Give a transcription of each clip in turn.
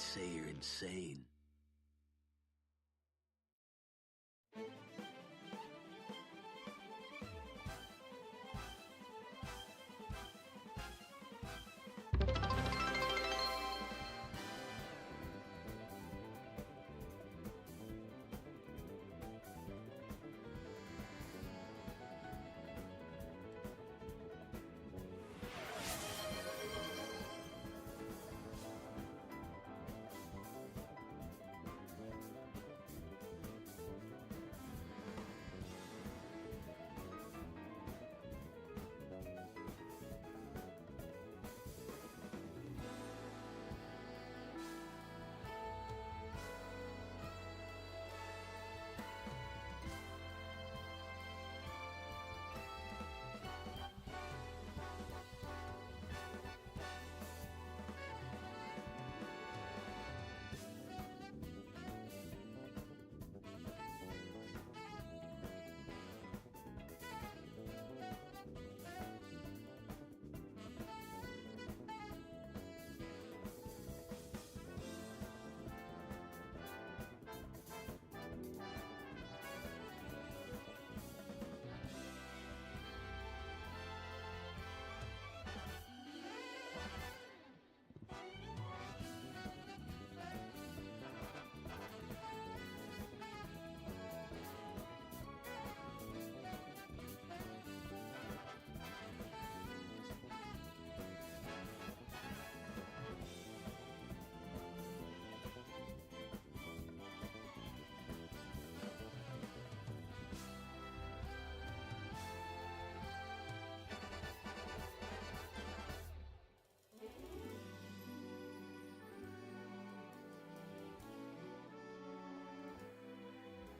say you're insane.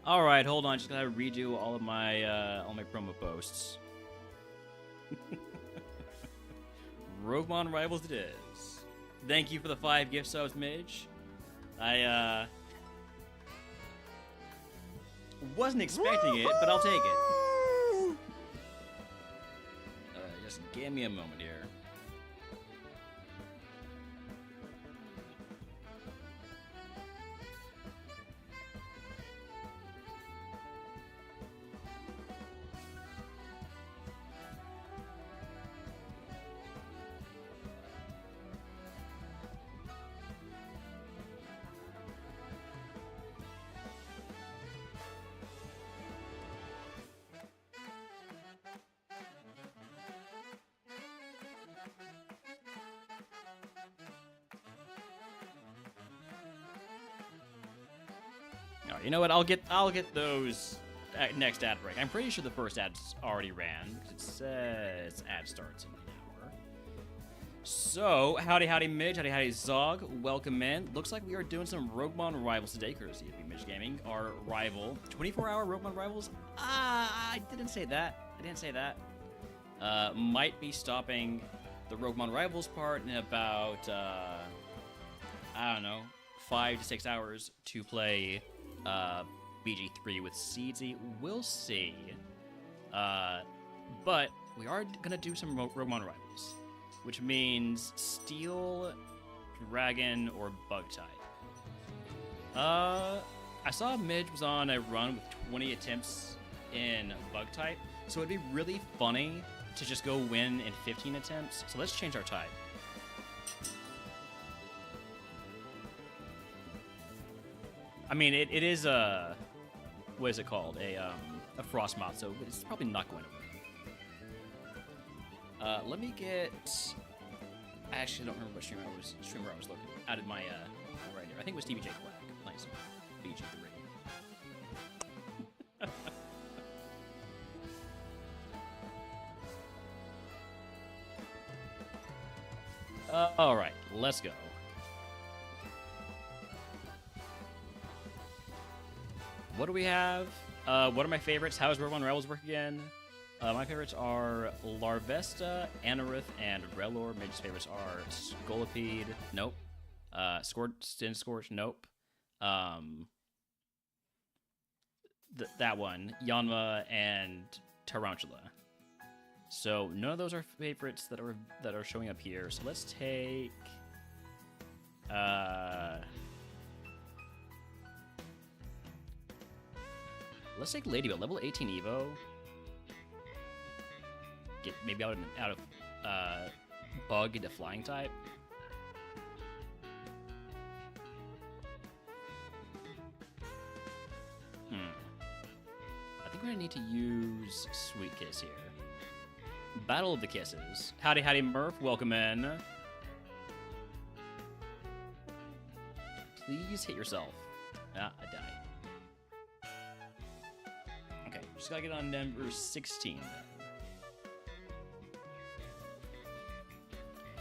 All right, hold on. Just gotta redo all my promo posts. RogueMon Rivals it is. Thank you for the 5 gift subs, Midge. I wasn't expecting it, but I'll take it. Just give me a moment here. Alright, you know what? I'll get those next ad break. I'm pretty sure the first ad's already ran. It says ad starts in an hour. So, howdy Midge, howdy Zog, welcome in. Looks like we are doing some RogueMon Rivals today, courtesy of Midge Gaming, our rival. 24-hour RogueMon Rivals? I didn't say that. Might be stopping the RogueMon Rivals part in about, I don't know, 5 to 6 hours to play BG3 with Seedsy. We'll see. But we are gonna do some RogueMon Rivals, which means Steel, Dragon, or Bug type. I saw Midge was on a run with 20 attempts in Bug type, so it'd be really funny to just go win in 15 attempts. So let's change our type. I mean, it is a, what is it called? A frost mod, so it's probably not going to win. Let me get. I actually don't remember what streamer I was looking at in my right here. I think it was TBJ Quack playing some BG3. All right, let's go. What do we have? What are my favorites? How does RogueMon Rivals work again? My favorites are Larvesta, Anorith, and Relor. Midge's favorites are Scolipede. Nope. Scorch. Nope. That one. Yanma and Tarantula. So none of those are favorites that are showing up here. So let's take. Let's take Ladybug, level 18 Evo. Get maybe out of Bug into Flying type. I think we're gonna need to use Sweet Kiss here. Battle of the Kisses. Howdy, howdy, Murph. Welcome in. Please hit yourself. Ah, I died. Okay, just gotta get on number 16 then.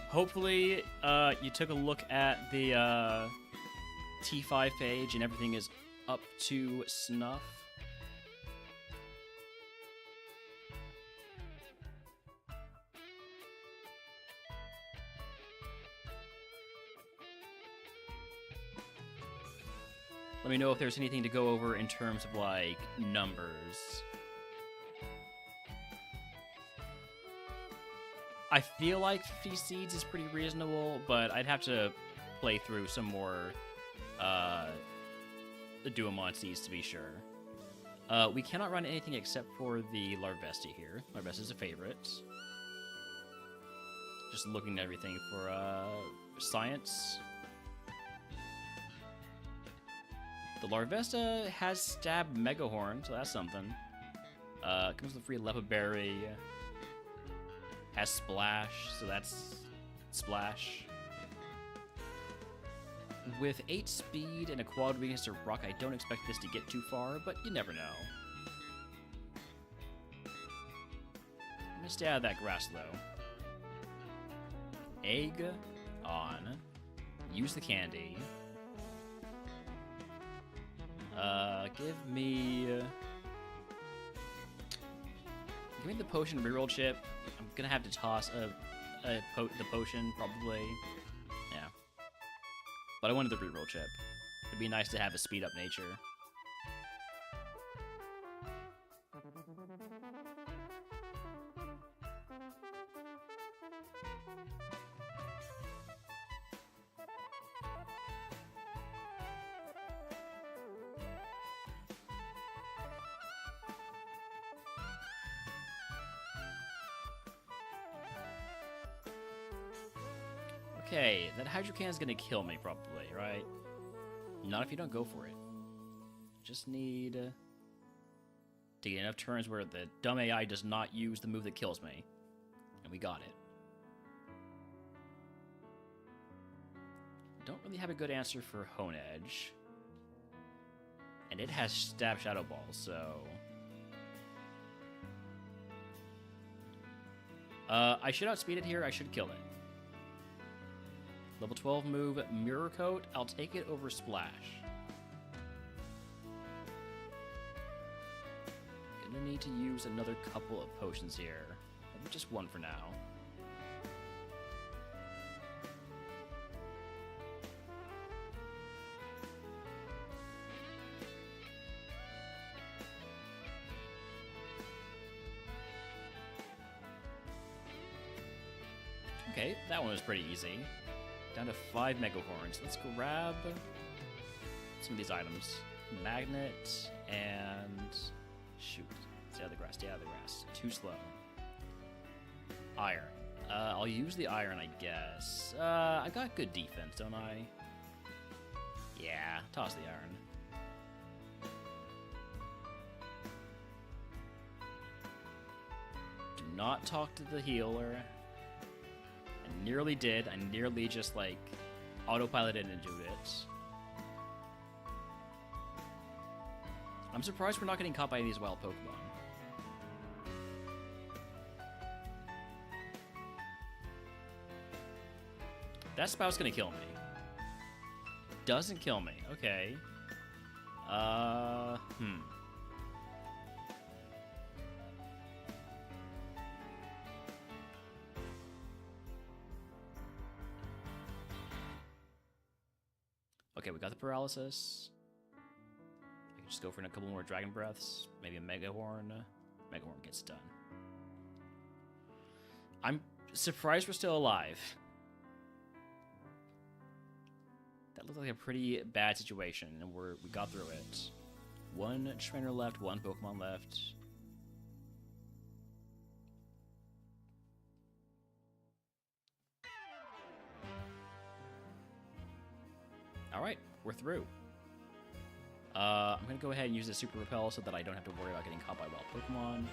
Hopefully, you took a look at the T5 page and everything is up to snuff. Let me know if there's anything to go over in terms of, like, numbers. I feel like 50 seeds is pretty reasonable, but I'd have to play through some more Duomon seeds to be sure. We cannot run anything except for the Larvesta here. Larvesta is a favorite. Just looking at everything for science. The Larvesta has Stab Megahorn, so that's something. Comes with a free Lepa Berry. Has Splash, so that's Splash. With 8 speed and a quad weakness to Rock, I don't expect this to get too far, but you never know. I'm gonna stay out of that grass, though. Egg on. Use the candy. Give me the potion reroll chip. I'm gonna have to toss the potion, probably. Yeah. But I wanted the reroll chip. It'd be nice to have a speed up nature. Okay, that Hydrocan is gonna kill me probably, right? Not if you don't go for it. Just need to get enough turns where the dumb AI does not use the move that kills me. And we got it. Don't really have a good answer for Hone Edge. And it has Stab Shadow Ball, so... I should outspeed it here, I should kill it. Level 12 move, Mirror Coat. I'll take it over Splash. Gonna need to use another couple of potions here. Maybe just one for now. Okay, that one was pretty easy. Down to 5 Megahorns. Let's grab some of these items. Magnet and... Shoot. Stay out of the grass, stay out of the grass. Too slow. Iron. I'll use the iron, I guess. I got good defense, don't I? Yeah, toss the iron. Do not talk to the healer. I nearly did. I nearly just, like, autopiloted into it. I'm surprised we're not getting caught by these wild Pokemon. That Spout's gonna kill me. Doesn't kill me. Okay. Okay, we got the paralysis. I can just go for a couple more Dragon Breaths. Maybe a Megahorn. Megahorn gets done. I'm surprised we're still alive. That looked like a pretty bad situation, and we got through it. One trainer left, one Pokemon left. Alright, we're through. I'm going to go ahead and use the Super Repel so that I don't have to worry about getting caught by wild Pokemon.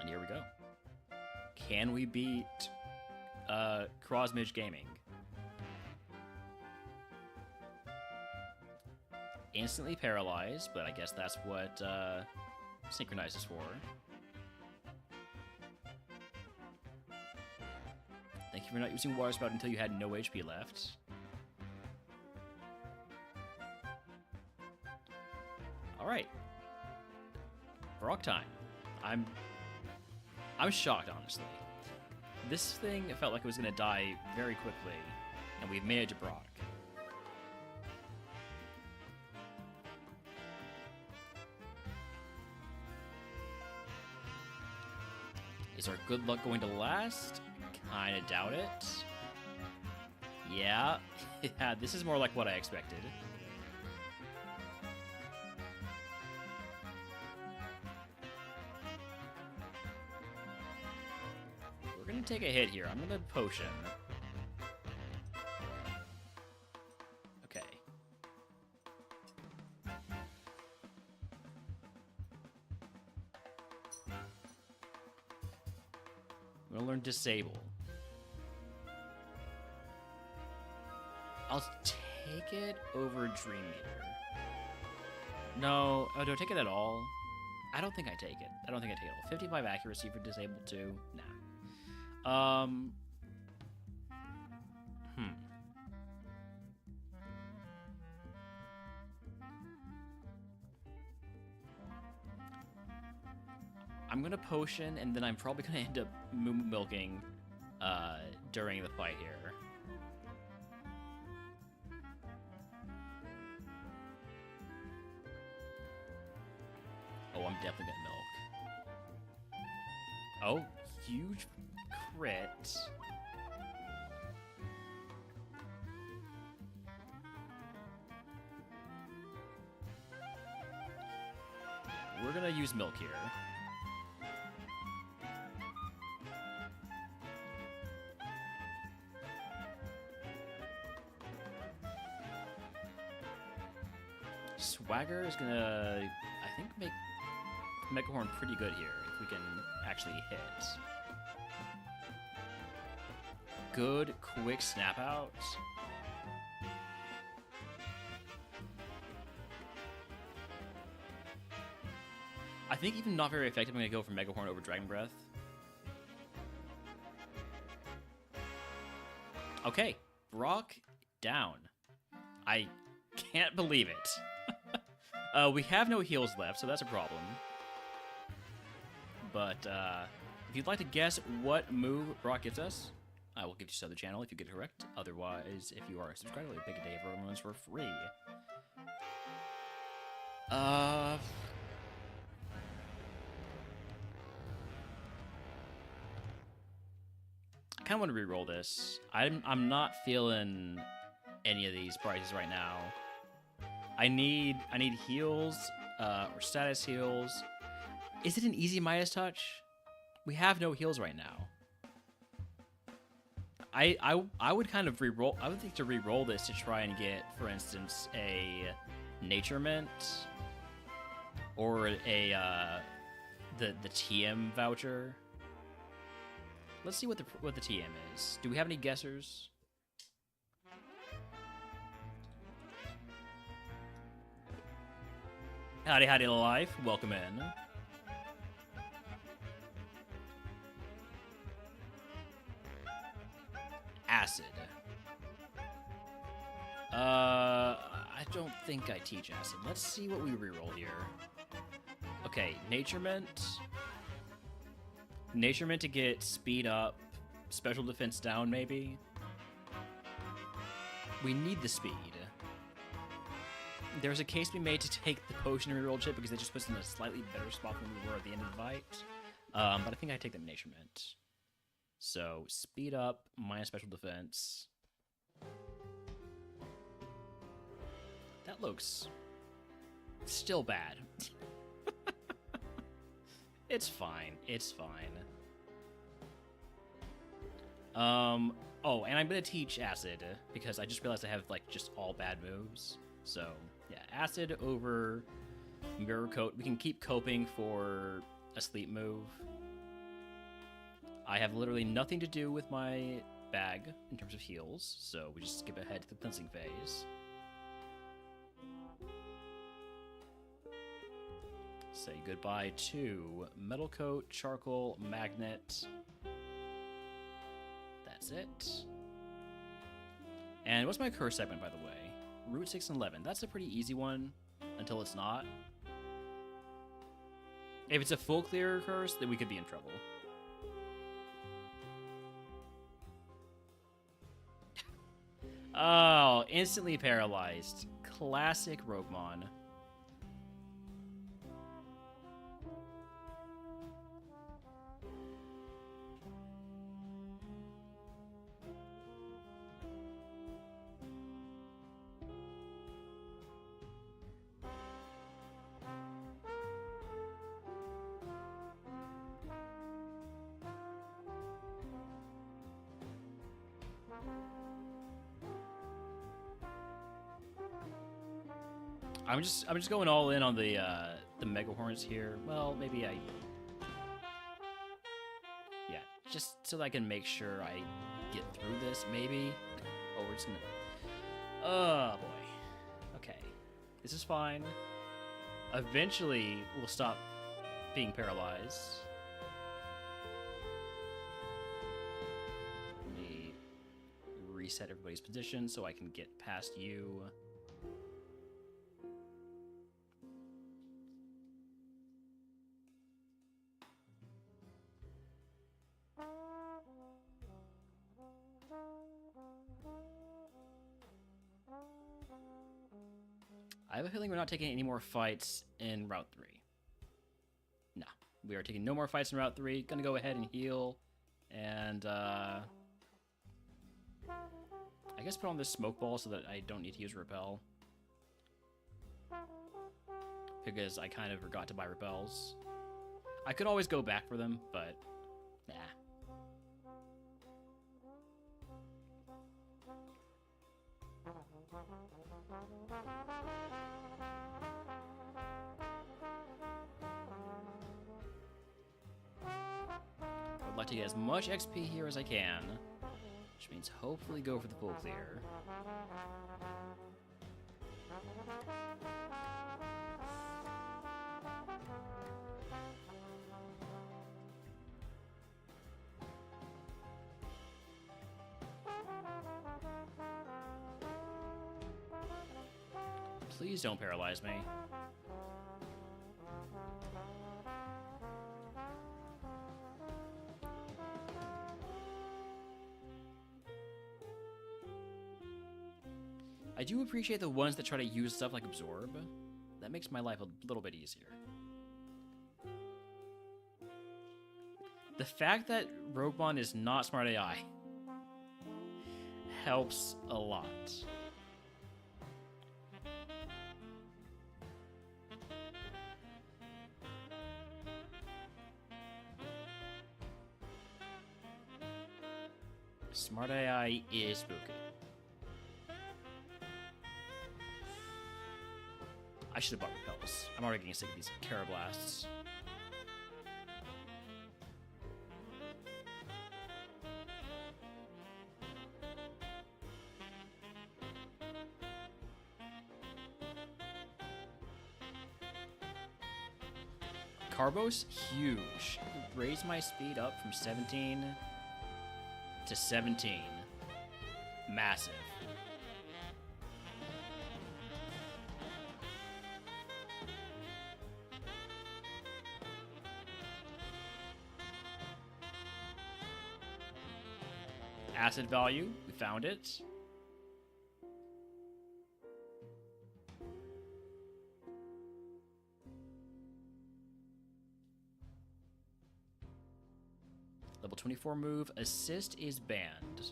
And here we go. Can we beat Crossmage Gaming? Instantly paralyzed, but I guess that's what Synchronize is for. Thank you for not using Water Spout until you had no HP left. Alright. Brock time. I'm shocked, honestly. This thing felt like it was going to die very quickly, and we've made it to Brock. Is our good luck going to last? Kinda doubt it. Yeah. Yeah, this is more like what I expected. We're gonna take a hit here. I'm gonna potion. Okay. I'm gonna learn Disable. I'll take it over Dream Meter. No, oh, do I take it at all? I don't think I take it. I don't think I take it at all. 55 accuracy for Disable too? Nah. I'm gonna potion, and then I'm probably gonna end up milking during the fight here. Oh, I'm definitely gonna milk. Oh, huge crit. We're gonna use milk here. Swagger is gonna, I think, make Megahorn pretty good here if we can actually hit. Good, quick snap out. I think even not very effective, I'm gonna go for Megahorn over Dragon Breath. Okay, Brock down. I can't believe it. We have no heals left, so that's a problem. But if you'd like to guess what move Brock gives us, I will give you to the channel if you get it correct. Otherwise, if you are a subscriber, we'll pick a day for everyone's for free. I kind of want to re-roll this. I'm not feeling any of these prices right now. I need heals or status heals. Is it an easy Midas touch? We have no heals right now. I would kind of re-roll. I would think to re-roll this to try and get, for instance, a Nature Mint or a the TM voucher. Let's see what the TM is. Do we have any guessers? Howdy, howdy, life. Welcome in. Acid. I don't think I teach Acid. Let's see what we reroll here. Okay, Nature Mint. Nature Mint to get speed up, special defense down, maybe. We need the speed. There's a case to be made to take the potion and reroll chip because it just puts us in a slightly better spot than we were at the end of the fight. But I think I take the Nature Mint. So, speed up, minus special defense. that looks still bad. It's fine. It's fine. Oh, and I'm gonna teach Acid because I just realized I have like just all bad moves. So yeah, Acid over Mirror Coat. We can keep coping for a sleep move. I have literally nothing to do with my bag in terms of heals, so we just skip ahead to the cleansing phase. Say goodbye to Metal Coat, Charcoal, Magnet. That's it. And what's my curse segment, by the way? Route 6 and 11. That's a pretty easy one until it's not. If it's a full clear curse, then we could be in trouble. Oh, instantly paralyzed. Classic RogueMon. I'm just going all in on the Mega Horns here. Well, maybe yeah, just so that I can make sure I get through this. Maybe. Oh, we're just gonna. Oh boy. Okay, this is fine. Eventually, we'll stop being paralyzed. Let me reset everybody's position so I can get past you. I have a feeling we're not taking any more fights in Route 3. No, we are taking no more fights in Route 3. Gonna go ahead and heal, and I guess put on this smoke ball so that I don't need to use repel. Because I kind of forgot to buy repels. I could always go back for them, but nah. I'd like to get as much XP here as I can, which means hopefully go for the full clear. Please don't paralyze me. I do appreciate the ones that try to use stuff like Absorb. That makes my life a little bit easier. The fact that RogueMon is not smart AI helps a lot. Smart AI is spooky. I should have bought repels. I'm already getting sick of these Carablasts. Carbos, huge. Raise my speed up from 17 to 17. Massive. Acid value, we found it. Level 24 move, assist is banned.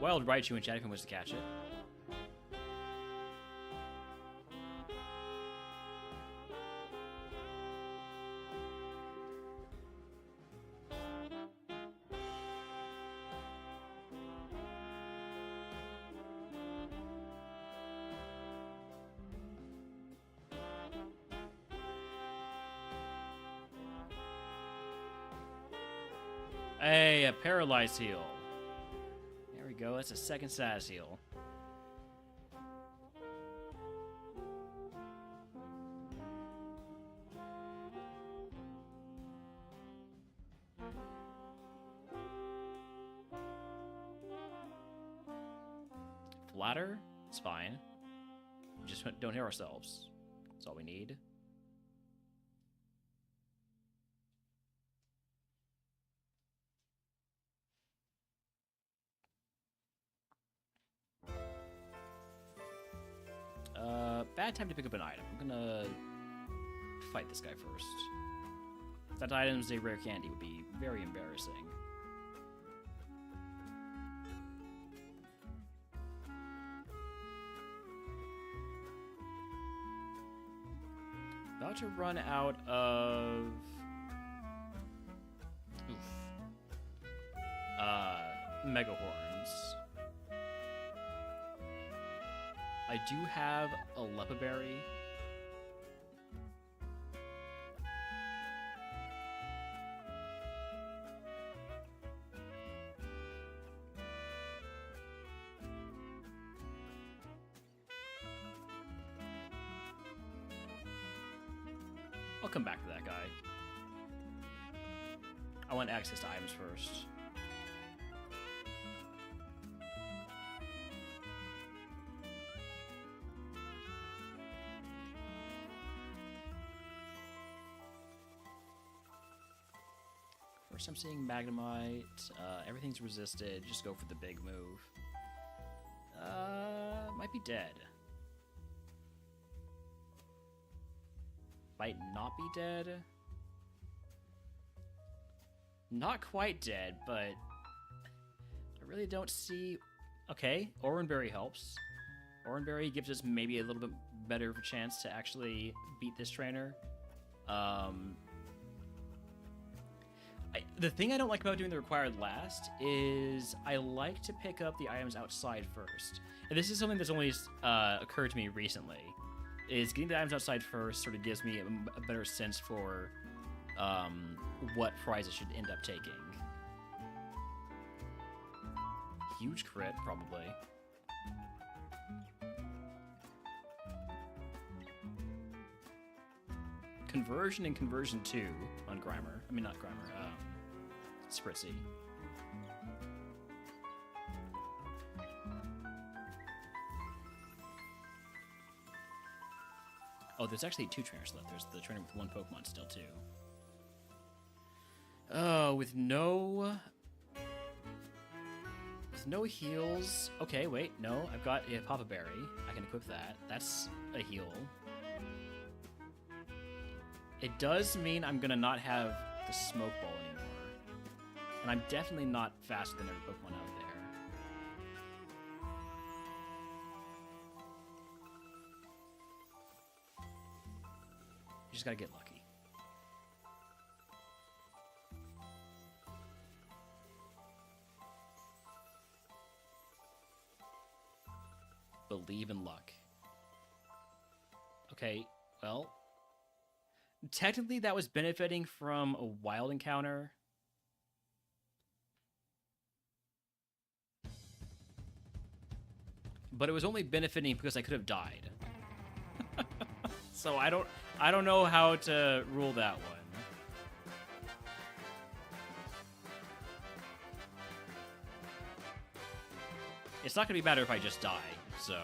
Wild Raichu in chat if you wish to catch it. Hey, a paralyzed heal. There we go. That's a second status heal. Flatter? It's fine. We just don't hit ourselves. That's all we need. Bad time to pick up an item. I'm gonna fight this guy first. If that item's a rare candy, would be very embarrassing. About to run out of... Mega Horns. I do have a Lepa Berry. I'll come back to that guy. I want access to items first. First I'm seeing Magnemite. Everything's resisted. Just go for the big move. Might be dead. Might not be dead. Not quite dead, but I really don't see... Okay, Oranberry helps. Oranberry gives us maybe a little bit better of a chance to actually beat this trainer. The thing I don't like about doing the required last is I like to pick up the items outside first. And this is something that's only occurred to me recently. Is getting the items outside first sort of gives me a better sense for what prize I should end up taking. Huge crit, probably. Conversion and Conversion 2 on Grimer. I mean, not Grimer, Spritzy. Oh, there's actually 2 trainers left. There's the trainer with 1 Pokemon still, too. Oh, with no heals. Okay, wait, no. I've got a Papa Berry. I can equip that. That's a heal. It does mean I'm gonna not have the Smoke Ball anymore. And I'm definitely not faster than every Pokemon out there. You just gotta get lucky. Believe in luck. Okay, well... Technically, that was benefiting from a wild encounter. But it was only benefiting because I could have died. So I don't know how to rule that one. It's not going to be better if I just die, so...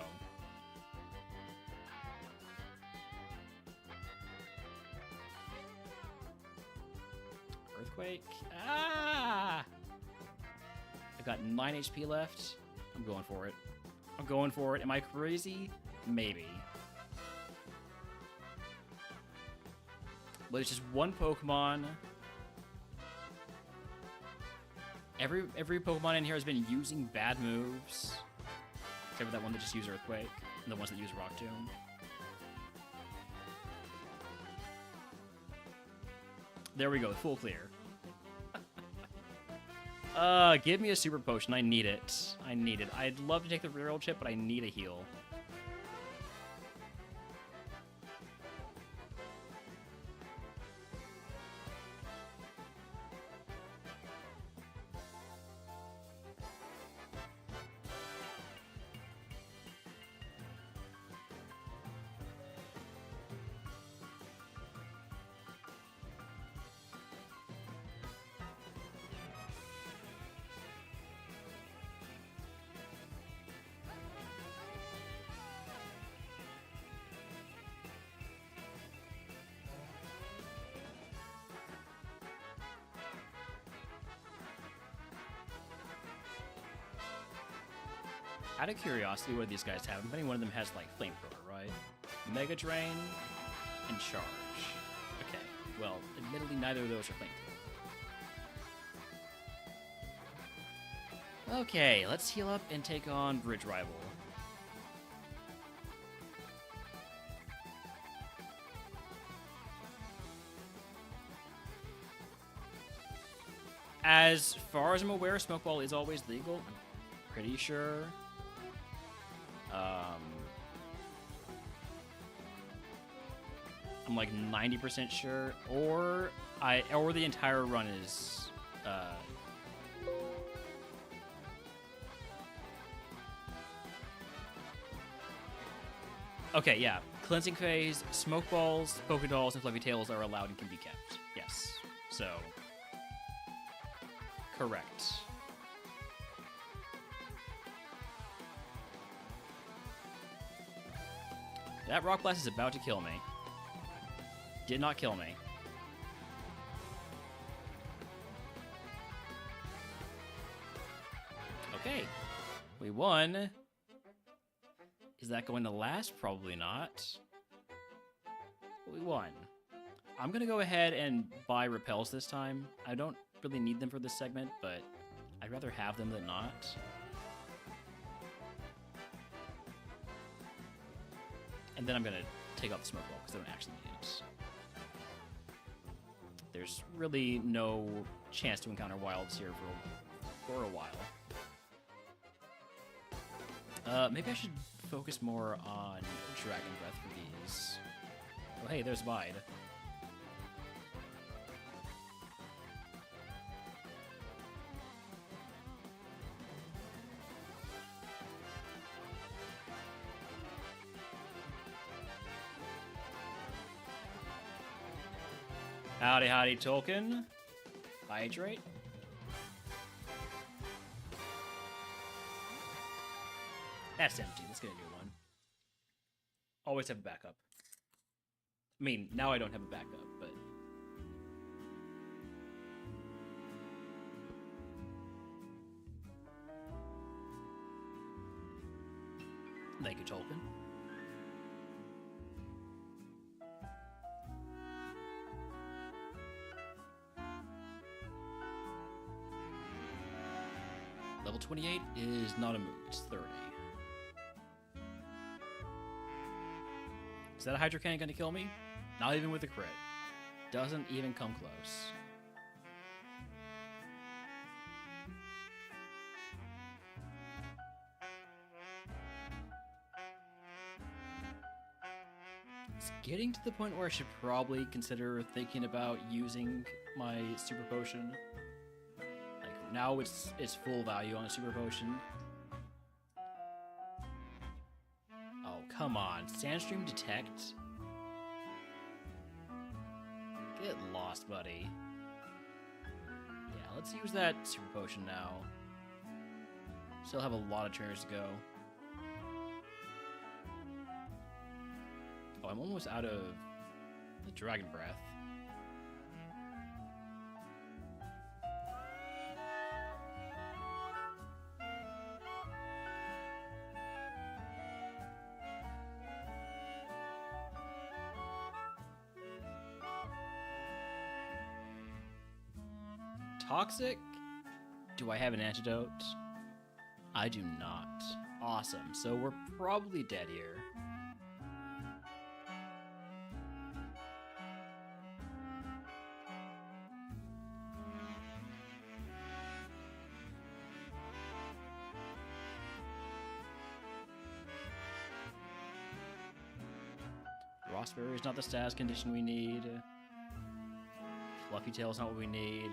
Earthquake. Ah! I've got 9 HP left. I'm going for it. I'm going for it. Am I crazy? Maybe. But it's just 1 Pokemon. Every Pokemon in here has been using bad moves. Except for that one that just used Earthquake, and the ones that use Rock Tomb. There we go, full clear. Give me a Super Potion. I need it. I need it. I'd love to take the Reroll chip, but I need a heal. Out of curiosity, what do these guys have? I'm betting one of them has, like, Flamethrower, right? Mega Drain and Charge. Okay, well, admittedly, neither of those are Flamethrower. Okay, let's heal up and take on Bridge Rival. As far as I'm aware, Smoke Ball is always legal. I'm pretty sure. I'm like 90% sure, or the entire run is okay, yeah. Cleansing Phase, Smoke Balls, Pokedolls, and Fluffy Tails are allowed and can be kept. Yes. So correct. That Rock Blast is about to kill me. Did not kill me. Okay. We won. Is that going to last? Probably not. But we won. I'm going to go ahead and buy Repels this time. I don't really need them for this segment, but I'd rather have them than not. And then I'm going to take off the Smoke Ball because I don't actually need it. There's really no chance to encounter wilds here for a while. Maybe I should focus more on Dragon Breath for these. Oh, hey, there's Bide. Howdy, howdy, Tolkien. Hydrate. That's empty. Let's get a new one. Always have a backup. I mean, now I don't have a backup, but... Thank you, Tolkien. Level 28 is not a move, it's 30. Is that a Hydro Cannon gonna kill me? Not even with a crit. Doesn't even come close. It's getting to the point where I should probably consider thinking about using my Super Potion. Like, now it's full value on a Super Potion. Oh, come on. Sandstream Detect? Get lost, buddy. Yeah, let's use that Super Potion now. Still have a lot of trainers to go. Oh, I'm almost out of the Dragon Breath. Toxic? Do I have an antidote? I do not. Awesome. So we're probably dead here. Rossberry is not the status condition we need. Fluffy Tail is not what we need.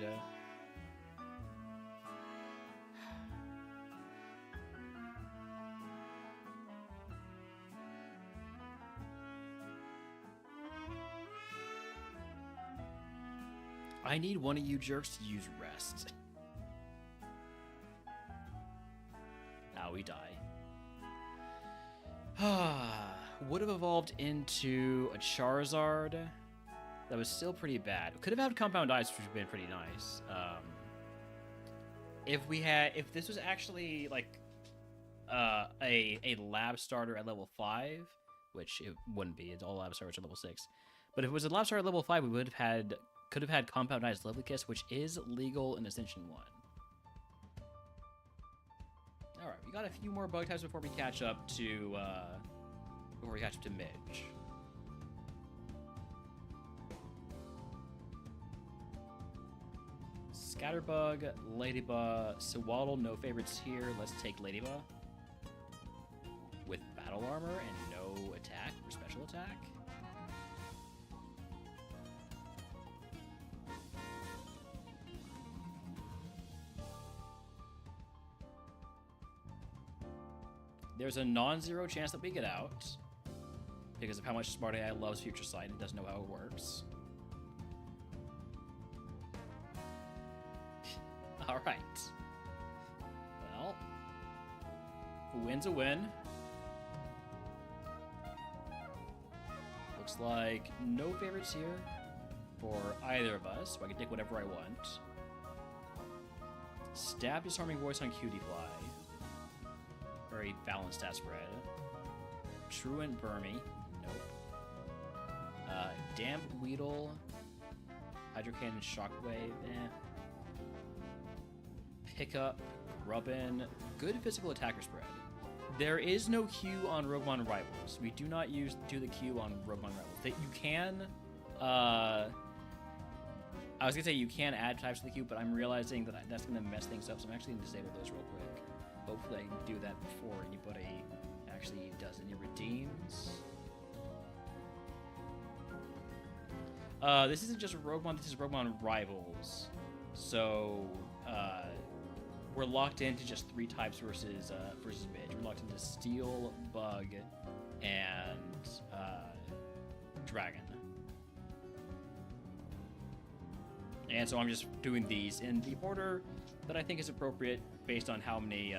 I need one of you jerks to use rest. Now we die. Would have evolved into a Charizard. That was still pretty bad. Could have had Compound Ice, which would have been pretty nice. If this was actually like a lab starter at level 5, which it wouldn't be. It's all lab starters at level 6. But if it was a lab starter at level 5, we could have had Compound Ice Level Kiss, which is legal in Ascension 1. All right, we got a few more bug types before we catch up to Midge. Scatterbug, Ladybug, Sewaddle, no favorites here. Let's take Ladybug. With battle armor and no attack or special attack. There's a non-zero chance that we get out because of how much Smart AI loves Future Sight and doesn't know how it works. All right. Well, a win's a win. Looks like no favorites here for either of us, so I can take whatever I want. Stab Disarming Voice on Cutie Fly. Very balanced stat spread. Truant Burmy. Nope. Damp Weedle. Hydro Cannon Shockwave. Pickup. Grubbin. Good physical attacker spread. There is no Q on RogueMon Rivals. We do not do the Q on RogueMon Rivals. That you can. I was gonna say you can add types to the Q, but I'm realizing that that's gonna mess things up, so I'm actually gonna disable those real quick. Hopefully I can do that before anybody actually does any redeems. This isn't just RogueMon, this is RogueMon Rivals. So, we're locked into just 3 types versus Midge. We're locked into Steel, Bug, and Dragon. And so I'm just doing these in the order that I think is appropriate based on how many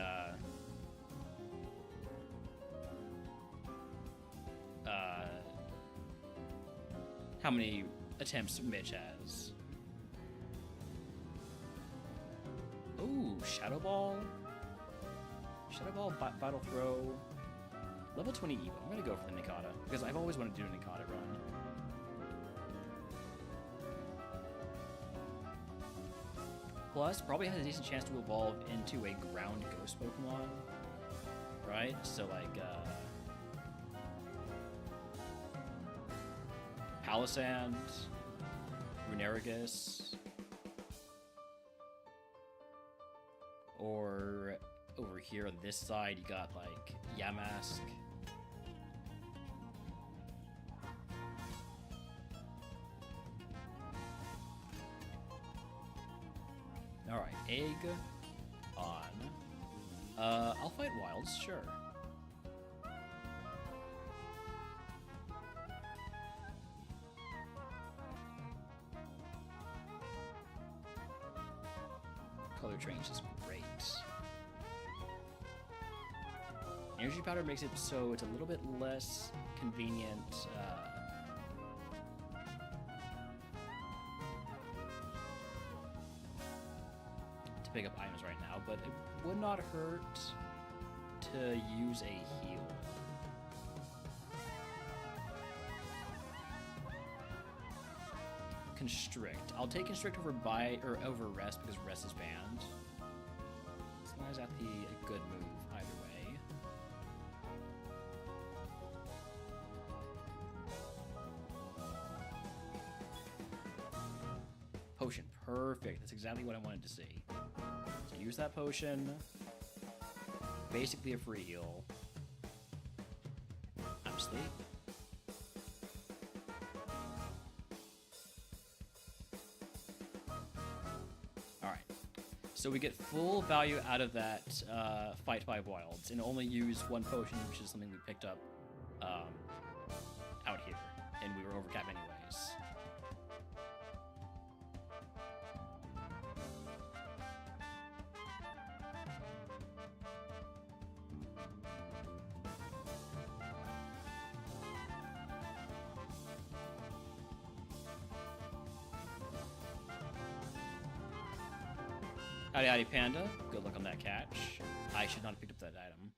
attempts Midge has. Ooh, Shadow Ball. Shadow Ball, Vital Throw. Level 20 Evo. I'm gonna go for the Nikata because I've always wanted to do a Nikata run. Plus, probably has a decent chance to evolve into a ground ghost Pokemon. Right? So, like, Palisand, Runerigus, or over here on this side, you got, like, Yamask. Alright, egg on. I'll fight wilds, sure. Color change is great. Energy powder makes it so it's a little bit less convenient. To pick up items right now, but it would not hurt to use a heal. Constrict. I'll take Constrict over over Rest because Rest is banned. is that a good move either way? Potion, perfect. That's exactly what I wanted to see. So use that potion. Basically a free heal. I'm asleep. Alright. So we get full value out of that Fight 5 Wilds and only use one potion, which is something we picked up out here. And we were overcapped anyways. Howdy howdy panda, good luck on that catch. I should not have picked up that item.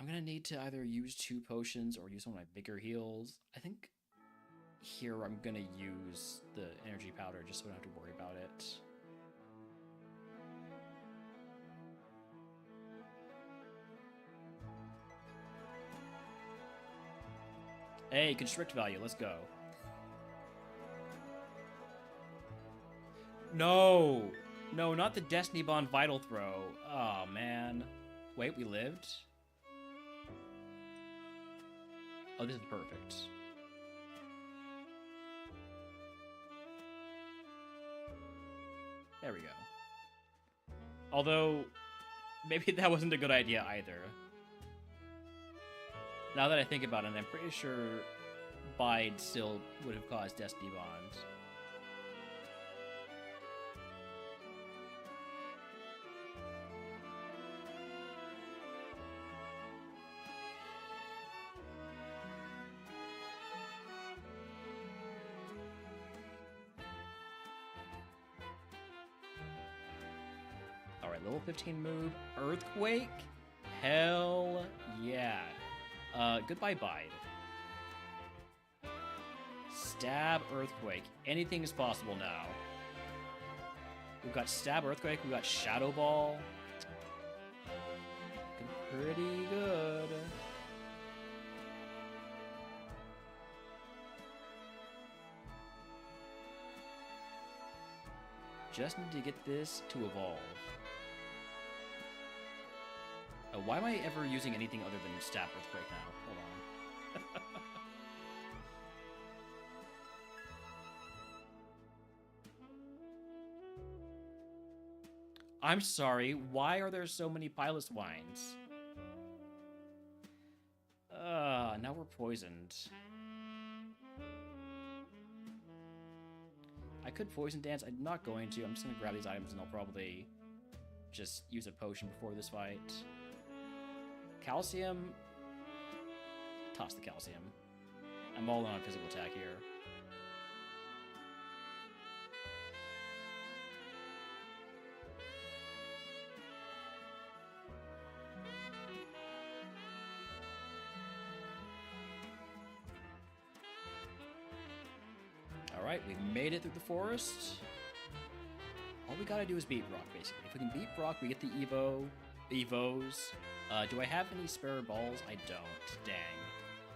I'm gonna need to either use 2 potions or use one of my bigger heals. I think here I'm gonna use the energy powder just so I don't have to worry about it. Hey, constrict value, let's go. No! No, not the Destiny Bond Vital Throw. Oh, man. Wait, we lived? Oh, this is perfect. There we go. Although, maybe that wasn't a good idea either. Now that I think about it, I'm pretty sure Bide still would have caused Destiny Bond. Alright, level 15 move. Earthquake? Hell yeah. Goodbye, Bide. Stab, Earthquake. Anything is possible now. We've got Stab, Earthquake. We've got Shadow Ball. Looking pretty good. Just need to get this to evolve. Why am I ever using anything other than Stab Earthquake now? Hold on. I'm sorry, why are there so many Pilot Swines? Now we're poisoned. I could Poison Dance, I'm not going to. I'm just gonna grab these items and I'll probably just use a potion before this fight. Calcium? Toss the calcium. I'm all in on physical attack here. Alright, we made it through the forest. All we gotta do is beat Brock, basically. If we can beat Brock, we get the Evos. Do I have any spare balls? I don't. Dang.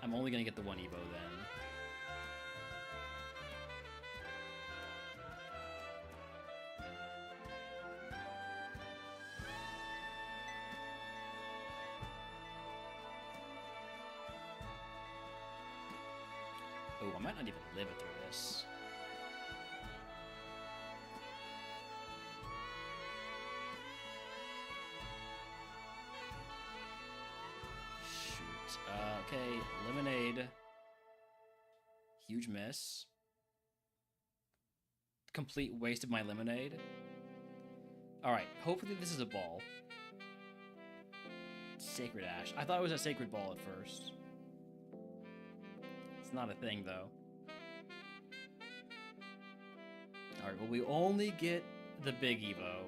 I'm only gonna get the one Evo then. Oh, I might not even live it through this. Okay, Lemonade. Huge miss. Complete waste of my Lemonade. Alright, hopefully this is a ball. Sacred Ash. I thought it was a Sacred Ball at first. It's not a thing, though. Alright, well, we only get the Big Evo.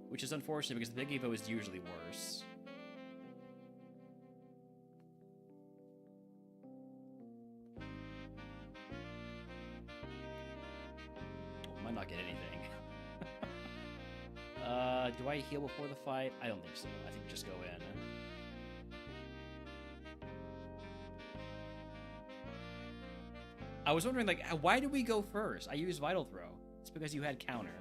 Which is unfortunate, because the Big Evo is usually worse. Might not get anything. Do I heal before the fight? I don't think so. I think just go in. I was wondering, like, why did we go first? I used Vital Throw. It's because you had counter.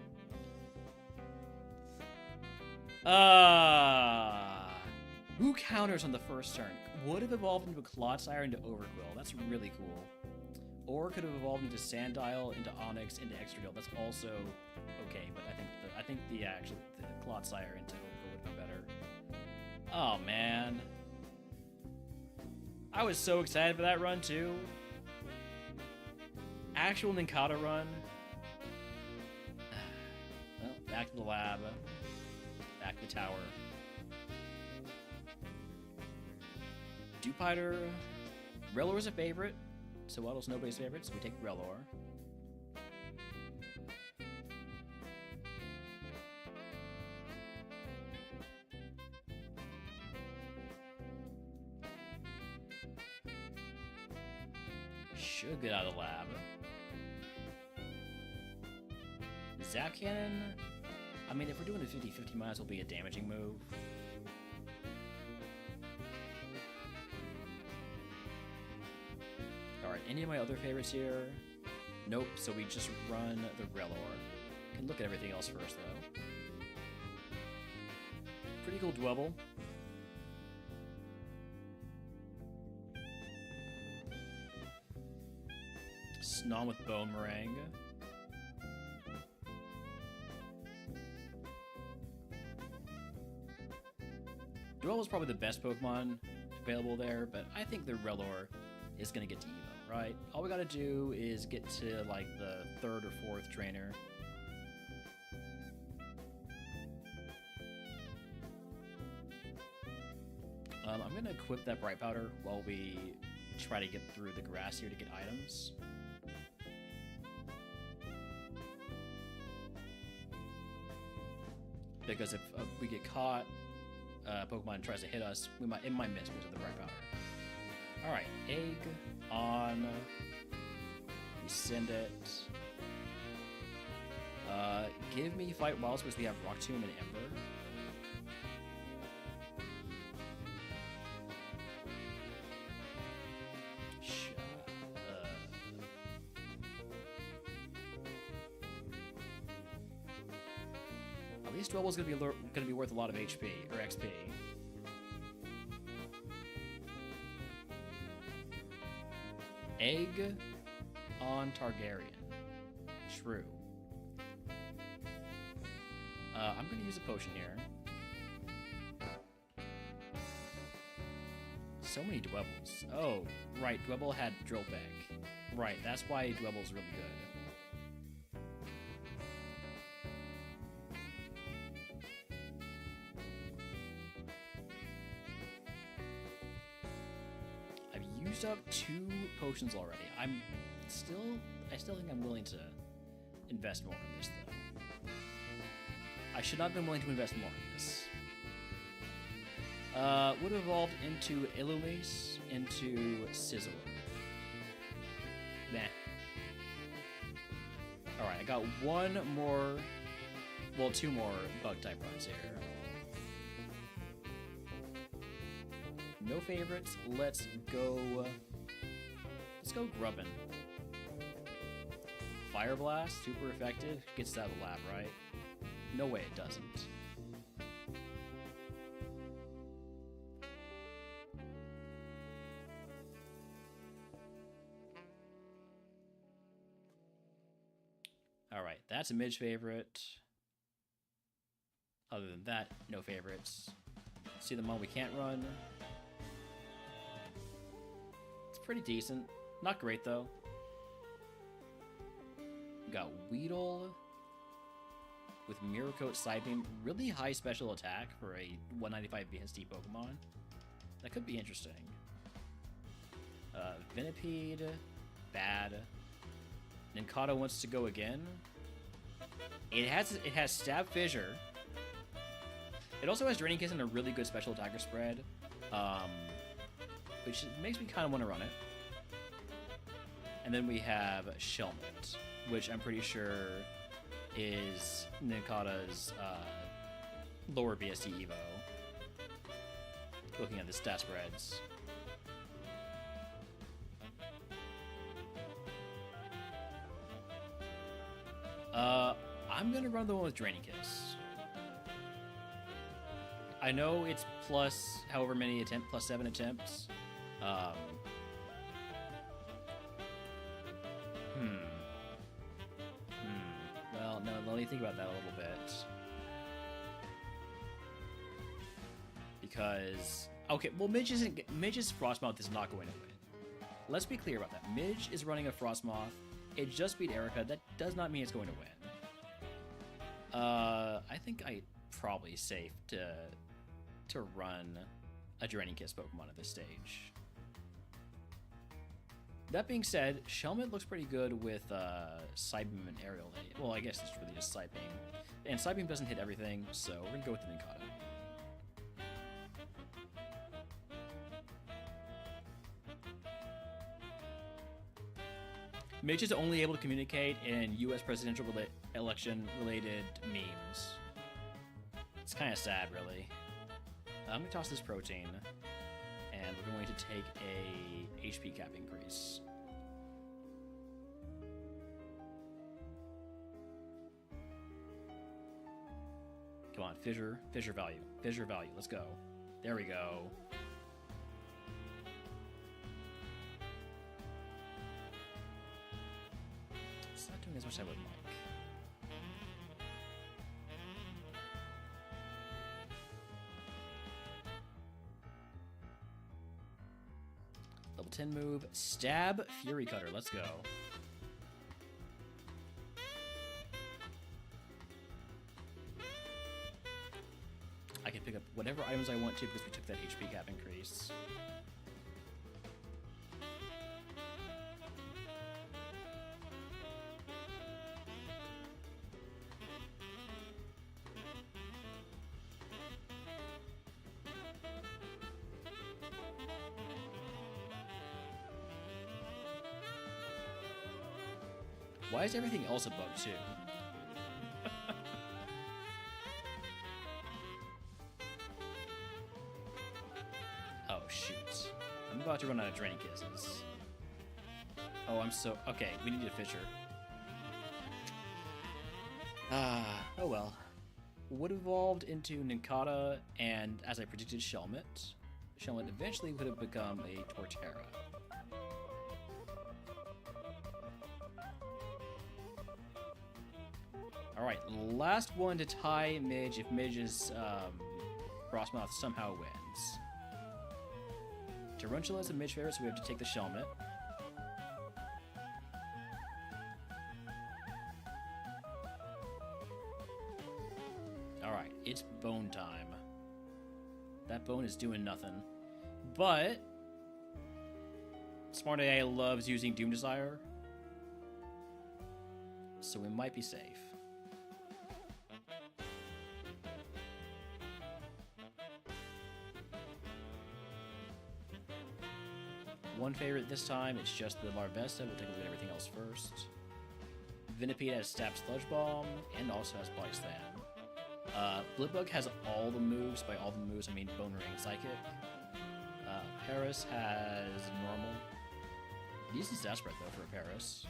Who counters on the first turn? Would have evolved into a Clodsire into Overquill. That's really cool. Or could have evolved into Sandile, into Onyx, into Extradil. That's also okay, but I think the Clodsire into Overquill would be better. Oh man, I was so excited for that run too. Actual Ninkata run. Well, back to the lab. Back to the tower. Dupiter. Relor's a favorite. So Waddle's nobody's favorite, so we take Relor. Should get out of the lab. Zap Cannon. I mean, if we're doing a 50-50, might as well be a damaging move. Alright, any of my other favorites here? Nope, so we just run the Relor. Can look at everything else first, though. Pretty cool Dwebble. Snom with Bone Meringue. Dwell's probably the best Pokemon available there, but I think the Relor is going to get to Evo, right? All we got to do is get to, like, the 3rd or 4th trainer. I'm going to equip that Bright Powder while we try to get through the grass here to get items. Because if we get caught, Pokemon tries to hit us, it might miss because of the Bright Powder. Alright, egg on. We send it. Give me Fight Wilds because we have Rock Tomb and Ember. At least Dwell's gonna be worth a lot of HP or XP. Egg on Targaryen. True. I'm gonna use a potion here. So many Dwebbles. Oh, right. Dwebble had Drill Bag. Right. That's why Dwebble's really good. I've used up 2 potions already. I still think I'm willing to invest more in this, though. I should not have been willing to invest more in this. Would have evolved into Illumise, into Sizzler. Nah. Alright, I got 1 more, well, 2 more Bug-type runs here. No favorites. Let's go Grubbin. Fire Blast, super effective. Gets it out of the lab, right? No way it doesn't. Alright, that's a Midge favorite. Other than that, no favorites. See the one we can't run. It's pretty decent. Not great, though. We got Weedle with Mirror Coat Psybeam. Really high special attack for a 195 VSD Pokemon. That could be interesting. Venipede. Bad. Ninkata wants to go again. It has Stab Fissure. It also has Draining Kiss and a really good special attacker spread. Which makes me kind of want to run it. And then we have Shelmet, which I'm pretty sure is Ninkata's lower BST Evo. Looking at the stat spreads. I'm gonna run the one with Draining Kiss. I know it's plus however many attempts, plus 7 attempts. Well, no, let me think about that a little bit. Because, okay, well, Midge's Frostmoth is not going to win. Let's be clear about that. Midge is running a Frostmoth. It just beat Erica. That does not mean it's going to win. I think I'm probably safe to run a Draining Kiss Pokemon at this stage. That being said, Shelmet looks pretty good with Psybeam and Aerial. Well, I guess it's really just Psybeam. And Psybeam doesn't hit everything, so we're going to go with the Ninkata. Midge is only able to communicate in U.S. presidential election-related memes. It's kind of sad, really. I'm going to toss this Protein, and we're going to take a HP cap increase. Come on, Fissure value, let's go. There we go. It's not doing as much as I would like. Level 10 move, Stab Fury Cutter. Let's go. I can pick up whatever items I want to because we took that HP cap increase. Why is everything else a bug, too? Oh, shoot. I'm about to run out of Draining Kisses. Oh, I'm so... Okay, we need a Fissure. Oh well. Would evolved into Ninkata, and as I predicted, Shelmet. Shelmet eventually would have become a Torterra. Alright, last one to tie Midge if Midge's Frostmoth somehow wins. Tarantula is a Midge favorite, so we have to take the Shelmet. Alright, it's bone time. That bone is doing nothing. But Smart AI loves using Doom Desire, so we might be safe. One favorite this time, it's just the Larvesta. We'll take a look at everything else first. Venipede has Stab Sludge Bomb, and also has Body Slam. Blipbug has all the moves. By all the moves, I mean Bone Ring, Psychic. Paris has Normal. He uses Desperate, though, for a Paris.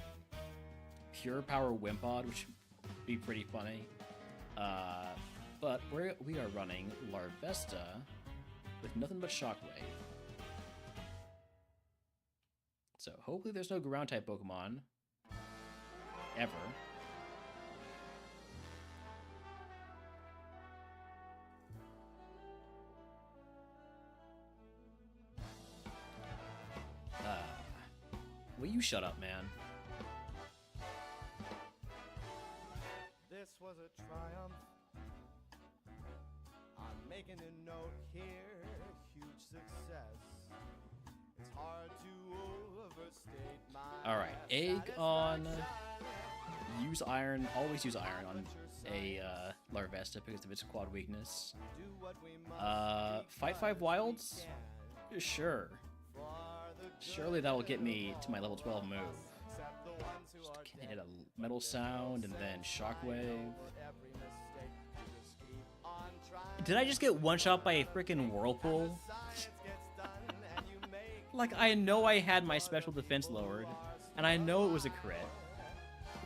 Pure Power Wimpod, which would be pretty funny. But we are running Larvesta with nothing but Shockwave. So hopefully there's no ground-type Pokemon. Ever. Will you shut up, man? This was a triumph. I'm making a note here, huge success. It's hard to overstate my Alright, Egg on. Use Iron. Always use Iron on a Larvesta because of its quad weakness. Fight 5 Wilds? Sure. Surely that'll get me to my level 12 move. Just can hit a Metal Sound and then Shockwave. Did I just get one-shot by a freaking whirlpool? Like, I know I had my special defense lowered, and I know it was a crit,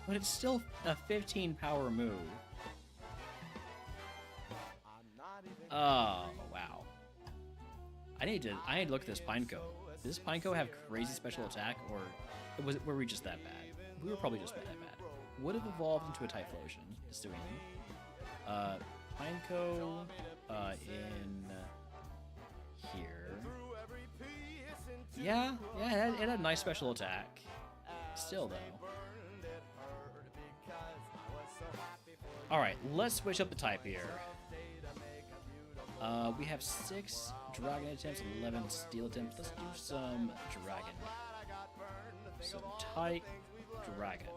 but it's still a 15 power move. Oh, wow. I need to look at this Pineco. Does this Pineco have crazy special attack, or were we just that bad? We were probably just that bad. Would have evolved into a Typhlosion, assuming. Pineco in here. Yeah, it had a nice special attack. Still, though. Alright, let's switch up the type here. We have 6 dragon attempts, 11 steel attempts. Let's do some dragon. Some type dragon.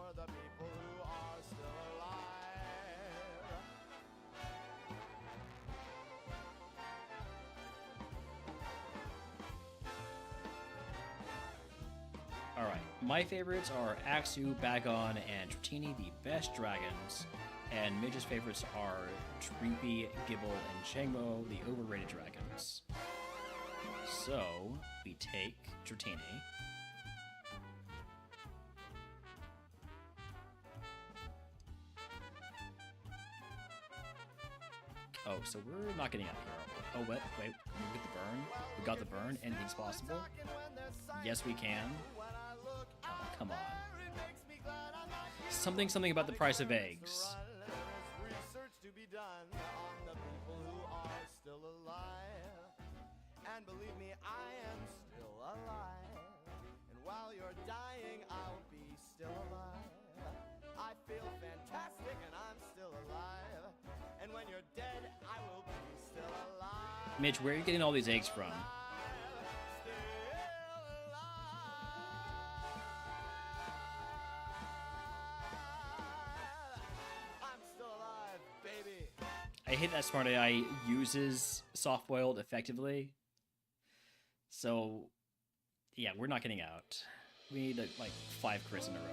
Alright, my favorites are Axu, Bagon, and Dratini, the best dragons. And Midge's favorites are Treepy, Gibble, and Changmo, the overrated dragons. So, we take Dratini. Oh, so we're not getting out here. Oh, wait, we get the burn. We got the burn. Anything's possible? Yes, we can. Oh, come on. Something about the price of eggs. And believe me, I am still alive. And while you're dying, I'll be still alive. I feel fantastic and I'm still alive. And when you're dead, I will be still alive. Mitch, where are you getting all these eggs from? I'm still alive, baby. I hate that Smart AI uses soft-boiled effectively. So, yeah, we're not getting out. We need, like, 5 crits in a row.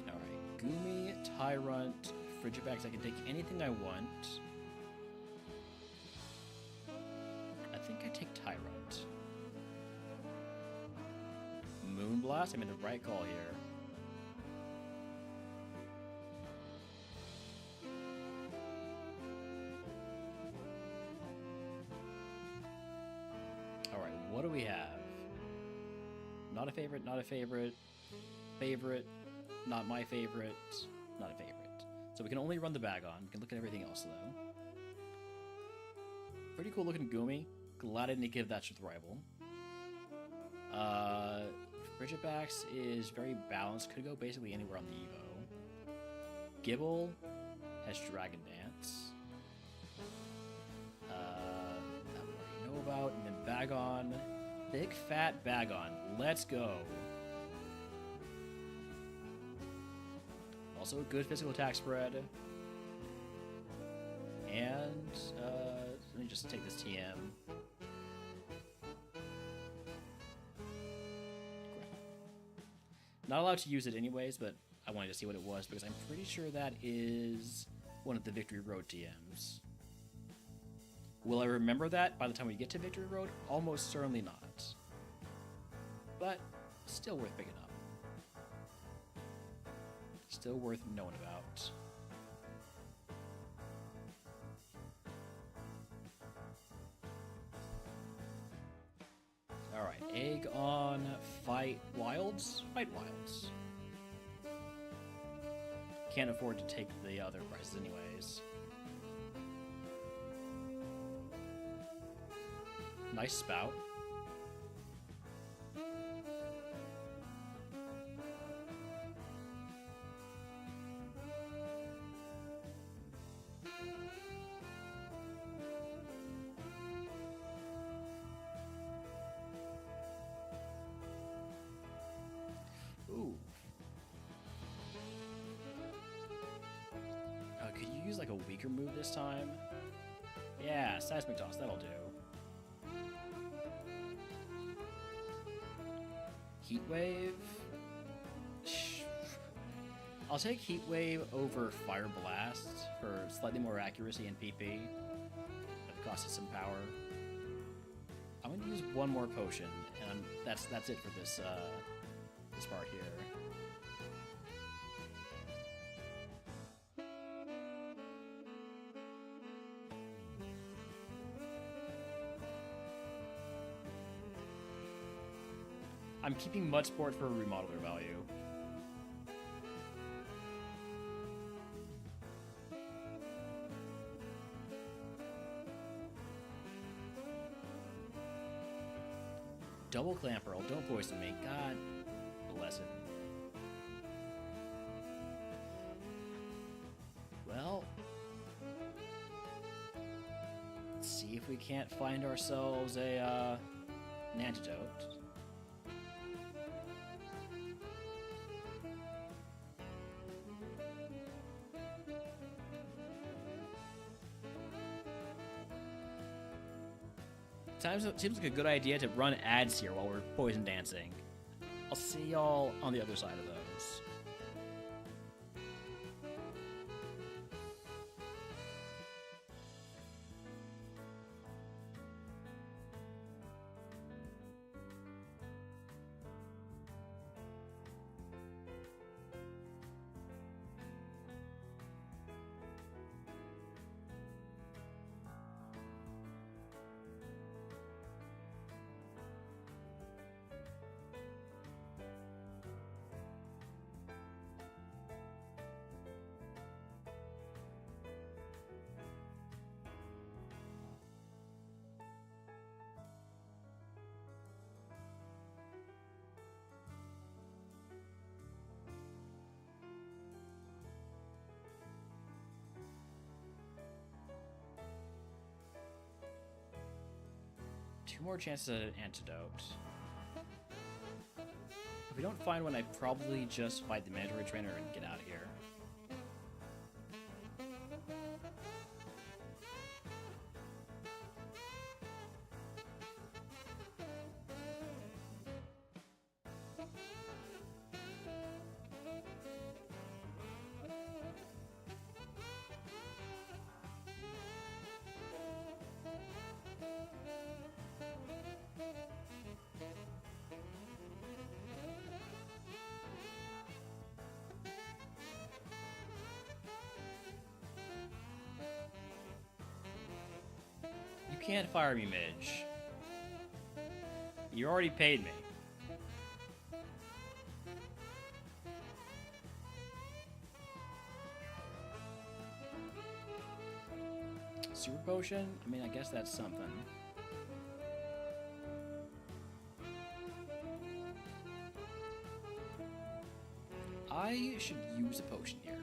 Alright, Goomy, Tyrant, Frigibax. I can take anything I want. I think I take Tyrant. Moonblast? I made the right call here. Alright, what do we have? Not a favorite, not a favorite. Favorite, not my favorite, not a favorite. So we can only run the bag on. We can look at everything else, though. Pretty cool looking Goomy. Glad I didn't give that to the rival. Frigibax is very balanced. Could go basically anywhere on the Evo. Gibble has Dragon Dance. That we already know about. And then Bagon. Big fat Bagon. Let's go. Also a good physical attack spread. And let me just take this TM. Not allowed to use it anyways, but I wanted to see what it was because I'm pretty sure that is one of the Victory Road TMs. Will I remember that by the time we get to Victory Road? Almost certainly not. But still worth picking up. Still worth knowing about. Alright, egg on Fight Wilds? Fight Wilds. Can't afford to take the other prices anyways. Nice spout. Ooh. Could you use like a weaker move this time? Yeah, seismic toss, that'll do. Heat wave. I'll take heat wave over fire blast for slightly more accuracy and PP. That costs us some power. I'm gonna use one more potion, and that's it for this this part here. I'm keeping Mud Sport for remodeler value. Double Clamperl, don't poison me. God bless it. Well, let's see if we can't find ourselves an antidote. Seems like a good idea to run ads here while we're poison dancing. I'll see y'all on the other side of those. 2 more chances at an antidote. If we don't find one, I'd probably just fight the mandatory trainer and get out of here. You can't fire me, Midge. You already paid me. Super potion? I mean, I guess that's something. I should use a potion here.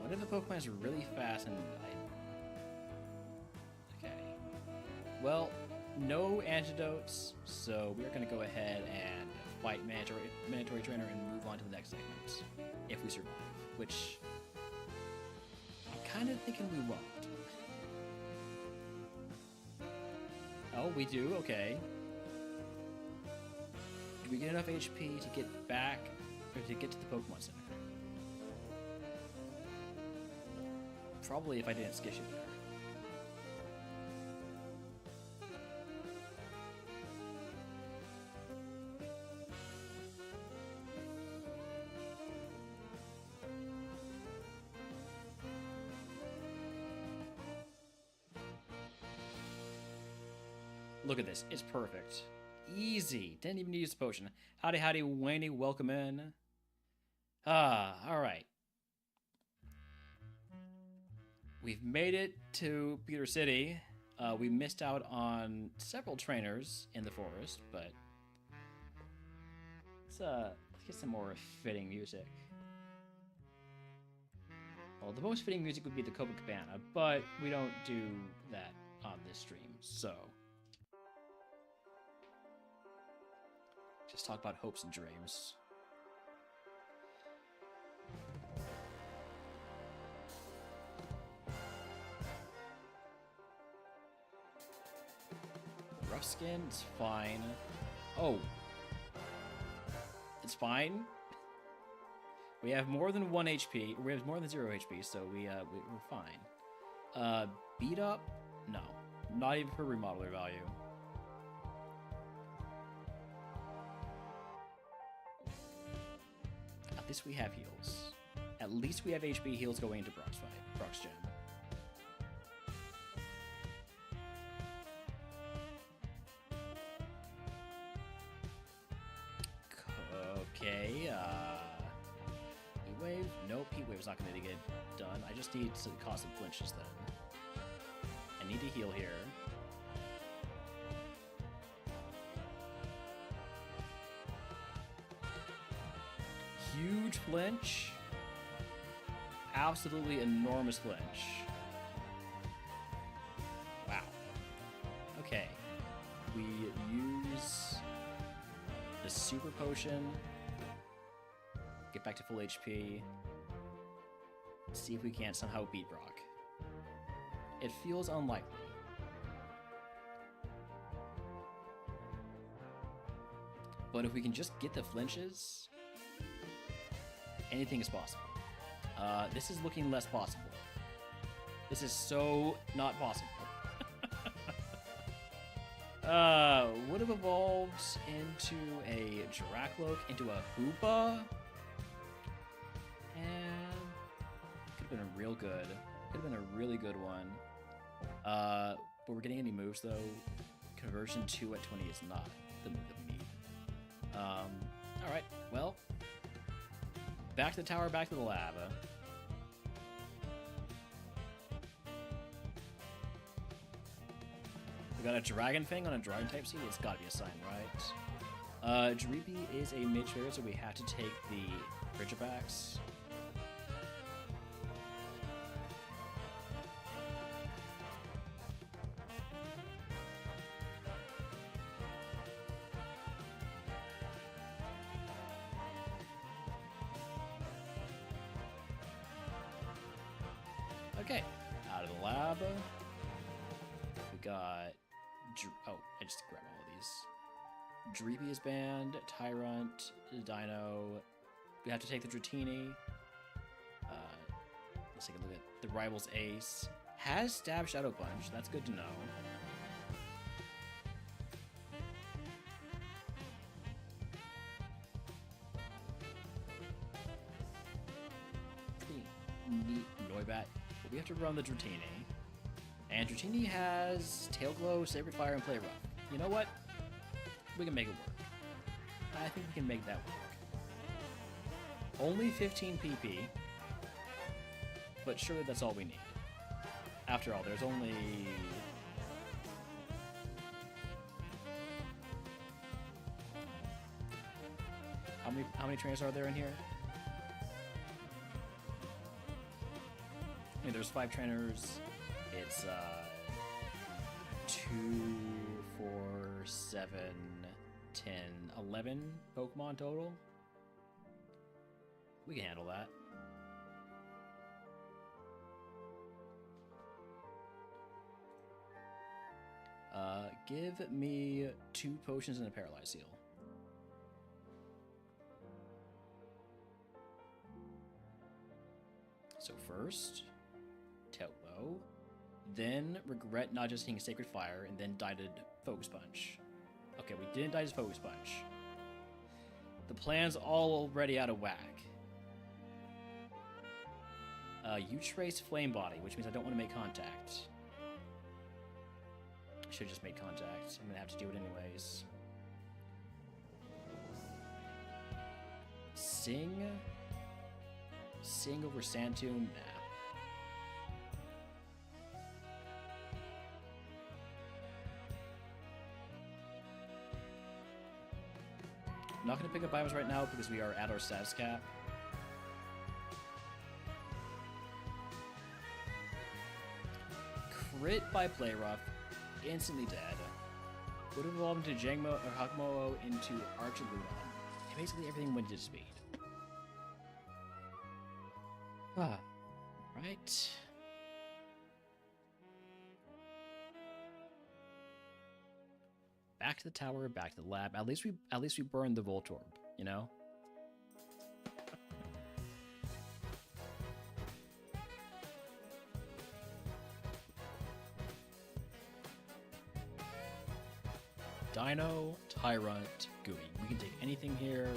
What if the Pokemon is really fast and Okay. Well, no antidotes, so we're gonna go ahead and fight mandatory trainer and move on to the next segment. If we survive. Which I'm kinda thinking we won't. Oh, we do? Okay. Do we get enough HP to get back, or to get to the Pokemon Center? Probably if I didn't skish it there. Look at this, it's perfect. Easy, didn't even use the potion. Howdy, howdy, Wayne, welcome in. Alright. We've made it to Pewter City. We missed out on several trainers in the forest, but let's get some more fitting music. Well, the most fitting music would be the Copacabana, but we don't do that on this stream, so just talk about hopes and dreams. Rough skin, it's fine. Oh. It's fine. We have more than 1 HP. We have more than 0 HP, so we're fine. Beat up? No. Not even for remodeler value. At least we have heals. At least we have HP heals going into Brock's fight. Brock's gym. Okay, Heat Wave? Nope, Heat Wave's not going to get done. I just need to cause some flinches then. I need to heal here. Huge flinch. Absolutely enormous flinch. Wow. Okay. We use the super potion. Get back to full HP. See if we can't somehow beat Brock. It feels unlikely. But if we can just get the flinches, anything is possible. This is looking less possible. This is so not possible. Would have evolved into a Dracloak, into a Hoopa. And could have been a real good. Could have been a really good one. But we're getting any moves though. Conversion 2 at 20 is not the move that we need. Alright, well. Back to the tower, back to the lab. We got a Dragon Fang on a Dragon type seed. It's gotta be a sign, right? Dreepy is a mage favorite, so we have to take the Ridgebacks. Okay, out of the lab. We got... Oh, I just grabbed all of these. Dreepy is banned, Tyrant, Dino. We have to take the Dratini. Let's take a look at the Rival's Ace. Has Stab Shadow Punch, that's good to know. Pretty neat Noibat. But we have to run the Dratini. And Dratini has Tail Glow, Sacred Fire, and Play Rough. You know what? We can make it work. I think we can make that work. Only 15 PP, but surely that's all we need. After all, there's only... How many trainers are there in here? I mean, there's 5 trainers. It's 2, 4, 7, 10, 11 Pokemon total. We can handle that. Give me 2 potions and a Paralyze Seal. So first, Tailbow, then regret not just hitting Sacred Fire, and then died to Focus Punch. Okay, we didn't die to Focus Punch. The plan's all already out of whack. You trace Flame Body, which means I don't want to make contact. Should have just made contact. I'm gonna have to do it anyways. Sing over Sandtomb? Nah. I'm not gonna pick up items right now because we are at our status cap. Crit by Play Rough. Instantly dead. Would have evolved into Jangmo or Hakmo into Archiludon. And basically everything went to speed. Right. back to the tower, back to the lab. At least we burned the Voltorb, you know? Dino, Tyrant, Gooey. We can take anything here.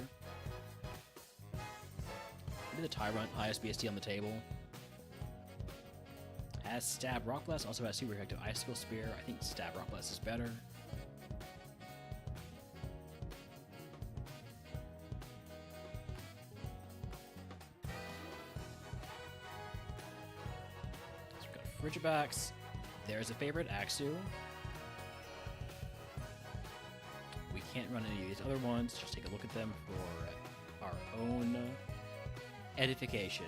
Maybe the Tyrant, highest BST on the table. Has Stab Rock Blast, also has super effective Icicle Spear. I think Stab Rock Blast is better. So we've got Frigibax. There's a favorite Axu. We can't run any of these other ones. Just take a look at them for our own edification.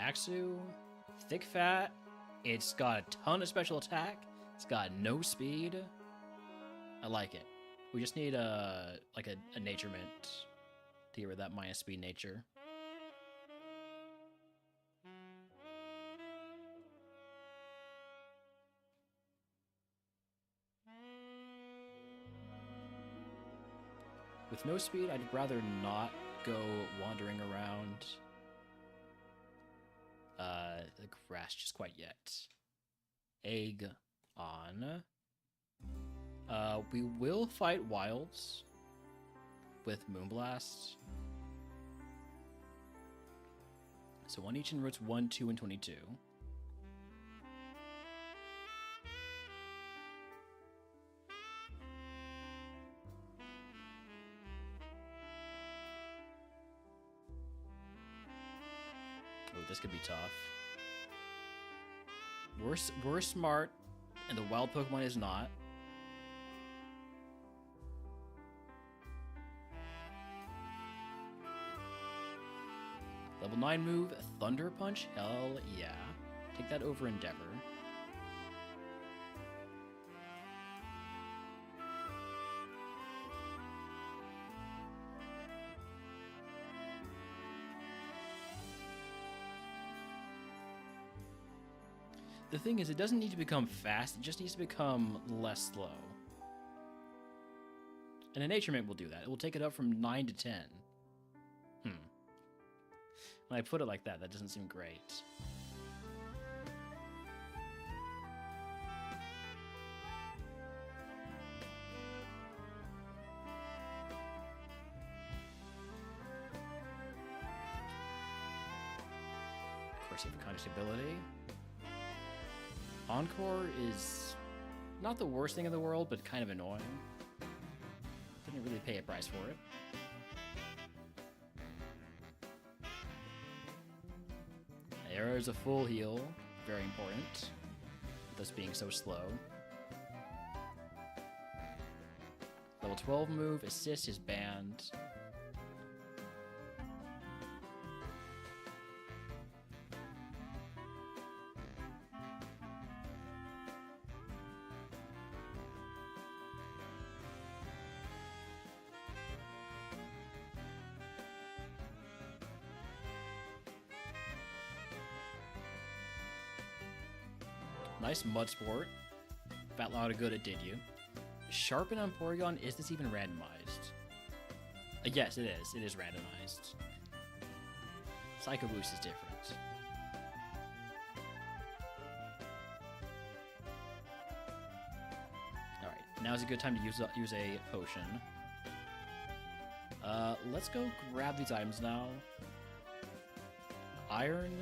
Axu, thick fat, it's got a ton of special attack, it's got no speed. I like it. We just need a nature mint to get rid of that minus speed nature. With no speed, I'd rather not go wandering around the grass just quite yet. Egg on. We will fight wilds with Moonblast. So one each in routes 1, 2, and 22. Oh, this could be tough. We're smart, and the wild Pokemon is not. Level 9 move, Thunder Punch? Hell yeah. Take that over Endeavor. The thing is, it doesn't need to become fast, it just needs to become less slow. And a Nature Mint will do that. It will take it up from 9 to 10. When I put it like that, that doesn't seem great. Of course, you have Contact ability. Encore is not the worst thing in the world, but kind of annoying. Didn't really pay a price for it. Arrow is a full heal, very important, with us being so slow. Level 12 move, Assist is banned. Nice Mud Sport. Fat lot of good it did you. Sharpen on Porygon, is this even randomized? Yes, it is. It is randomized. Psycho Boost is different. Alright, now's a good time to use a potion. Let's go grab these items now. Iron.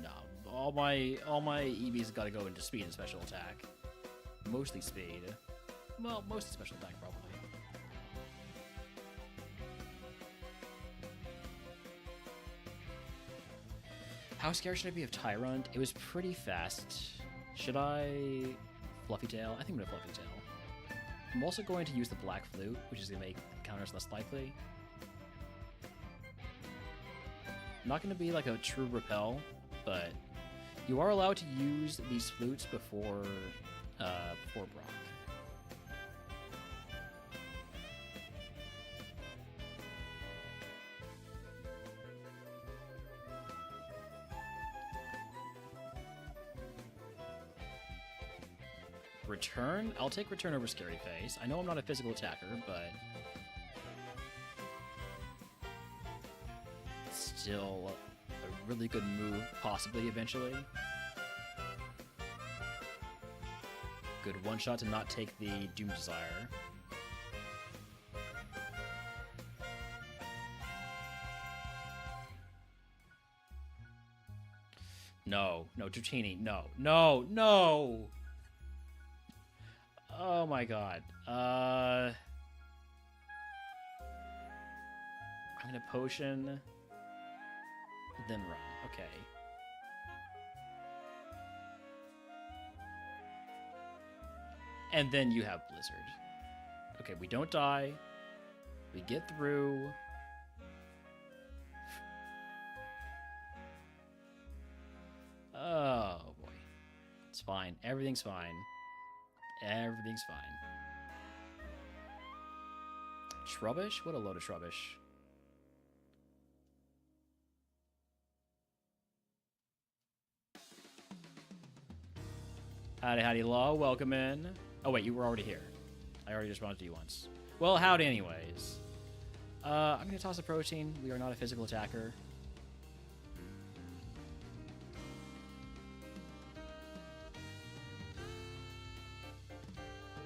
No, all my EVs got to go into speed and special attack. Mostly speed. Well, mostly special attack probably. How scared should I be of Tyrant? It was pretty fast. Should I Fluffy Tail? I think I'm gonna Fluffy Tail. I'm also going to use the Black Flute, which is gonna make counters less likely. Not gonna be like a true repel, but you are allowed to use these flutes before Brock. Return? I'll take return over Scary Face. I know I'm not a physical attacker, but still a really good move, possibly, eventually. Good one-shot to not take the Doom Desire. No, no, Dratini, no, no, no! Oh my god. I'm gonna potion, then run. Okay. And then you have Blizzard. Okay, we don't die. We get through. Oh boy. It's fine. Everything's fine. Everything's fine. Shrubbish? What a load of shrubbish. Howdy, howdy, law. Welcome in. Oh, wait, you were already here. I already responded to you once. Well, howdy anyways. I'm going to toss a protein. We are not a physical attacker.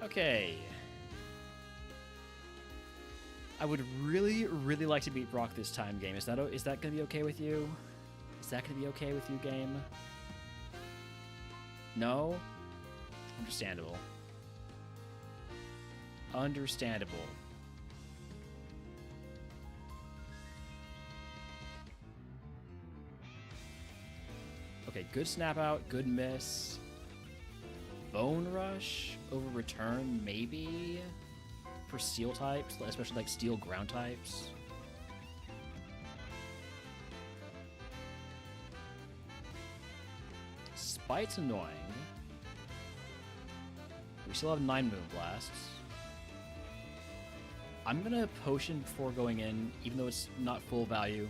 Okay. I would really, really like to beat Brock this time, game. Is that going to be okay with you? Is that going to be okay with you, game? No? Understandable. Understandable. Okay, good snap out, good miss. Bone Rush over return, maybe? For steel types, especially like steel ground types. Spite's annoying. We still have 9 Moonblasts. I'm gonna potion before going in, even though it's not full value.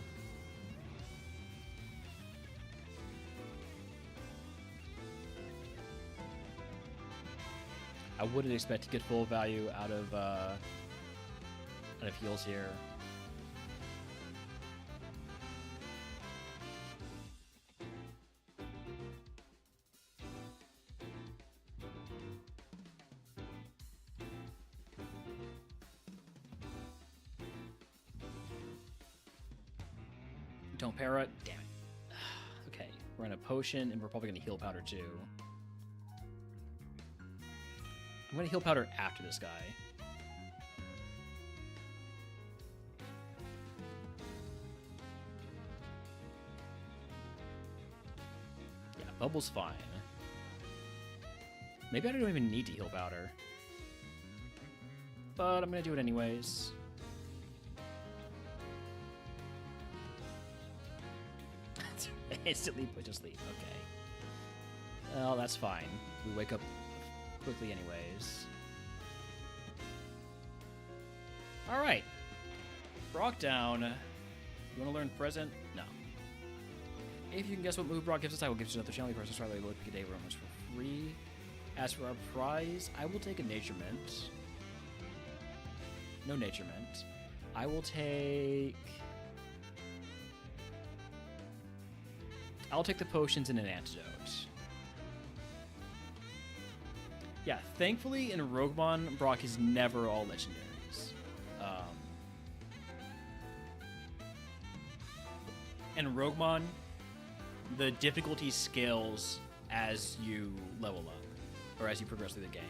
I wouldn't expect to get full value out of heals here. Don't para it. Damn it. Okay, we're gonna potion, and we're probably gonna heal powder too. I'm gonna heal powder after this guy. Yeah, bubble's fine. Maybe I don't even need to heal powder. But I'm gonna do it anyways. Instantly put to sleep, okay. Well, that's fine. We wake up quickly anyways. Alright. Brock down. You want to learn present? No. If you can guess what move Brock gives us, I will give you another channel. First, start with a day for free. As for our prize, I will take a Naturement. No Naturement. I will take... I'll take the potions and an antidote. Yeah, thankfully in RogueMon, Brock is never all legendaries. And RogueMon, the difficulty scales as you level up, or as you progress through the game.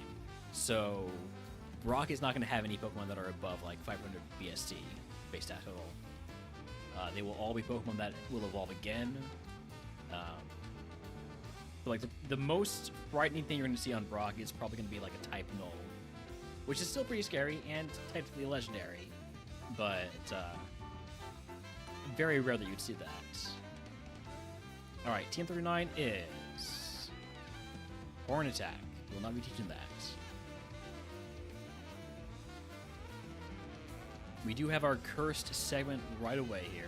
So, Brock is not going to have any Pokemon that are above like 500 BST base stat total. They will all be Pokemon that will evolve again. But like the most frightening thing you're going to see on Brock is probably going to be like a type null, which is still pretty scary and technically legendary, but very rare that you'd see that. All right, TM39 is Horn Attack. We will not be teaching that. We do have our cursed segment right away here.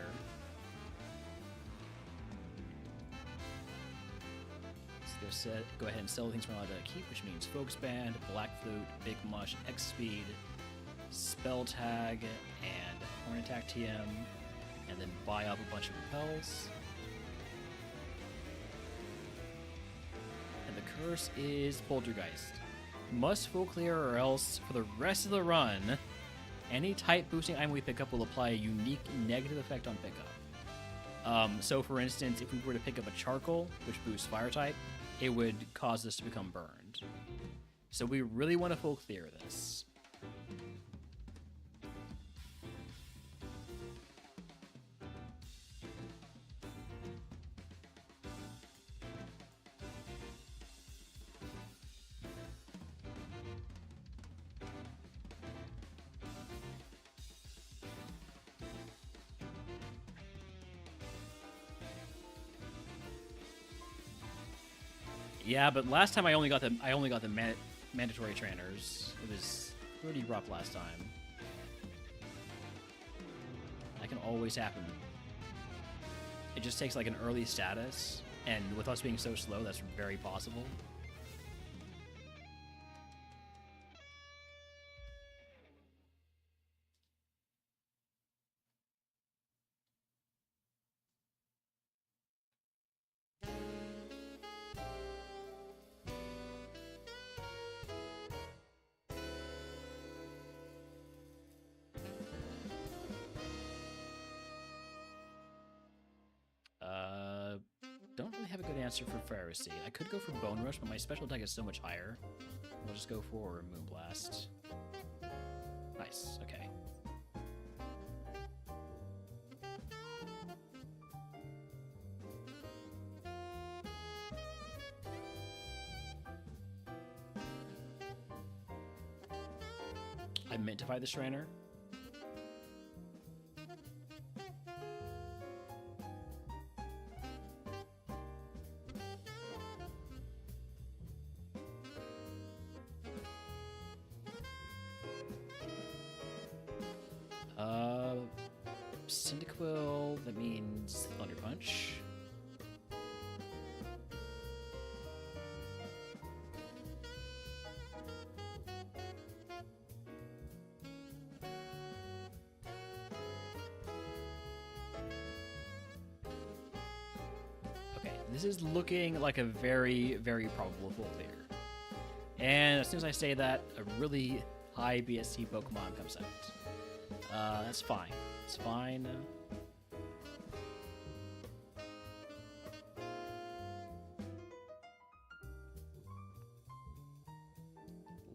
go ahead and sell things we're allowed to keep, which means Focus Band, Black Flute, Big Mush, X Speed, Spell Tag, and Horn Attack TM, and then buy up a bunch of repels. And the curse is Poltergeist. Must full clear or else for the rest of the run, any type boosting item we pick up will apply a unique negative effect on pickup. So for instance, if we were to pick up a charcoal, which boosts fire type, it would cause this to become burned. So we really want to full clear this. Yeah, but last time I only got the mandatory trainers. It was pretty rough last time. That can always happen. It just takes like an early status, and with us being so slow, that's very possible. Don't really have a good answer for Pharisee. I could go for Bone Rush, but my special attack is so much higher. We'll just go for Moonblast. Nice, okay. I mintify the Trainer. Cyndaquil, that means Thunder Punch. Okay, this is looking like a very, very probable full clear. And as soon as I say that, a really high BSC Pokemon comes out. That's fine. It's fine.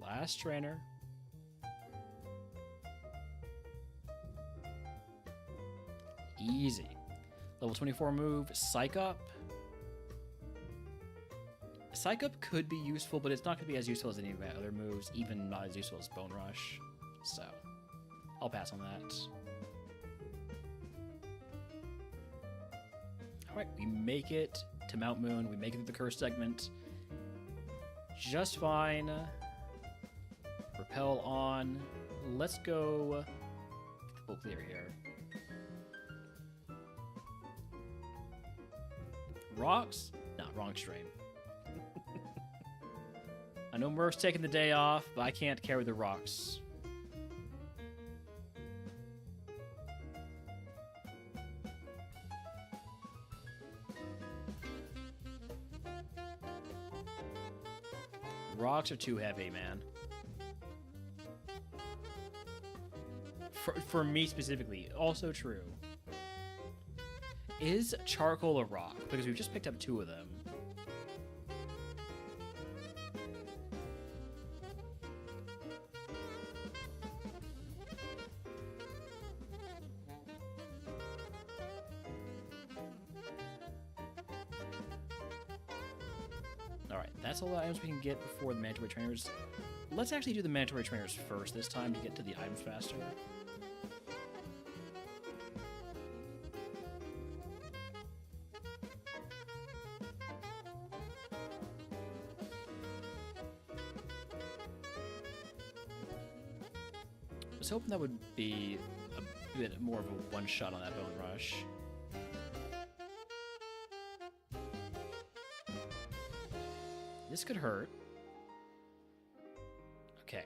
Last trainer. Easy. Level 24 move, Psych Up. Psych Up could be useful, but it's not going to be as useful as any of my other moves, even not as useful as Bone Rush. So, I'll pass on that. Alright, we make it to Mount Moon. We make it to the curse segment. Just fine. Repel on. Let's go full clear here. Rocks? No, wrong stream. I know Murph's taking the day off, but I can't carry the rocks. Rocks are too heavy, man. For me specifically, also true. Is charcoal a rock? Because we've just picked up 2 of them. Alright, that's all the items we can get before the mandatory trainers. Let's actually do the mandatory trainers first this time to get to the items faster. I was hoping that would be a bit more of a one-shot on that Bone Rush. This could hurt. Okay.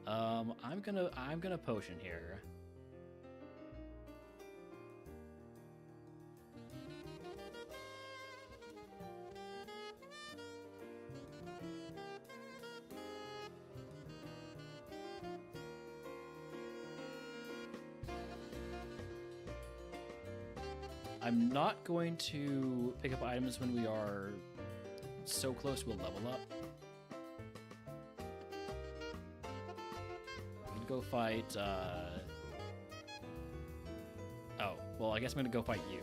I'm gonna potion here. I'm not going to pick up items when we are so close to a level up. We can go fight, oh, well, I guess I'm gonna go fight you.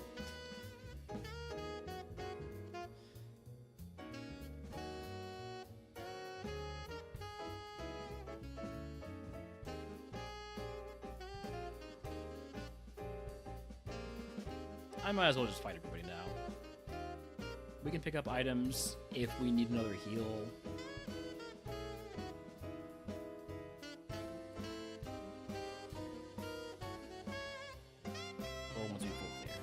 I might as well just fight everybody now. We can pick up items if we need another heal. Or once we full clear.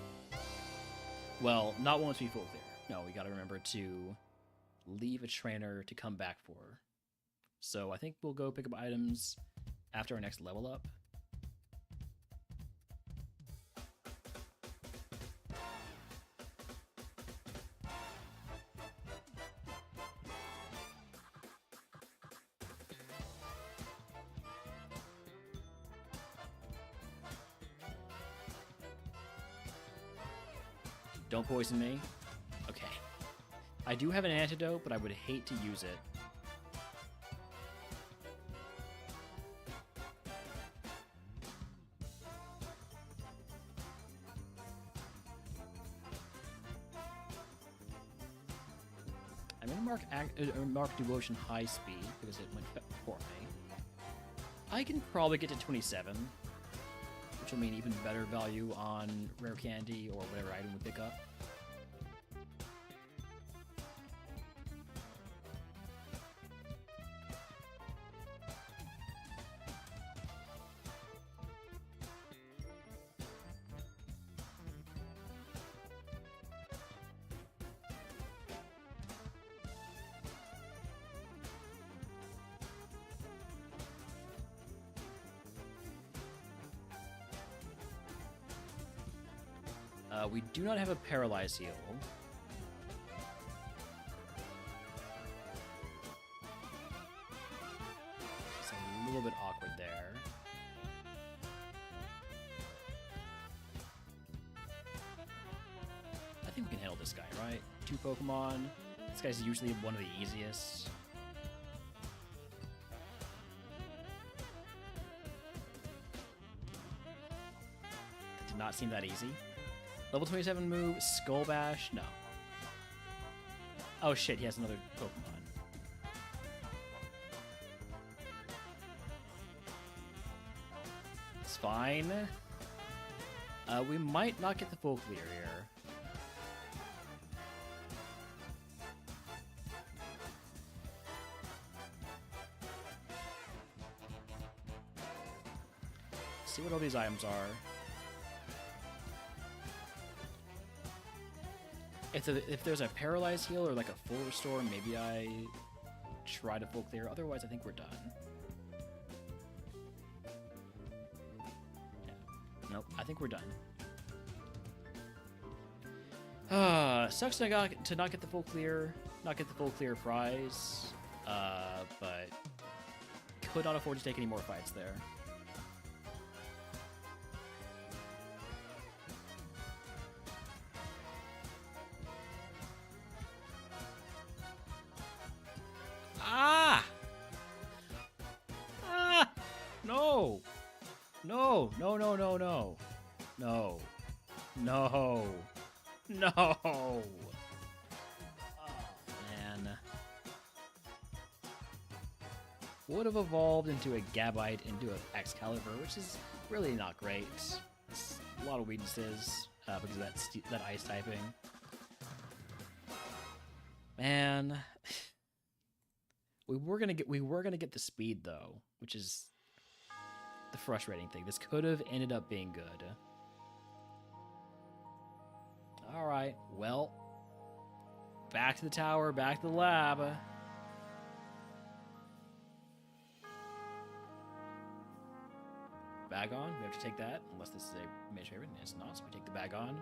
Well, not once we full clear. No, we gotta remember to leave a trainer to come back for. So I think we'll go pick up items after our next level up. Don't poison me. Okay. I do have an antidote, but I would hate to use it. I'm going to mark Devotion high speed because it went for me. I can probably get to 27. Which will mean even better value on rare candy or whatever item we pick up. We do not have a paralyze heal. It's a little bit awkward there. I think we can handle this guy, right? 2 Pokemon. This guy's usually one of the easiest. That did not seem that easy. Level 27 move, Skull Bash? No. Oh shit, he has another Pokemon. It's fine. We might not get the full clear here. See what all these items are. If there's a paralyzed heal or like a full restore, maybe I try to full clear. Otherwise, I think we're done. Yeah. Nope, I think we're done. Sucks to not get the full clear, prize, but could not afford to take any more fights there. No! No! No, no, no, no. No. No. No! Oh, man. Would have evolved into a Gabite into an Excalibur, which is really not great. It's a lot of weaknesses because of that ice typing. Man. We were gonna get the speed though, which is the frustrating thing. This could have ended up being good. All right, well, Back to the tower, back to the lab. Bag on. We have to take that, unless this is a mage favorite, and it's not, so we take the bag on.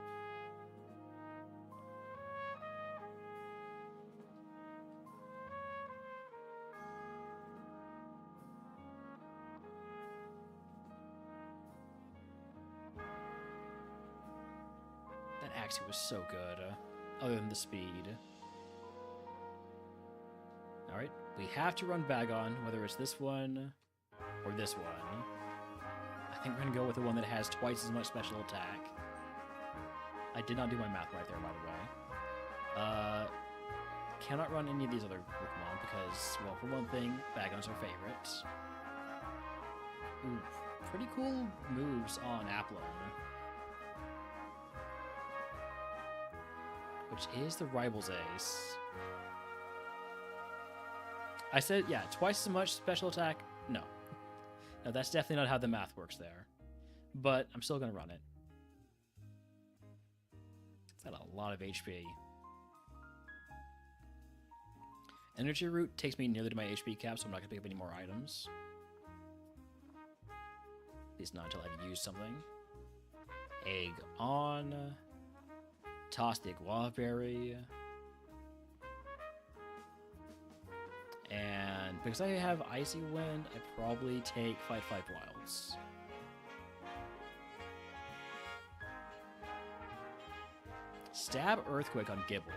That Axie was so good, other than the speed. Alright, we have to run bag on, whether it's this one or this one. I think we're going to go with the one that has twice as much special attack. I did not do my math right there, by the way. Cannot run any of these other Pokemon because, well, for one thing, Bagon's our favorite. Ooh, pretty cool moves on Applin. Which is the Rival's Ace. I said, yeah, twice as much special attack? No. No, that's definitely not how the math works there. But I'm still going to run it. It's got a lot of HP. Energy Root takes me nearly to my HP cap, so I'm not going to pick up any more items. At least not until I've used something. Egg on. Toss the Guava Berry. And because I have Icy Wind, I probably take Fight Wilds. Stab Earthquake on Gibble.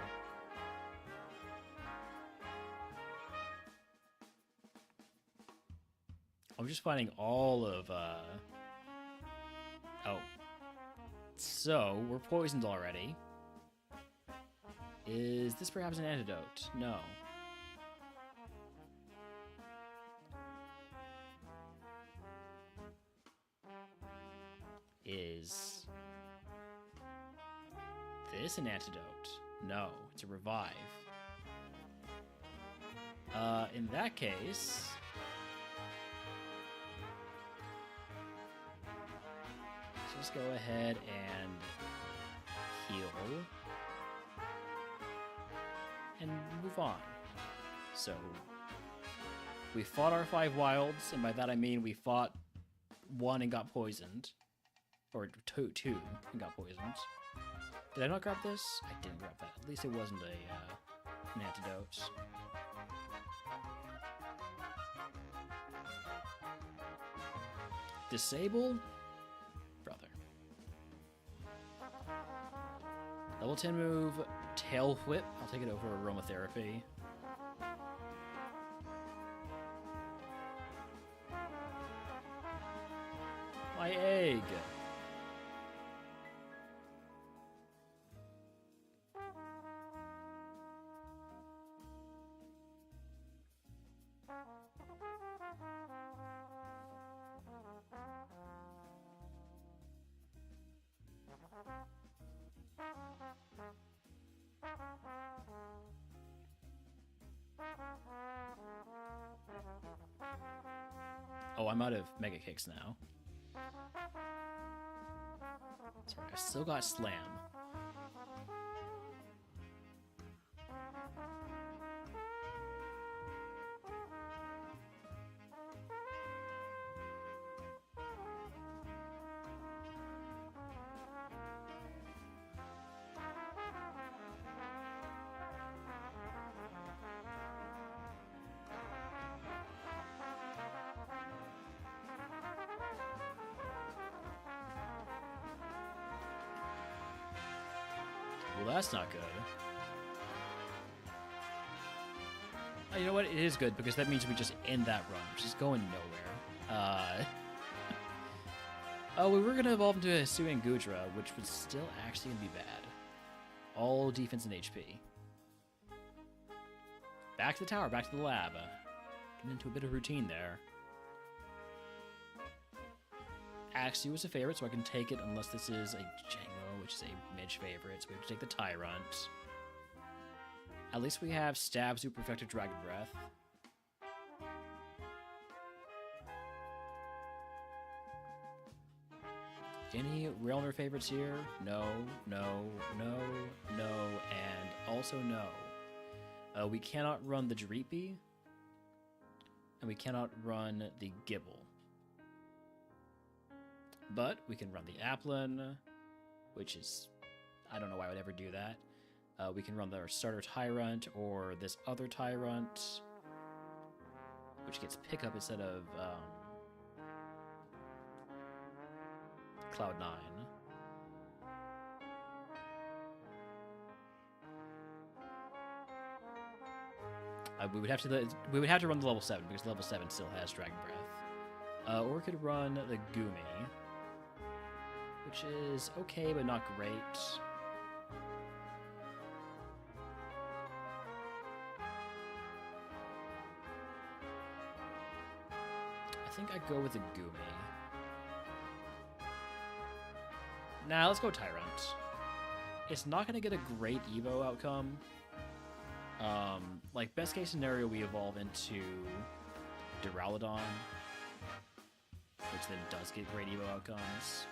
I'm just finding all of, Oh. So, we're poisoned already. Is this perhaps an antidote? No. Is this an antidote? No, it's a revive. In that case, let's just go ahead and heal and move on. So we fought our 5 wilds, and by that I mean we fought 1 and got poisoned. Or two and got poisoned. Did I not grab this? I didn't grab that. At least it wasn't an antidote. Disable? Brother. Level 10 move, Tail Whip. I'll take it over Aromatherapy. My egg! Oh, I'm out of Mega Kicks now. Sorry, I still got Slam. Well, that's not good. Oh, you know what? It is good, because that means we just end that run, which is going nowhere. Oh, we were going to evolve into a Hisuian and Gudra, which was still actually going to be bad. All defense and HP. Back to the tower, back to the lab. Getting into a bit of routine there. Axie was a favorite, so I can take it unless this is a Django, which is a Midge favorite, so we have to take the Tyrant. At least we have Stab, Super Effective Dragon Breath. Any Realmer favorites here? No, no, no, no, and also no. We cannot run the Dreepy, and we cannot run the Gibble. But we can run the Applin, which is... I don't know why I would ever do that. We can run our starter Tyrant or this other Tyrant, which gets pickup instead of Cloud9. We would have to run the level 7 because level 7 still has Dragon Breath. Or we could run the Goomy, which is okay but not great. I think I'd go with the Goomy. Nah, let's go Tyrant. It's not going to get a great Evo outcome. Like, best case scenario, we evolve into Duraludon, which then does get great Evo outcomes.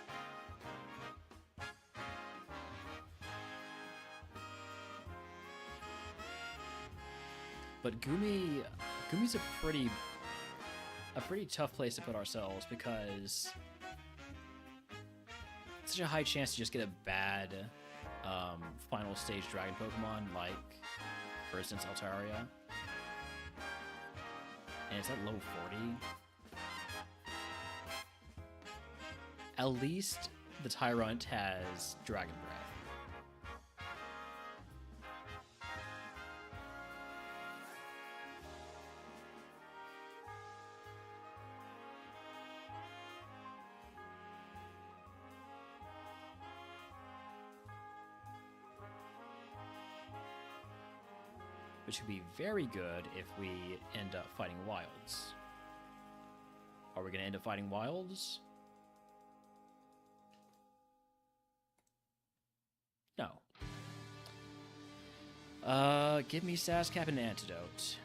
But Goomy's a pretty tough place to put ourselves because it's such a high chance to just get a bad final stage Dragon Pokemon, like, for instance, Altaria. And it's at low 40. At least the Tyrant has Dragon Breath. Which would be very good if we end up fighting Wilds. Are we going to end up fighting Wilds? No. Give me Sascap and Antidote.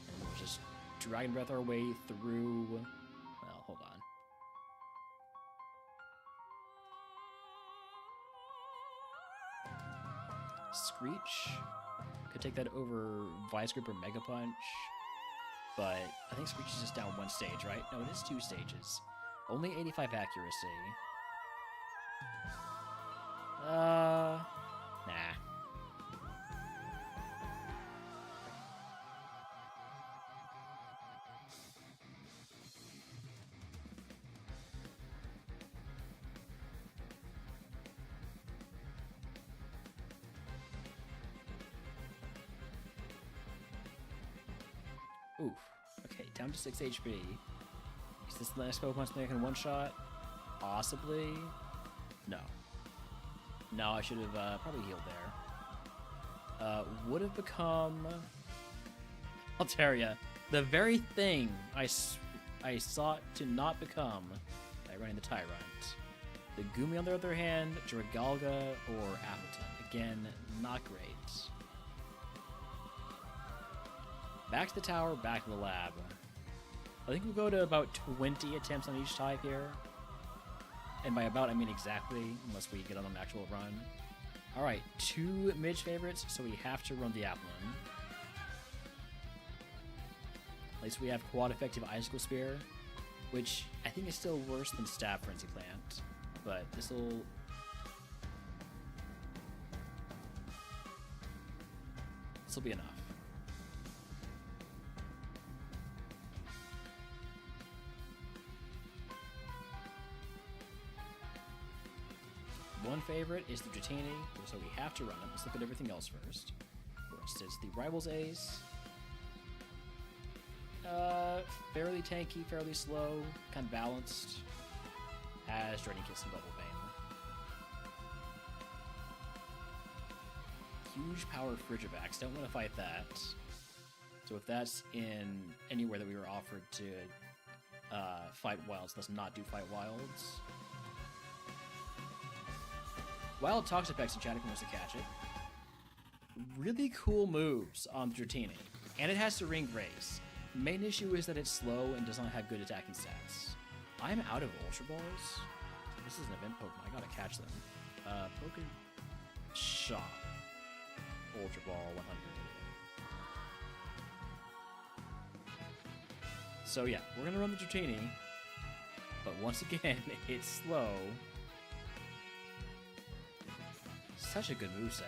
And we'll just Dragon Breath our way through... Well, hold on. Screech. Could take that over Vice Grip or Mega Punch. But I think Screech is just down one stage, right? No, it is 2 stages. Only 85 accuracy. Nah. Oof. Okay, down to 6 HP. Is this the next Pokemon that I can one-shot? Possibly. No. No, I should have probably healed there. Would have become... Altaria. The very thing I sought to not become by running the Tyrant. The Goomy, on the other hand, Dragalga or Appleton. Again, not great. Back to the tower, back to the lab. I think we'll go to about 20 attempts on each type here. And by about, I mean exactly, unless we get on an actual run. Alright, 2 Midge favorites, so we have to run the Applin. At least we have quad effective Icicle Spear, which I think is still worse than Stab Frenzy Plant. But this'll be enough. One favorite is the Dratini, so we have to run it. Let's look at everything else first. For instance, the Rival's Ace. Fairly tanky, fairly slow, kind of balanced. Has Draining Kiss and Bubble Vein. Huge power Frigivax. Don't want to fight that. So if that's in anywhere that we were offered to fight Wilds, let's not do fight Wilds. Wild Toxapex and Chatterton wants to catch it. Really cool moves on the Dratini. And it has to Ring Grace. Main issue is that it's slow and does not have good attacking stats. I'm out of Ultra Balls. This is an event Pokemon. I gotta catch them. shop. Ultra Ball 100. So yeah, we're gonna run the Dratini, but once again, it's slow. Such a good moveset.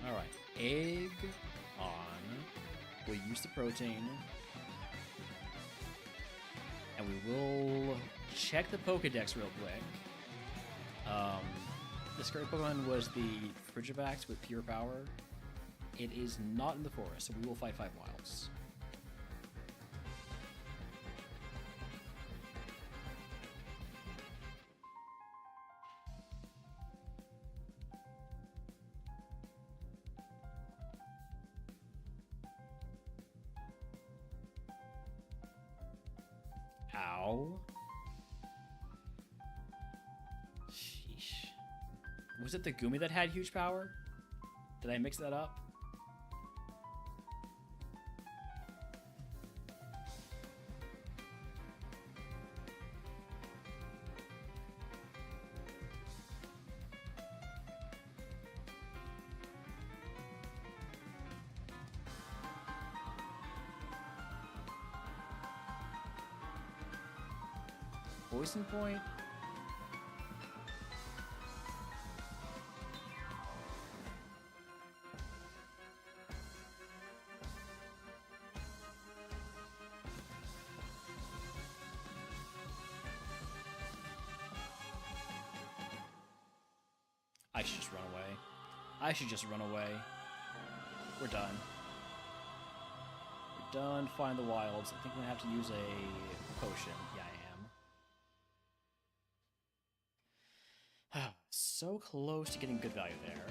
Alright, egg on. We'll use the protein. And we will check the Pokedex real quick. The scary Pokemon was the Frigivax with pure power. It is not in the forest, so we will fight 5 wilds. Ow. Sheesh. Was it the Gumi that had huge power? Did I mix that up? Poison point? I should just run away. I should just run away. We're done. We're done. Find the wilds. I think I'm gonna have to use a potion. Yeah, I am. So close to getting good value there.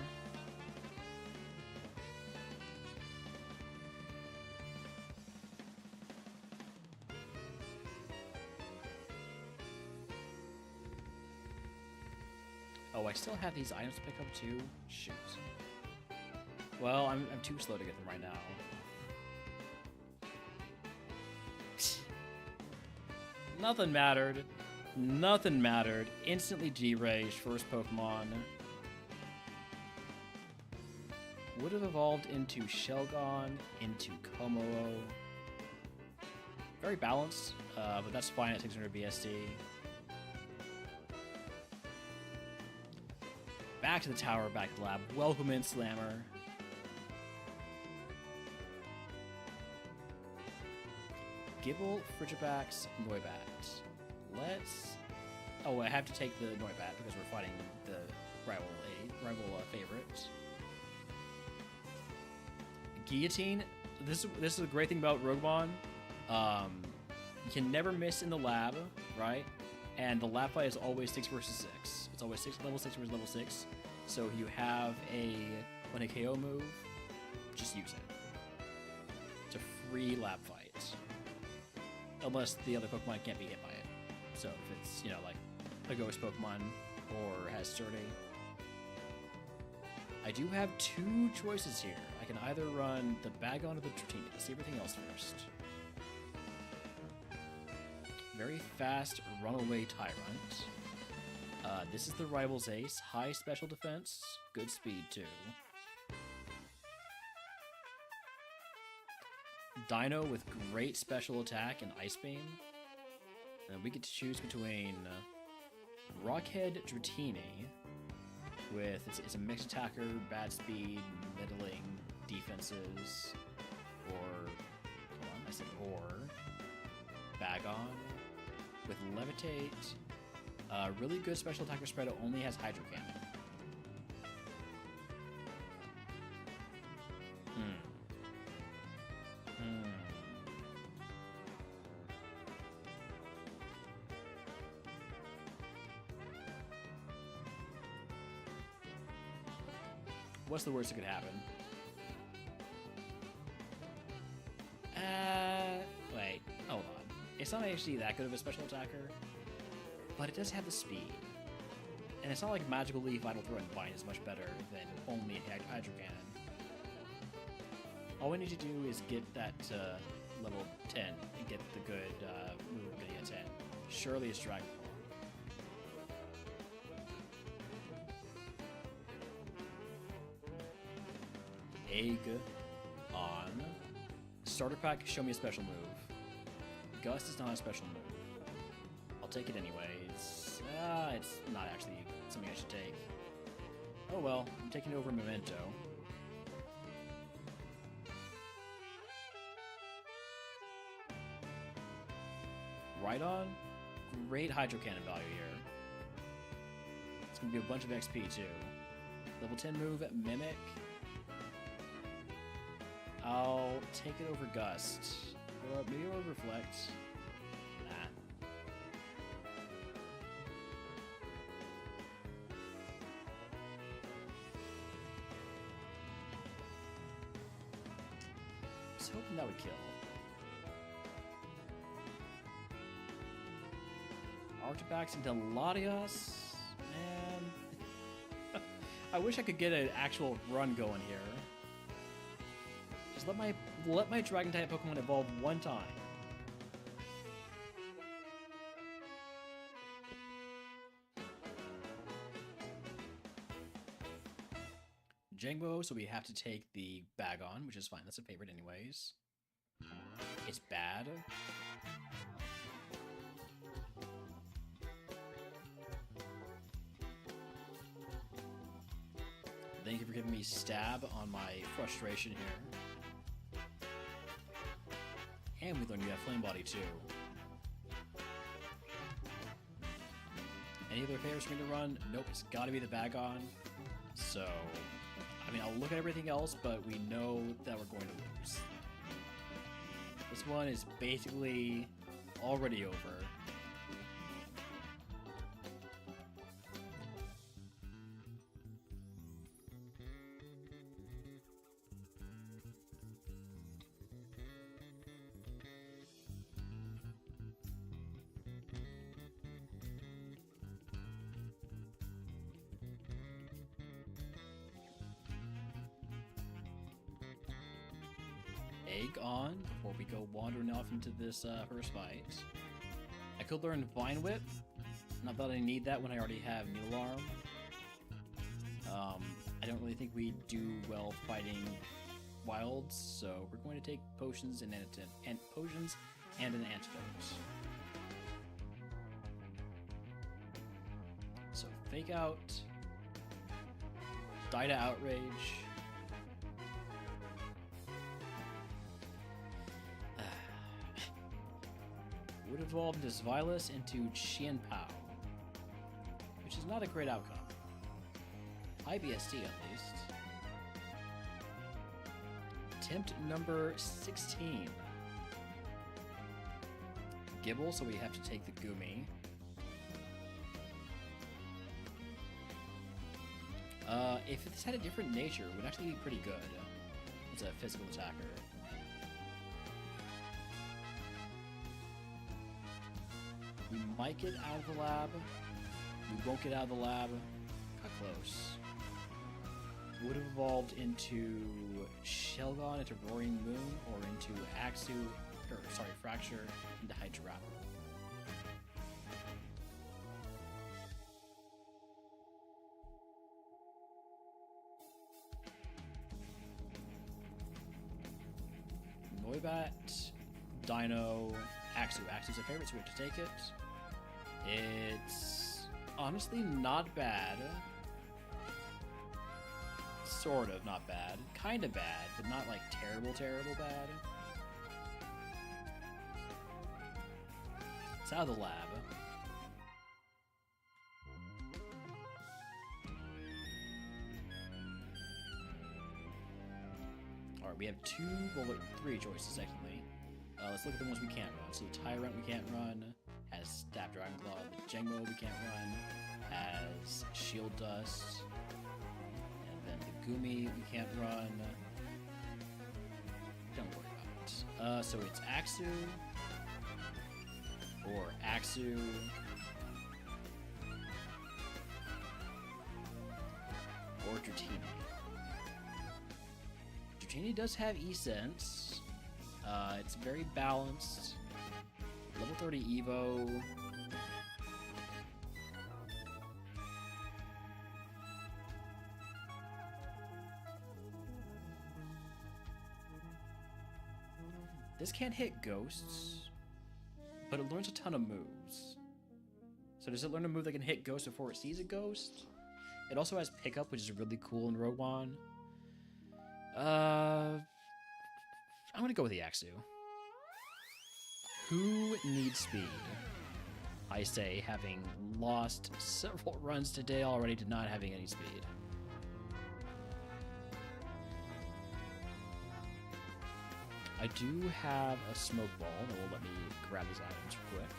Oh, I still have these items to pick up too? Shoot. Well, I'm too slow to get them right now. Nothing mattered. Nothing mattered. Instantly deraged. First Pokemon. Would have evolved into Shelgon, into Komoro. Very balanced, but that's fine at 600 BSD. Back to the tower, back to the lab. Welcome in, Slammer. Gibble, Frigivax, Noibat. Let's... Oh, I have to take the Noibat because we're fighting the rival favorite. Guillotine. This is a great thing about RogueMon. You can never miss in the lab, right? And the lab fight is always 6 versus 6. It's always level 6 versus level 6. So if you have when a KO move, just use it. It's a free lab fight. Unless the other Pokemon can't be hit by it. So if it's, like a ghost Pokemon or has Sturdy. I do have 2 choices here. I can either run the Bagon or the Dratini. Let's see everything else first. Very fast runaway Tyrant. This is the rival's ace. High special defense, good speed too. Dino with great special attack and Ice Beam. And we get to choose between Rockhead Dratini with it's a mixed attacker, bad speed, middling defenses, or Bagon with Levitate. Really good special attacker spread. It only has Hydro Cannon. What's the worst that could happen? Wait, hold on. It's not actually that good of a special attacker, but it does have the speed. And it's not like Magical Leaf, Vital Throw, and Vine is much better than only Hydro Cannon. All we need to do is get that level 10 and get the good move ability at 10. Surely it's Dragon Ball. Egg on. Starter pack, show me a special move. Gust is not a special move. I'll take it anyways. It's not actually something I should take. Oh well, I'm taking over Memento. Right on. Great Hydro Cannon value here. It's gonna be a bunch of XP too. Level 10 move, Mimic. I'll take it over Gust. Maybe over Reflect. Nah. I was hoping that would kill. Artifax into Latias. Man. I wish I could get an actual run going here. Just let my Dragon type Pokemon evolve one time. Jangbo, so we have to take the Bagon, which is fine. That's a favorite anyways. It's bad. Thank you for giving me stab on my frustration here. And we learned you have Flame Body too. Any other favorites for me to run? Nope, it's gotta be the Bagon. So, I mean, I'll look at everything else, but we know that we're going to lose. This one is basically already over. Egg on before we go wandering off into this first fight. I could learn Vine Whip. Not that I need that when I already have Needle Arm. I don't really think we do well fighting wilds, so we're going to take potions and potions and an antidote. So Fake Out, Die to Outrage. Would evolve this Vilas into Qian Pao, which is not a great outcome. High BST at least. Attempt number 16. Gibble, so we have to take the Gumi. If this had a different nature, it would actually be pretty good. It's a physical attacker. We might get out of the lab. We won't get out of the lab. Got close. Would have evolved into Shelgon, into Roaring Moon, or into Fracture, into Hydra. Noibat, Dino, Axu. Axu's a favorite, so we have to take it. It's honestly not bad. Sort of not bad. Kind of bad, but not like terrible bad. It's out of the lab. Alright, we have three choices technically. Let's look at the ones we can't run. So the Tyrant we can't run, has Stab Dragon Claw. The Jangmo we can't run, has Shield Dust. And then the Gumi we can't run. Don't worry about it. So it's Axu, or Axu, Dratini. Dratini does have E-Sense. It's very balanced. Level 30 Evo. This can't hit ghosts, but it learns a ton of moves. So does it learn a move that can hit ghosts before it sees a ghost? It also has pickup, which is really cool in RogueMon. I'm gonna go with the Axu. Who needs speed? I say, having lost several runs today already to not having any speed. I do have a smoke ball that will let me grab these items quick.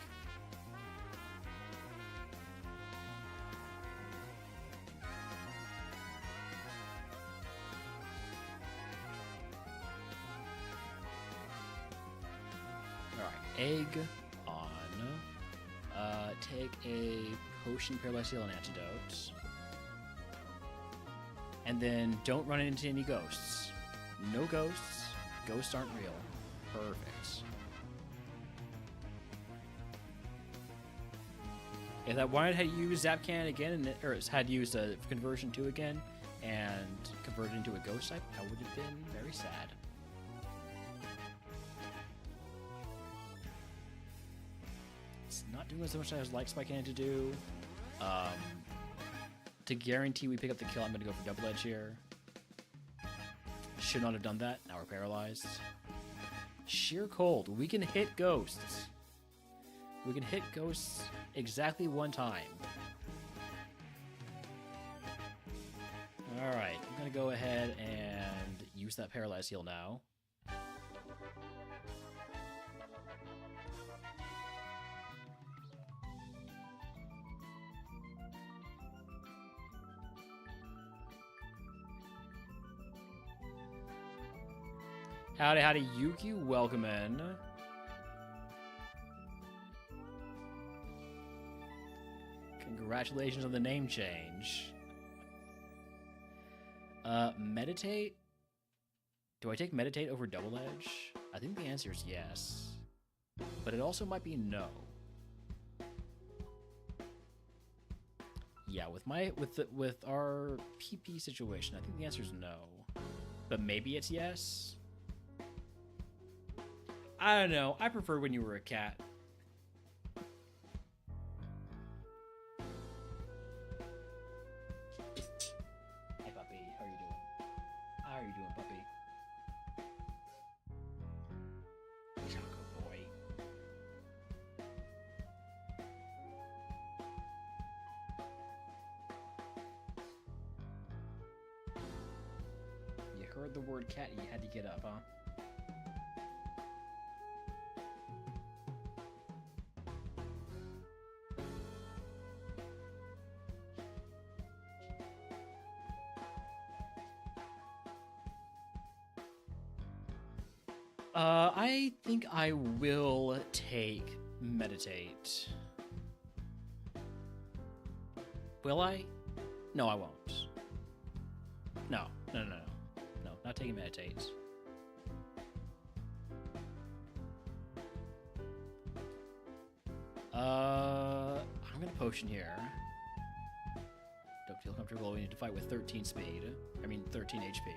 Alright, egg on. Take a potion, paralyzed heal, and antidote. And then don't run into any ghosts. No ghosts. Ghosts aren't real. Perfect. If I wanted to use Zap Cannon again, or had used a conversion 2 again, and converted into a ghost type, I would have been very sad. It's not doing as much as I would like Spike Cannon to do. To guarantee we pick up the kill, I'm going to go for Double Edge here. Should not have done that. Now we're paralyzed. Sheer Cold. We can hit ghosts. We can hit ghosts exactly one time. Alright, I'm going to go ahead and use that paralyzed heal now. Howdy, Yuki, welcome in. Congratulations on the name change. Meditate? Do I take Meditate over Double Edge? I think the answer is yes. But it also might be no. Yeah, with our PP situation, I think the answer is no. But maybe it's yes. I don't know. I prefer when you were a cat. Hey, puppy. How are you doing? How are you doing, puppy? He's a good boy. You heard the word cat, you had to get up, huh? I think I will take Meditate. Will I? No, I won't. No, not taking Meditate. I'm gonna potion here. Don't feel comfortable. We need to fight with 13 speed. 13 HP.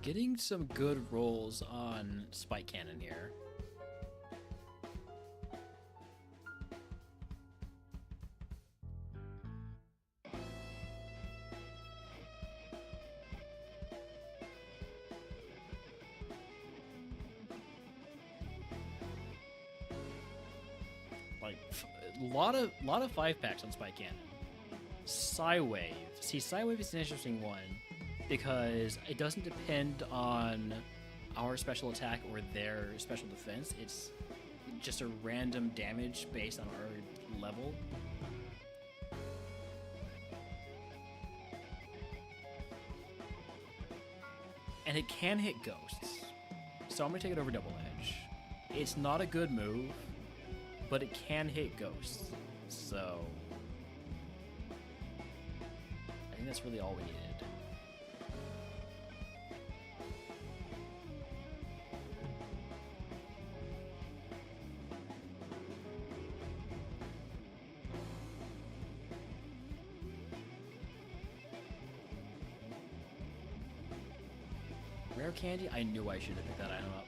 Getting some good rolls on Spike Cannon here. Like a lot of 5-packs on Spike Cannon. Psywave. See, Psywave is an interesting one, because it doesn't depend on our special attack or their special defense. It's just a random damage based on our level. And it can hit ghosts. So I'm going to take it over Double Edge. It's not a good move, but it can hit ghosts. So I think that's really all we needed. Rare candy? I knew I should have picked that item up.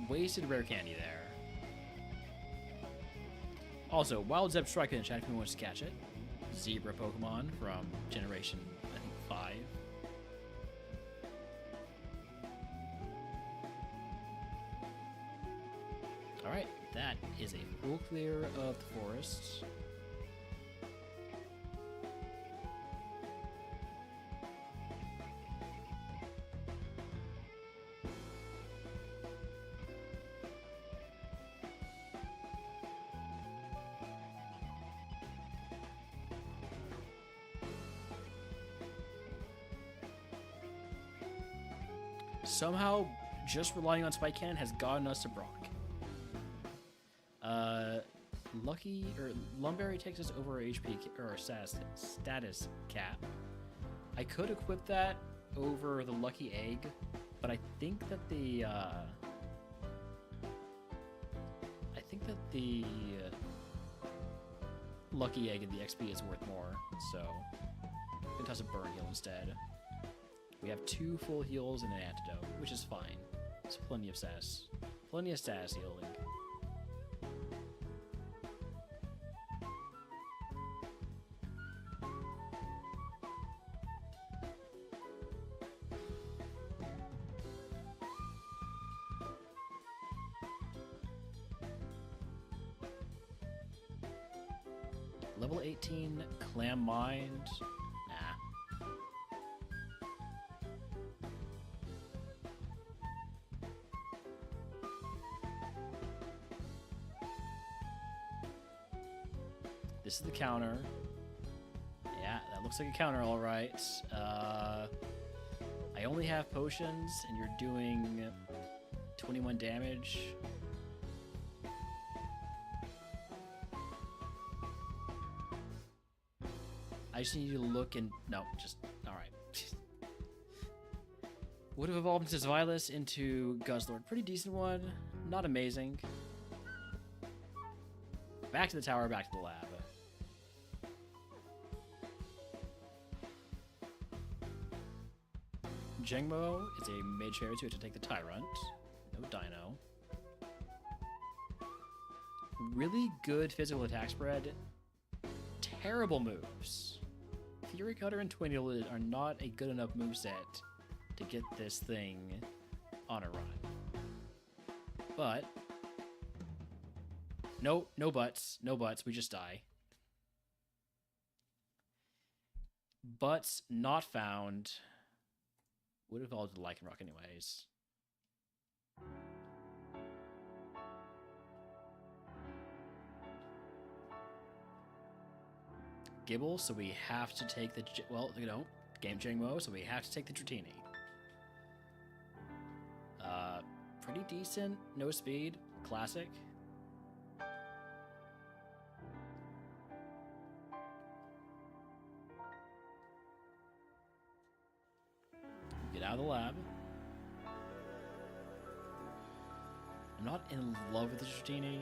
Wasted rare candy there. Also, Wild Zeb Strike in the chat if anyone wants to catch it. Zebra Pokemon from Generation, I think, 5. Alright, that is a full clear of the forest. Somehow, just relying on Spike Cannon has gotten us to Brock. Lumberry takes us over our HP or status cap. I could equip that over the Lucky Egg, but I think that the Lucky Egg and the XP is worth more, so I'm gonna toss a Burn Heal instead. We have 2 full heals and an antidote, which is fine. It's plenty of status. Plenty of status healing. Level 18, Clam Mind. Nah. This is the counter. Yeah, that looks like a counter, all right. I only have potions, and you're doing 21 damage. I just need you to look and... No, just... Alright. Would have evolved into Xylas into Guzzlord. Pretty decent one. Not amazing. Back to the tower, back to the lab. Jengmo is a mage fairy, so we have to take the Tyrant. No Dino. Really good physical attack spread. Terrible moves. Fury Cutter and Twin Needle are not a good enough moveset to get this thing on a run. But no buts. No buts. We just die. Buts not found. Would have evolved to Lycanroc anyways. Gibble, so we have to take the... Well, you know, Game Jangmo, so we have to take the Dratini. Pretty decent. No speed. Classic. Get out of the lab. I'm not in love with the Dratini,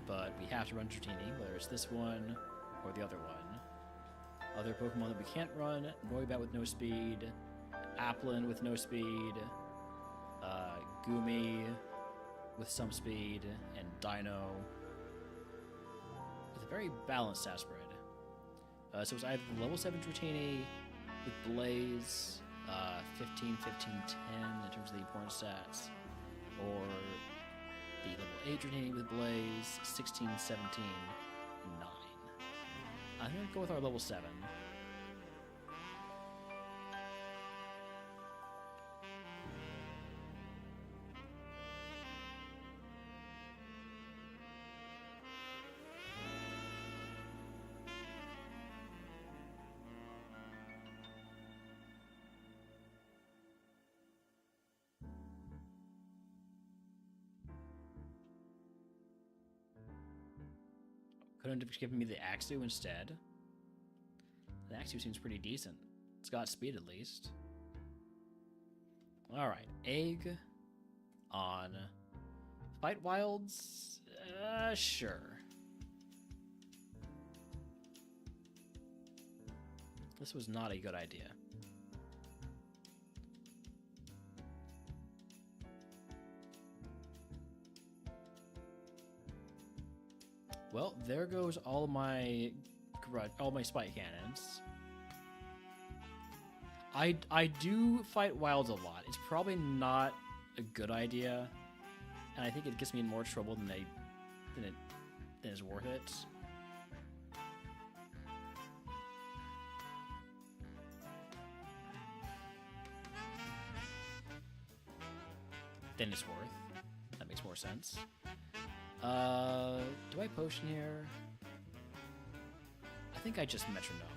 but we have to run Dratini, whether it's this one or the other one. Other Pokemon that we can't run: Noibat with no speed, Applin with no speed, Gumi with some speed, and Dino with a very balanced stat spread. So it's either the level 7 Dratini with Blaze, 15, 15, 10 in terms of the important stats, or the level 8 Dratini with Blaze, 16, 17, 9. I'm going to go with our level 7. Couldn't have given me the Axu instead. The Axu seems pretty decent. It's got speed at least. Alright, egg on Fight Wilds? Sure. This was not a good idea. Well, there goes all my spike cannons. I do fight wilds a lot. It's probably not a good idea, and I think it gets me in more trouble than is worth it. Than it's worth. That makes more sense. Do I potion here? I think I just metronome.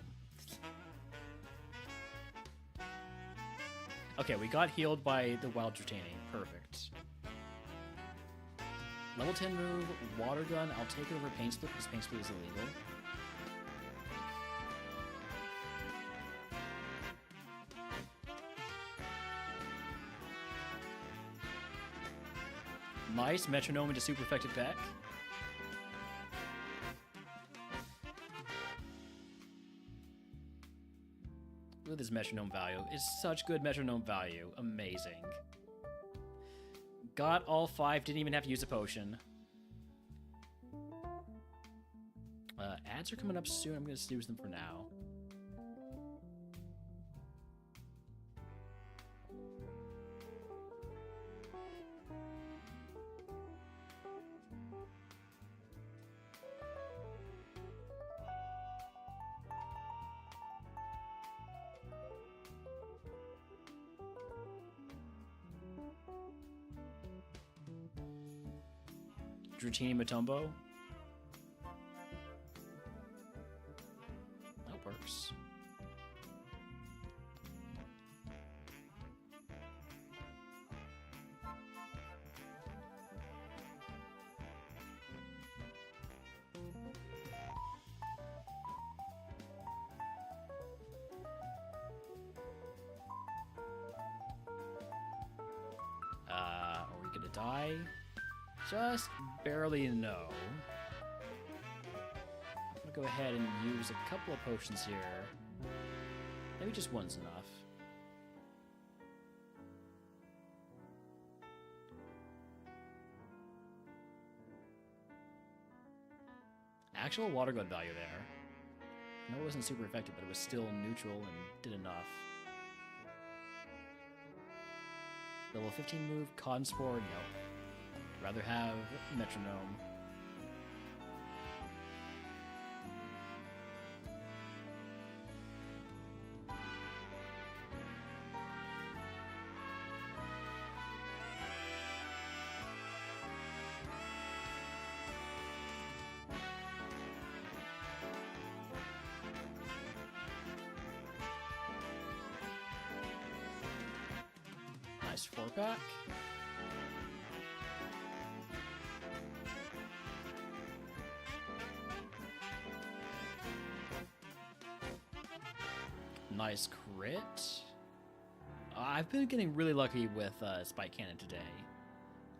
Okay, we got healed by the wild retaining. Perfect. Level 10 move, water gun. I'll take it over paint split because paint split is illegal. Nice metronome into super effective deck. Look at this metronome value. It's such good metronome value. Amazing. Got all 5. Didn't even have to use a potion. Ads are coming up soon. I'm going to snooze them for now. Dratini Matumbo. That works. Are we gonna die? Just barely no. I'm gonna go ahead and use a couple of potions here. Maybe just one's enough. Actual water gun value there. I know it wasn't super effective, but it was still neutral and did enough. Level 15 move, Conspore, nope. Rather have metronome. Nice 4-pack. Nice crit. I've been getting really lucky with Spike Cannon today.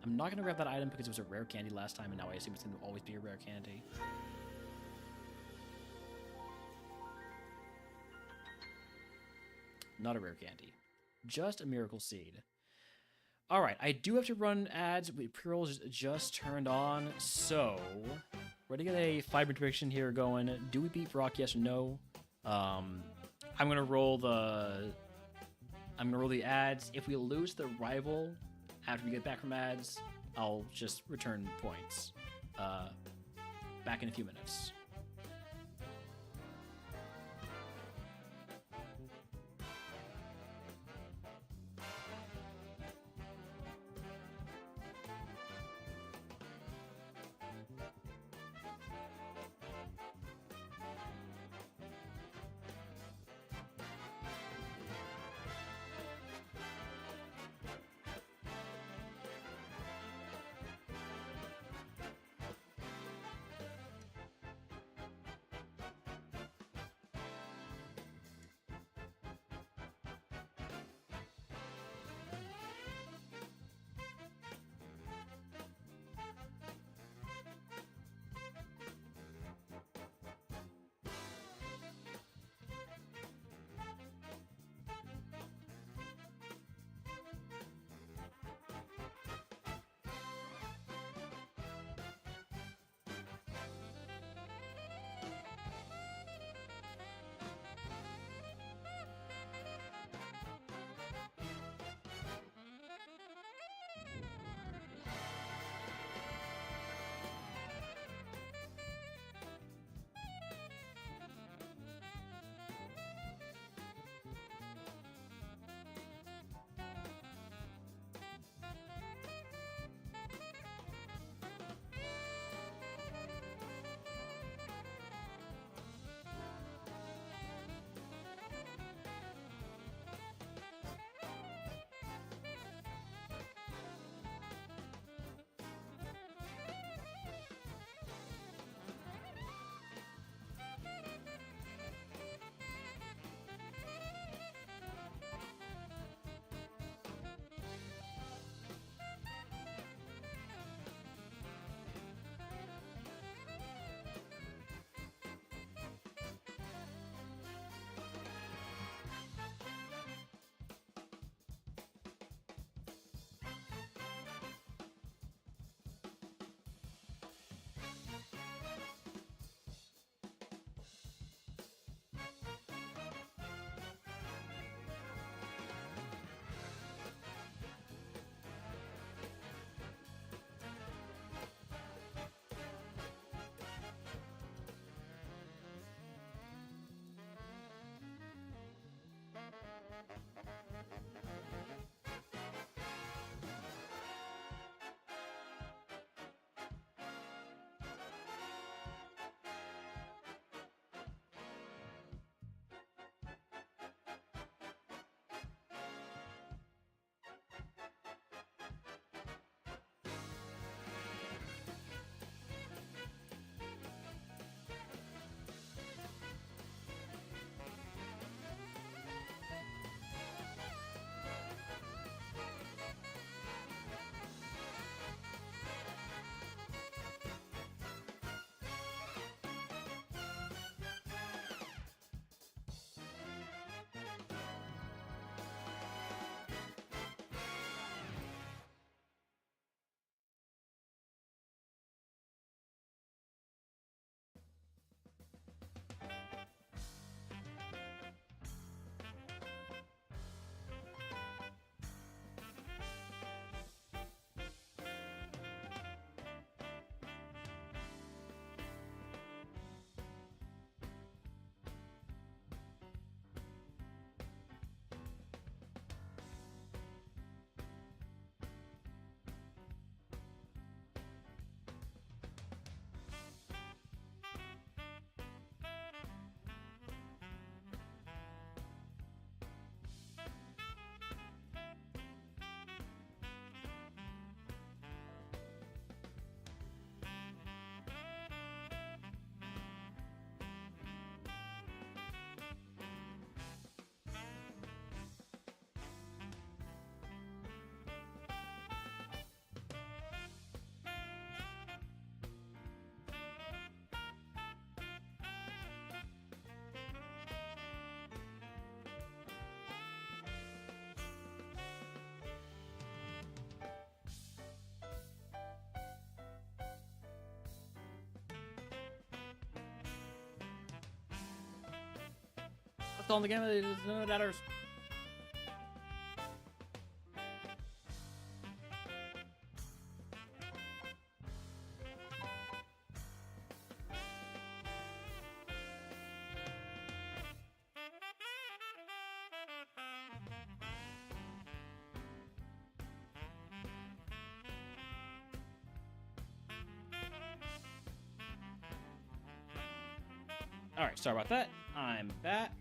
I'm not going to grab that item because it was a rare candy last time, and now I assume it's going to always be a rare candy. Not a rare candy. Just a miracle seed. Alright, I do have to run ads. Pre-rolls just turned on, so we're going to get a 5-minute prediction here going. Do we beat Brock, yes or no? I'm gonna roll the ads. If we lose the rival after we get back from ads, I'll just return points. Back in a few minutes. That's all in the game. No matters. Alright, sorry about that. I'm back.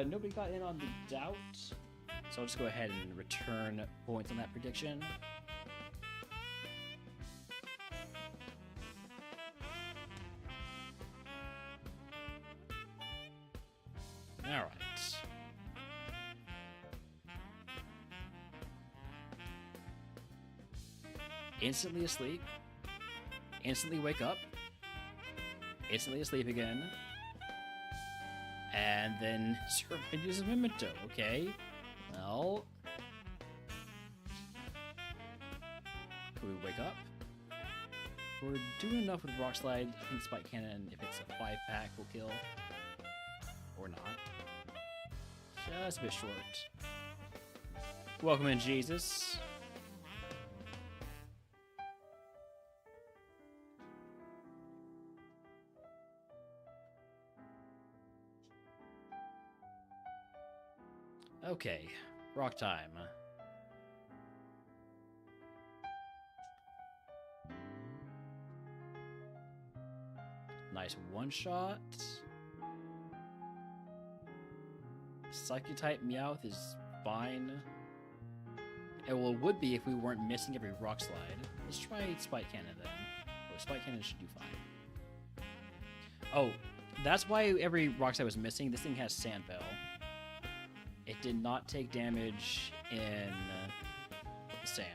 Nobody got in on the doubt, so I'll just go ahead and return points on that prediction. Alright. Instantly asleep. Instantly wake up. Instantly asleep again. And then Serpent uses Memento. Okay. Well. Can we wake up? We're doing enough with Rock Slide. I think Spike Cannon, if it's a 5-pack, will kill. Or not. Just a bit short. Welcome in, Jesus. Okay, rock time. Nice one-shot. Psychic-type Meowth is fine. Well, it would be if we weren't missing every rock slide. Let's try Spike Cannon then. Oh, Spike Cannon should do fine. Oh, that's why every rock slide was missing. This thing has Sandbell. It did not take damage in sand.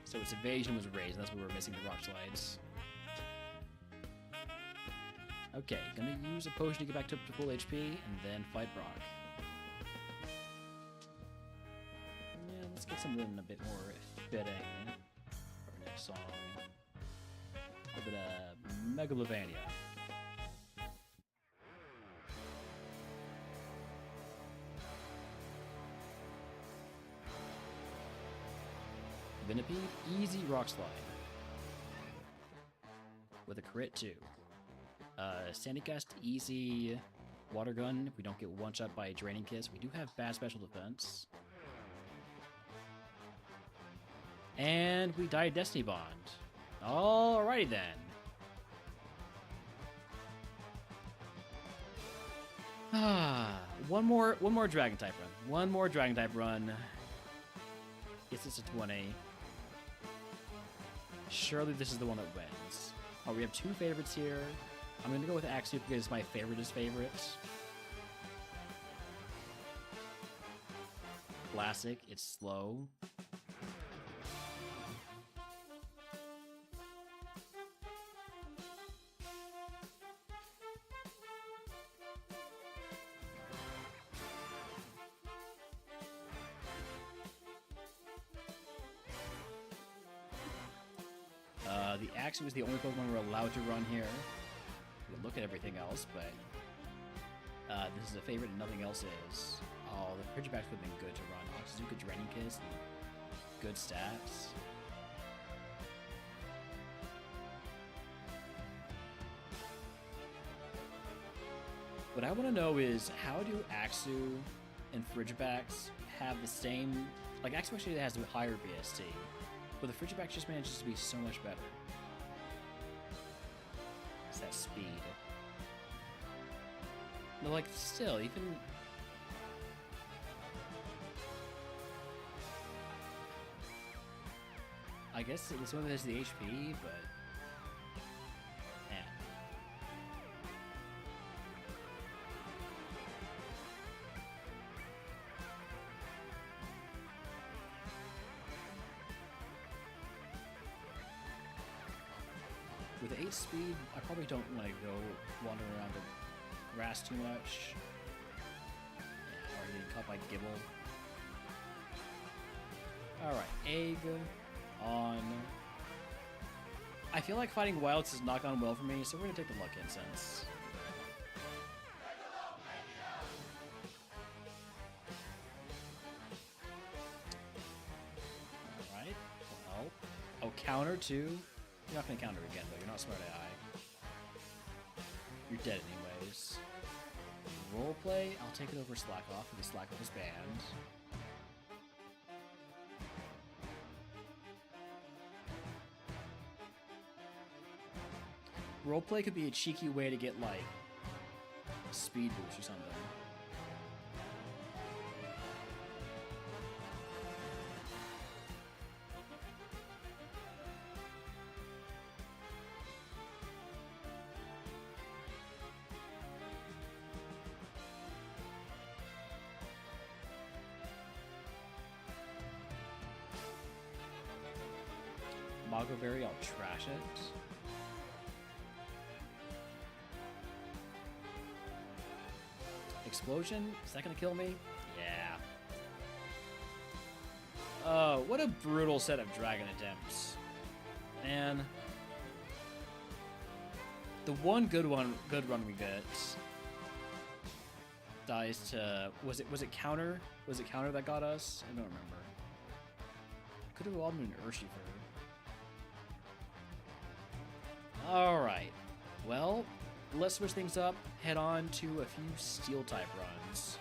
So its evasion was raised. That's why we were missing the rock slides. Okay, gonna use a potion to get back to full HP and then fight Brock. Yeah, let's get something a bit more fitting for our next song. A bit of Megalovania. Venipede, easy rock slide. With a crit too. Sandycast, easy water gun. If we don't get one shot by a Draining Kiss, we do have bad special defense. And we die Destiny Bond. Alrighty then. One more Dragon type run. One more Dragon type run. Gets us to 20. Surely this is the one that wins. Oh, we have two favorites here. I'm going to go with Axew because it's my favoriteest favorite. Classic. It's slow. The Axew is the only Pokemon we're allowed to run here. We can look at everything else, but this is a favorite and nothing else is. Oh, the Pidgeottobacks would have been good to run. Oxazuka, Draining Kiss, and good stats. What I want to know is, how do Axew and Frigibacks have the same... Like, Axew actually has a higher BST, but the Frigibacks just manages to be so much better. It's that speed. But, like, still, even... I guess it was one of those the HP, but... Man. With 8 speed, I probably don't want to go wandering around the grass too much. Or getting caught by Gibble. Alright, Egg on... I feel like fighting wilds has not gone well for me, so we're gonna take the Luck Incense. counter too? You're not gonna counter again, though. You're not smart AI. You're dead anyways. Roleplay, I'll take it over Slack Off because Slack Off is banned. Roleplay could be a cheeky way to get, like, a speed boost or something. Magoberry, I'll trash it. Explosion? Is that gonna kill me? Yeah. Oh, what a brutal set of dragon attempts. Man. The one good run we get dies to was it counter? Was it counter that got us? I don't remember. Could have all been an Urshifer. Alright. Well, let's switch things up, head on to a few Steel-type runs.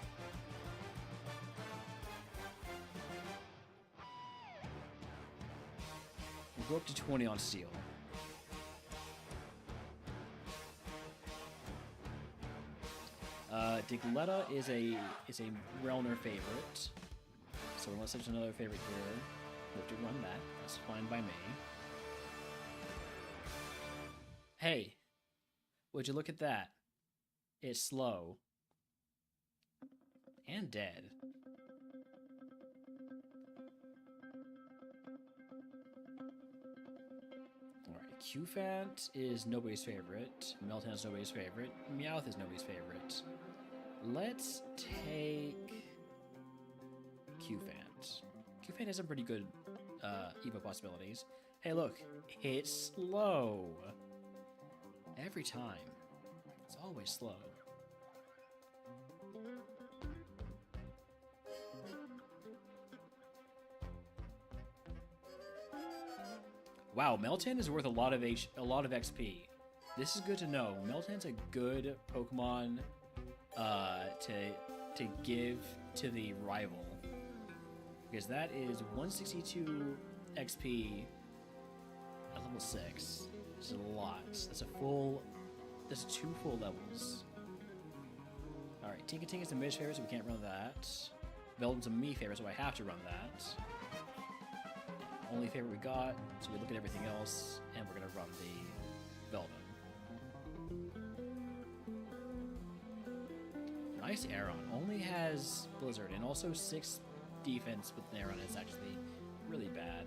We'll go up to 20 on Steel. Digletta is a Relner favorite, so unless there's another favorite here, we'll have to run that. That's fine by me. Hey, would you look at that? It's slow. And dead. Alright, Qfant is nobody's favorite. Meltan is nobody's favorite. Meowth is nobody's favorite. Let's take Qfant. Qfant has some pretty good Evo possibilities. Hey look, it's slow. Every time. It's always slow. Wow, Meltan is worth a lot of XP. This is good to know. Meltan's a good Pokemon to give to the rival, because that is 162 XP at level 6. It's a lot. That's two full levels. Alright, Tinkating is a Midge favorite, so we can't run that. Veldon's a me favorite, so I have to run that. Only favorite we got, so we look at everything else, and we're gonna run the Veldon. Nice Aeron. Only has Blizzard, and also 6 defense with an Aeron is actually really bad.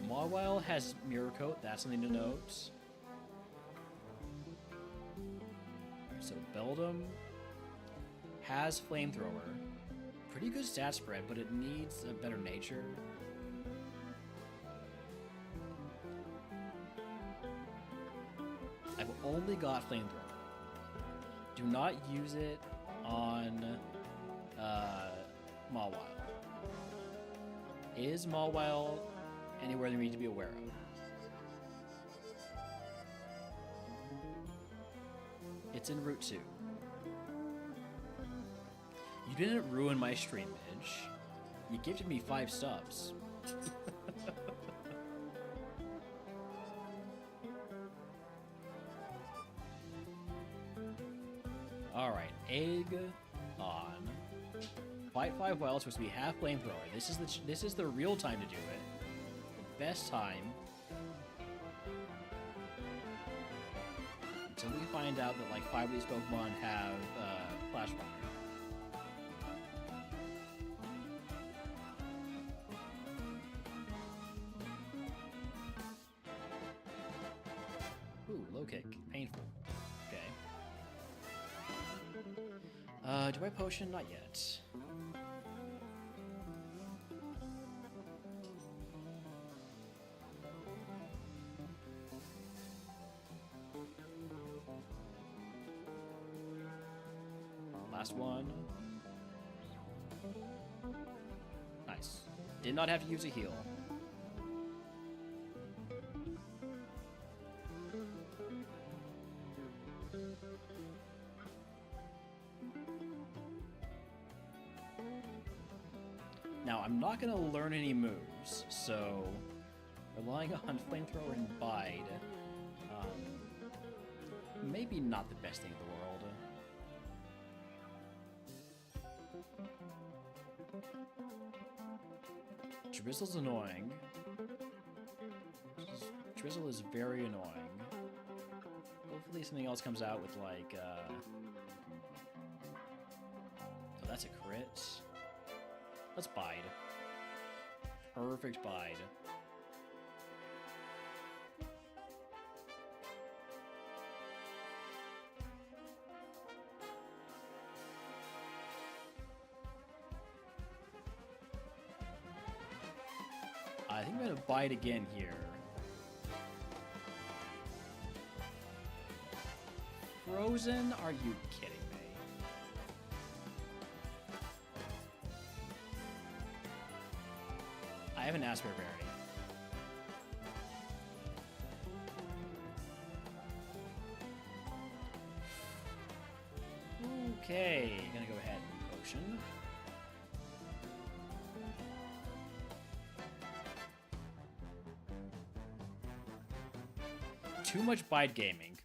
Mawile has Mirror Coat, that's something to note. So Beldum has Flamethrower. Pretty good stat spread, but it needs a better nature. I've only got Flamethrower. Do not use it on Mawile. Is Mawile anywhere that we need to be aware of? It's in Route 2. You didn't ruin my stream, Midge. You gifted me 5 subs. Alright, Egg on. Fight 5 Wild, supposed to be half Flamethrower. This is the real time to do it. The best time. Until we find out that like 5 of these Pokemon have Flash Fire. Ooh, low kick. Painful. Okay. Do I potion? Not yet. Last one. Nice. Did not have to use a heal. Now, I'm not going to learn any moves, so relying on Flamethrower and Bide, maybe not the best thing in the world. Drizzle's annoying. Drizzle is very annoying. Hopefully something else comes out with, like, oh, that's a crit. Let's Bide. Perfect Bide. I think I'm gonna Bide again here. Frozen? Are you kidding me? I have an Asper Berry. Okay, gonna go ahead and potion. Too much Bide gaming.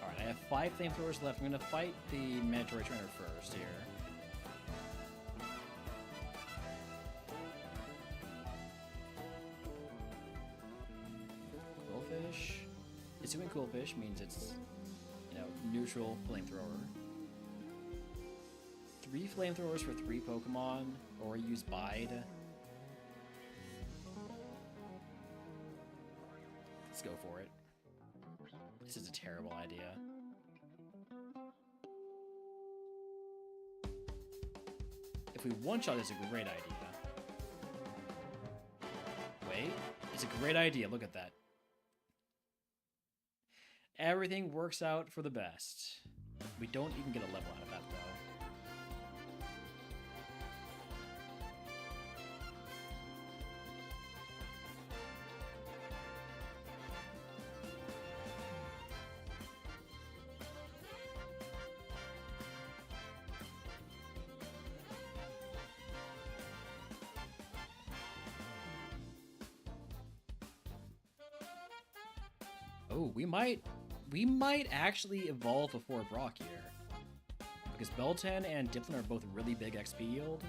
Alright, I have 5 flamethrowers left. I'm gonna fight the mandatory trainer first here. Quillfish. Assuming Quillfish means it's, you know, neutral flamethrower. 3 flamethrowers for 3 Pokemon, or use Bide. Let's go for it. This is a terrible idea. If we one-shot, it's a great idea. Wait, it's a great idea, look at that. Everything works out for the best. We don't even get a level out of that, though. Oh, we might actually evolve before Brock here. Because Beltan and Dipplin are both really big XP yield.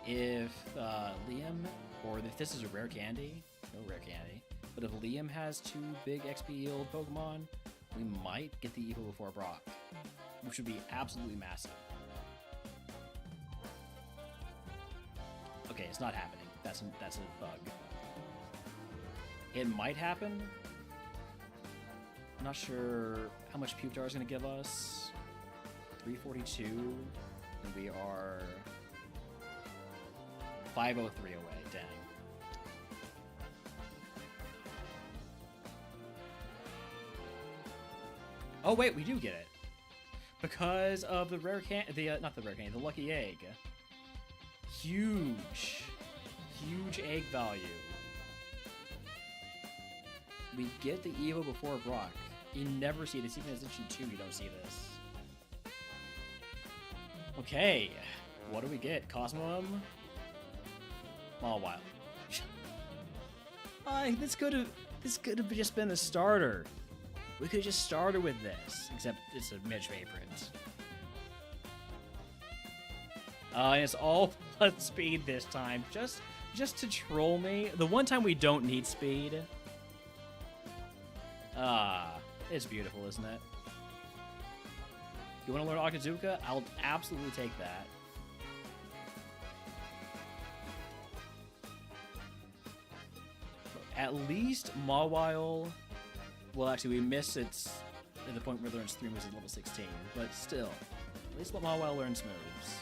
If Liam, or if this is a rare candy, no rare candy, but if Liam has 2 big XP yield Pokemon, we might get the Evo before Brock, which would be absolutely massive. Okay, it's not happening. That's a bug. It might happen. I'm not sure how much Pupitar is going to give us. 342, and we are 503 away. Dang. Oh wait, we do get it because of the rare not the rare candy, the lucky egg. Huge egg value. We get the Evo before Brock. You never see this, even in Ascension 2 you don't see this. Okay, what do we get? Cosmom? Mawile. This could have just been a starter. We could have just started with this, except it's a Midge favorite. And it's all blood speed this time, just to troll me. The one time we don't need speed. It's beautiful, isn't it? You want to learn Akazuka? I'll absolutely take that. At least Mawile... Well, actually, we missed it at the point where it learns 3 moves at level 16. But still, at least let Mawile learn moves.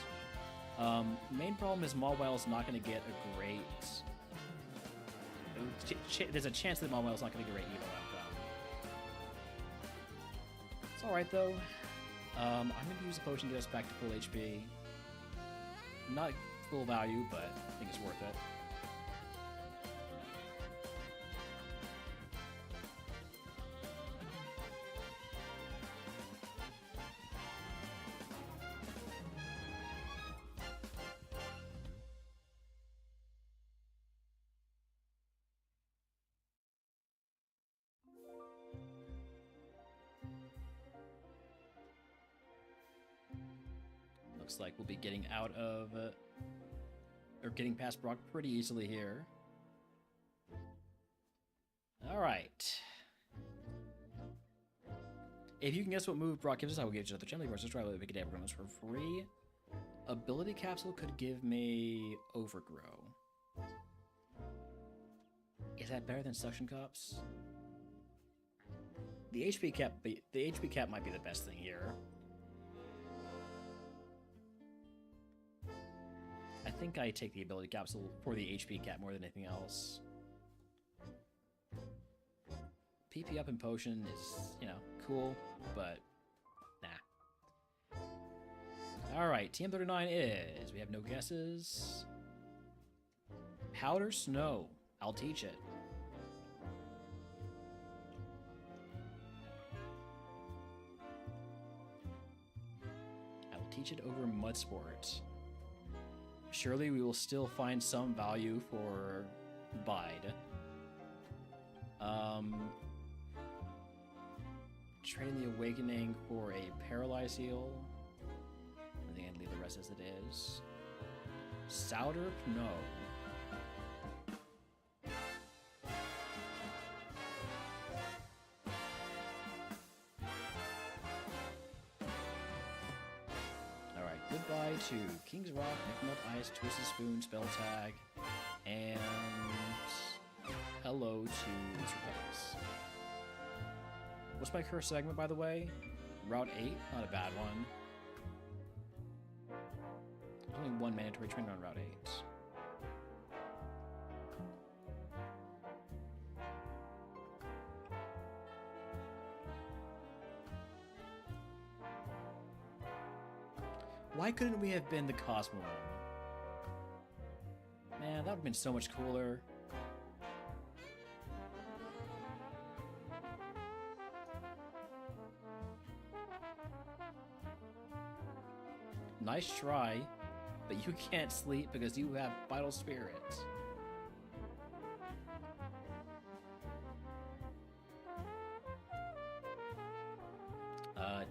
Main problem is Mawile's not going to get a great... There's a chance that Mawile's not going to get a great Evo outcome. It's alright, though. I'm going to use a potion to get us back to full HP. Not full value, but I think it's worth it. looks like we'll be getting out of, or getting past Brock pretty easily here. Alright. If you can guess what move Brock gives us, I will give you another channel. You can subscribe to pick it everyone's for free. Ability capsule could give me overgrow. Is that better than suction cups? The HP cap might be the best thing here. I think I take the ability capsule for the HP cap more than anything else. PP up in potion is, you know, cool, but nah. Alright, TM39 is, we have no guesses. Powder Snow, I'll teach it. I will teach it over Mud Sport. Surely we will still find some value for Bide. Train the Awakening for a Paralyze heal. I think I'd leave the rest as it is. Souder? No. Alright, goodbye to King's Rock, Nickelmelt Ice, Twisted Spoon, Spell Tag, and hello to Repentance. What's my current segment, by the way? Route 8, not a bad one. There's only one mandatory trainer on Route 8. Why couldn't we have been the Cosmo one? Man, that would have been so much cooler. Nice try, but you can't sleep because you have Vital Spirit.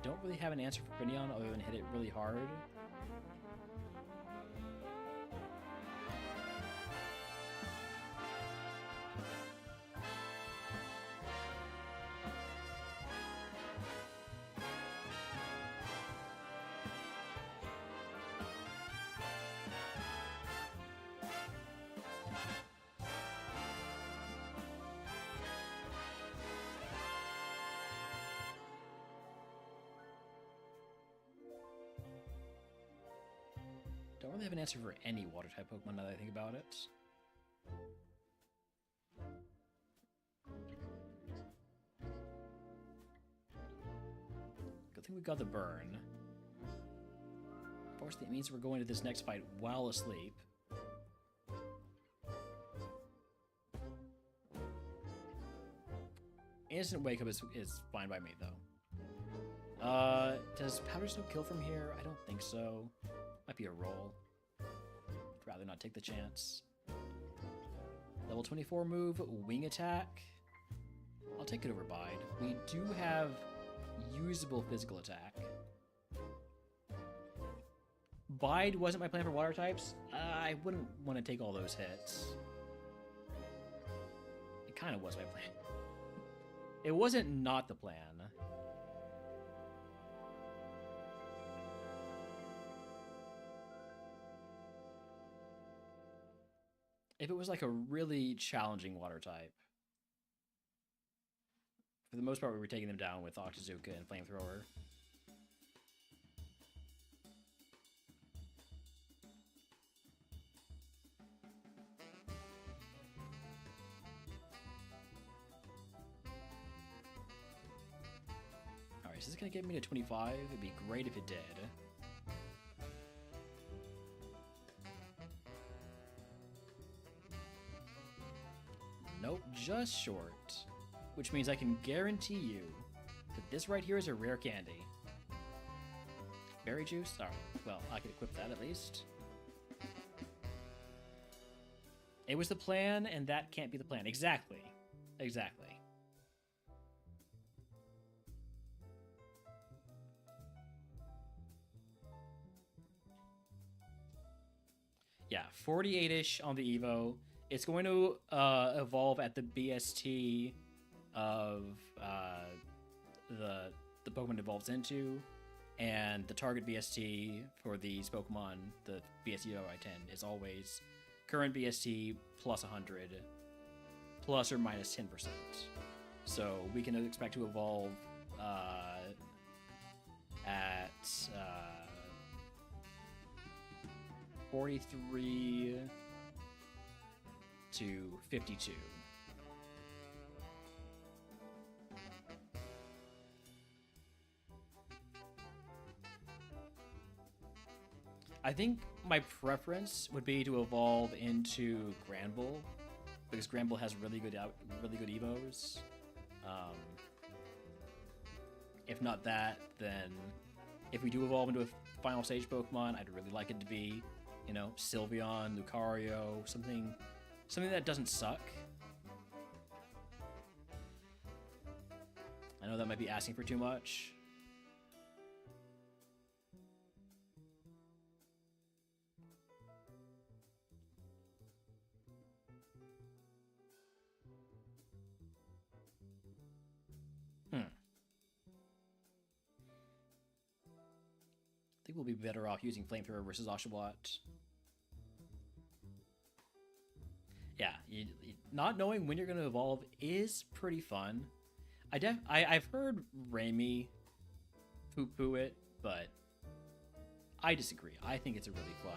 Don't really have an answer for Finneon other than hit it really hard. Don't really have an answer for any water type Pokemon now that I think about it. Good thing we got the burn. Unfortunately, it means we're going to this next fight while asleep. Instant wake up is fine by me though. Does Powder Snow kill from here? I don't think so. Might be a roll. I'd rather not take the chance. Level 24 move, Wing Attack. I'll take it over Bide. We do have usable physical attack. Bide wasn't my plan for water types. I wouldn't want to take all those hits. It kind of was my plan. It wasn't not the plan. If it was like a really challenging water type. For the most part, we were taking them down with Octazooka and Flamethrower. Alright, so this is going to get me to 25. It'd be great if it did. Nope, just short. Which means I can guarantee you that this right here is a rare candy. Berry juice? Alright, well, I could equip that at least. It was the plan, and that can't be the plan. Exactly. Exactly. Yeah, 48-ish on the Evo. It's going to evolve at the BST of the Pokemon evolves into, and the target BST for these Pokemon, the BST of I-10, is always current BST plus 100, plus or minus 10%. So we can expect to evolve at 43 to 52. I think my preference would be to evolve into Granbull, because Granbull has really good evos. If not that, then if we do evolve into a final stage Pokemon, I'd really like it to be, you know, Sylveon, Lucario, something that doesn't suck. I know that might be asking for too much. I think we'll be better off using Flamethrower versus Oshawott. Yeah, not knowing when you're going to evolve is pretty fun. I've heard Raimi poo-poo it, but I disagree. I think it's a really fun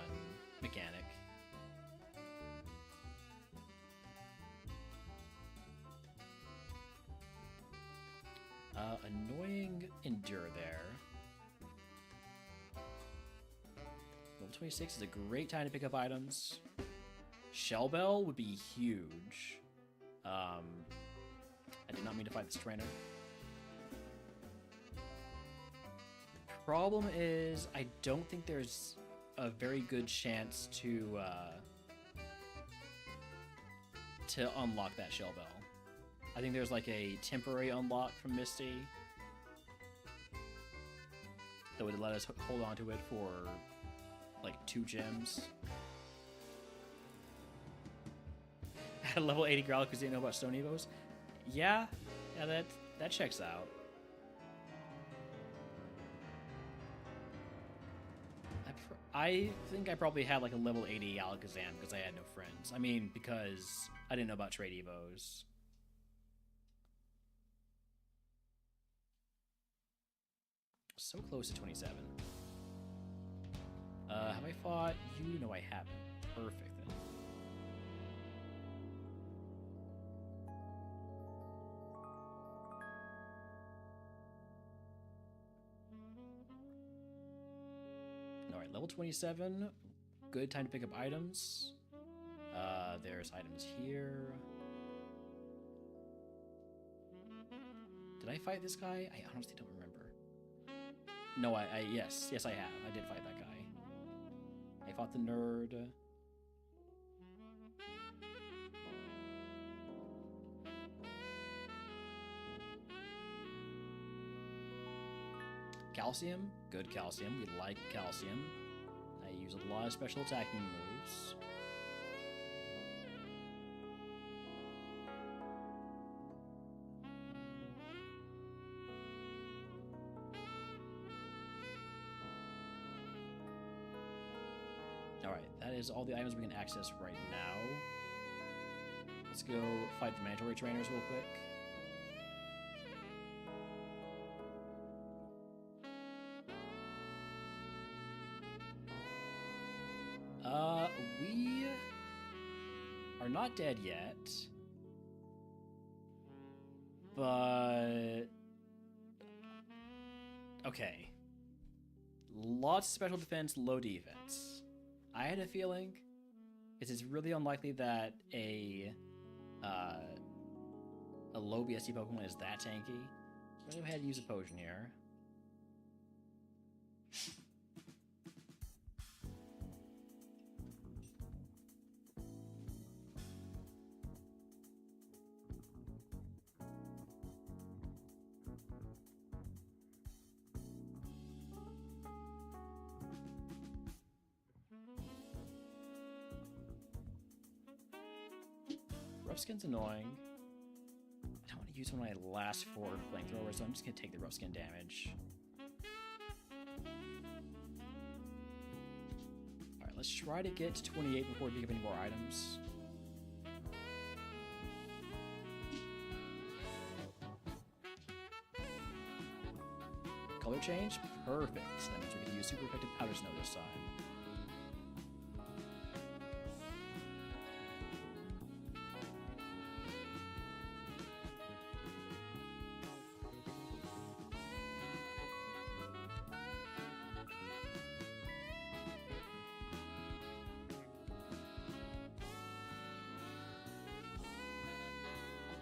mechanic. Annoying Endure there. Level 26 is a great time to pick up items. Shell Bell would be huge. I did not mean to fight this trainer. Problem is, I don't think there's a very good chance to unlock that Shell Bell. I think there's like a temporary unlock from Misty that would let us hold on to it for like 2 gems. At level 80 Growlithe because you didn't know about Stone Evos? Yeah, that checks out. I think I probably had like a level 80 Alakazam because I had no friends. I mean, because I didn't know about trade Evos. So close to 27. Have I fought you? No, I haven't. Perfect then. Alright, level 27. Good time to pick up items. There's items here. Did I fight this guy? I honestly don't remember. No, yes, I have. I did fight that guy. I fought the nerd. Calcium, good Calcium. We like Calcium. I use a lot of special attacking moves. Alright, that is all the items we can access right now. Let's go fight the mandatory trainers real quick. We are not dead yet, but okay. Lots of special defense, low defense. I had a feeling it's really unlikely that a low BST Pokemon is that tanky. So I'm gonna go ahead and use a potion here. rough skin's annoying. I don't want to use one of my last 4 flamethrowers, so I'm just gonna take the rough skin damage. Alright, let's try to get to 28 before we pick up any more items. Color change? Perfect. That means we're gonna use super effective powder snow this time.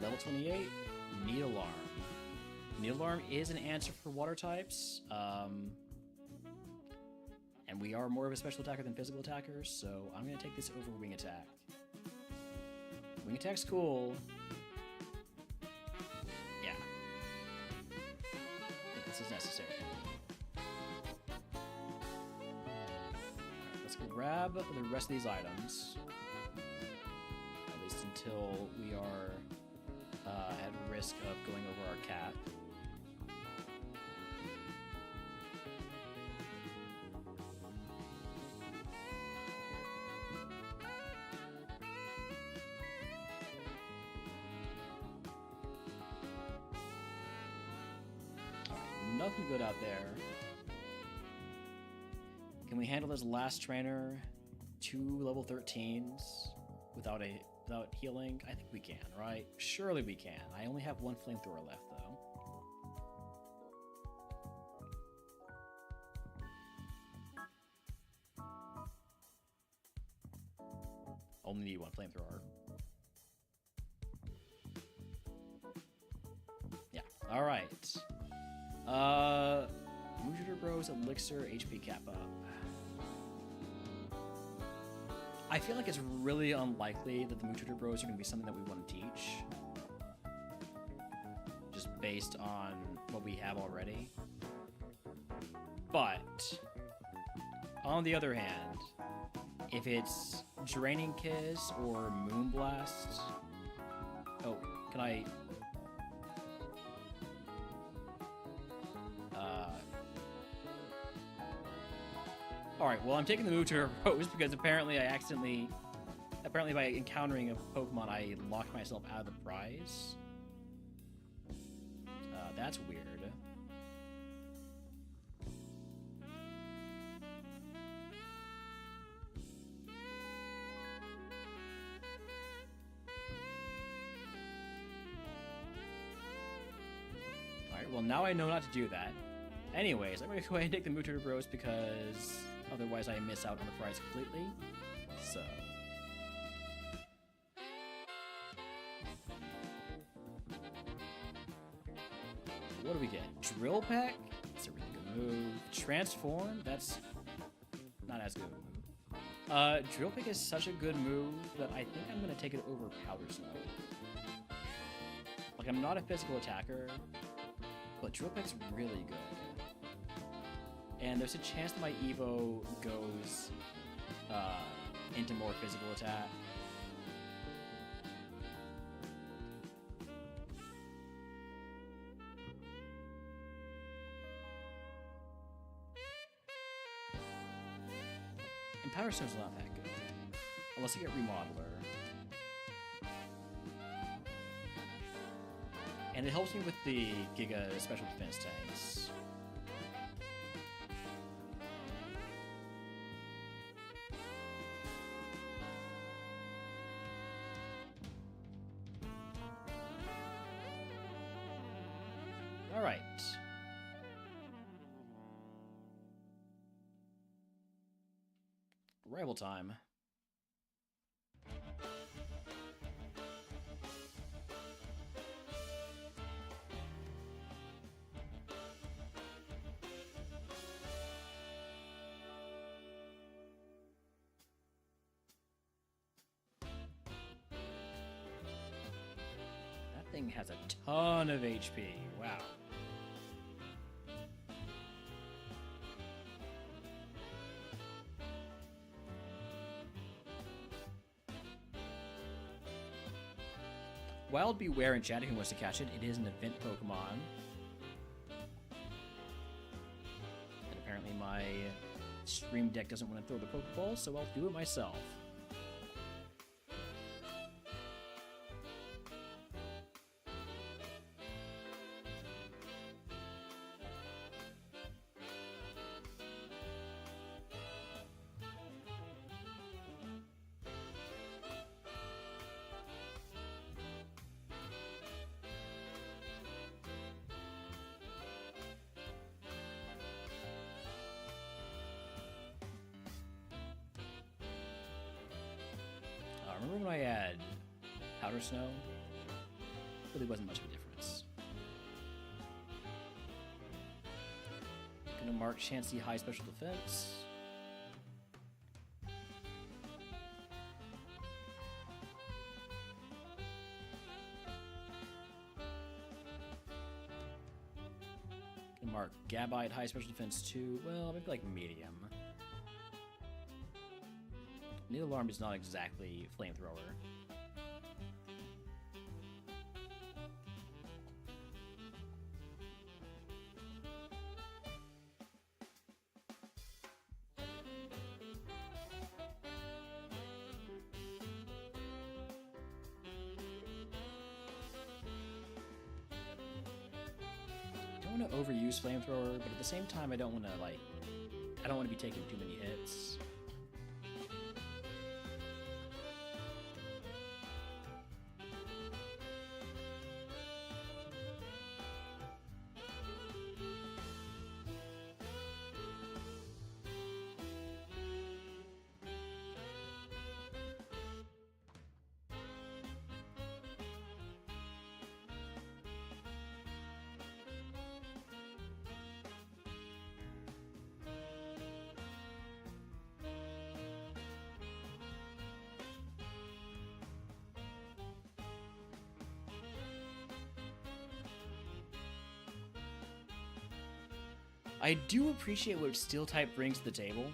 Level 28, Need Alarm. Need Alarm is an answer for water types, and we are more of a special attacker than physical attackers, so I'm going to take this over Wing Attack. Wing Attack's cool. Yeah. I think this is necessary. Right, let's grab the rest of these items, at least until we are at risk of going over our cap. Alright, nothing good out there. Can we handle this last trainer 2 level 13s without healing? I think we can, right? Surely we can. I only have 1 flamethrower left, though. Only need 1 flamethrower. Yeah. All right. Mooshooter Bros Elixir HP cap up. I feel like it's really unlikely that the Mooshooter Bros are going to be something that we want to teach. Just based on what we have already. But, on the other hand, if it's Draining Kiss or Moonblast... Oh, can I... Alright, well, I'm taking the Mooshooter Bros because apparently by encountering a Pokemon, I locked myself out of the prize. That's weird. Alright, well, now I know not to do that. Anyways, I'm going to go ahead and take the Mooshooter Bros because otherwise I miss out on the prize completely. So... what do we get? Drill Peck? That's a really good move. Transform? That's not as good of a move. Drill Peck is such a good move that I think I'm going to take it over Powder Snow. Like, I'm not a physical attacker, but Drill Peck's really good. And there's a chance that my Evo goes into more physical attack. And Powder Stone's not that good, unless I get Remodeler. And it helps me with the Giga Special Defense tanks. Alright. Rival time. That thing has a ton of HP. Wow. Wild Beware in chat if he wants to catch it. It is an event Pokemon. And apparently my stream deck doesn't want to throw the Pokeball, so I'll do it myself. Remember when I had Powder Snow? Really wasn't much of a difference. Gonna mark Chansey High Special Defense. Gonna mark Gabite High Special Defense 2. Well, maybe like medium. Needlearm is not exactly flamethrower. I don't want to overuse flamethrower, but at the same time, I don't want to be taking too many hits. I do appreciate what Steel type brings to the table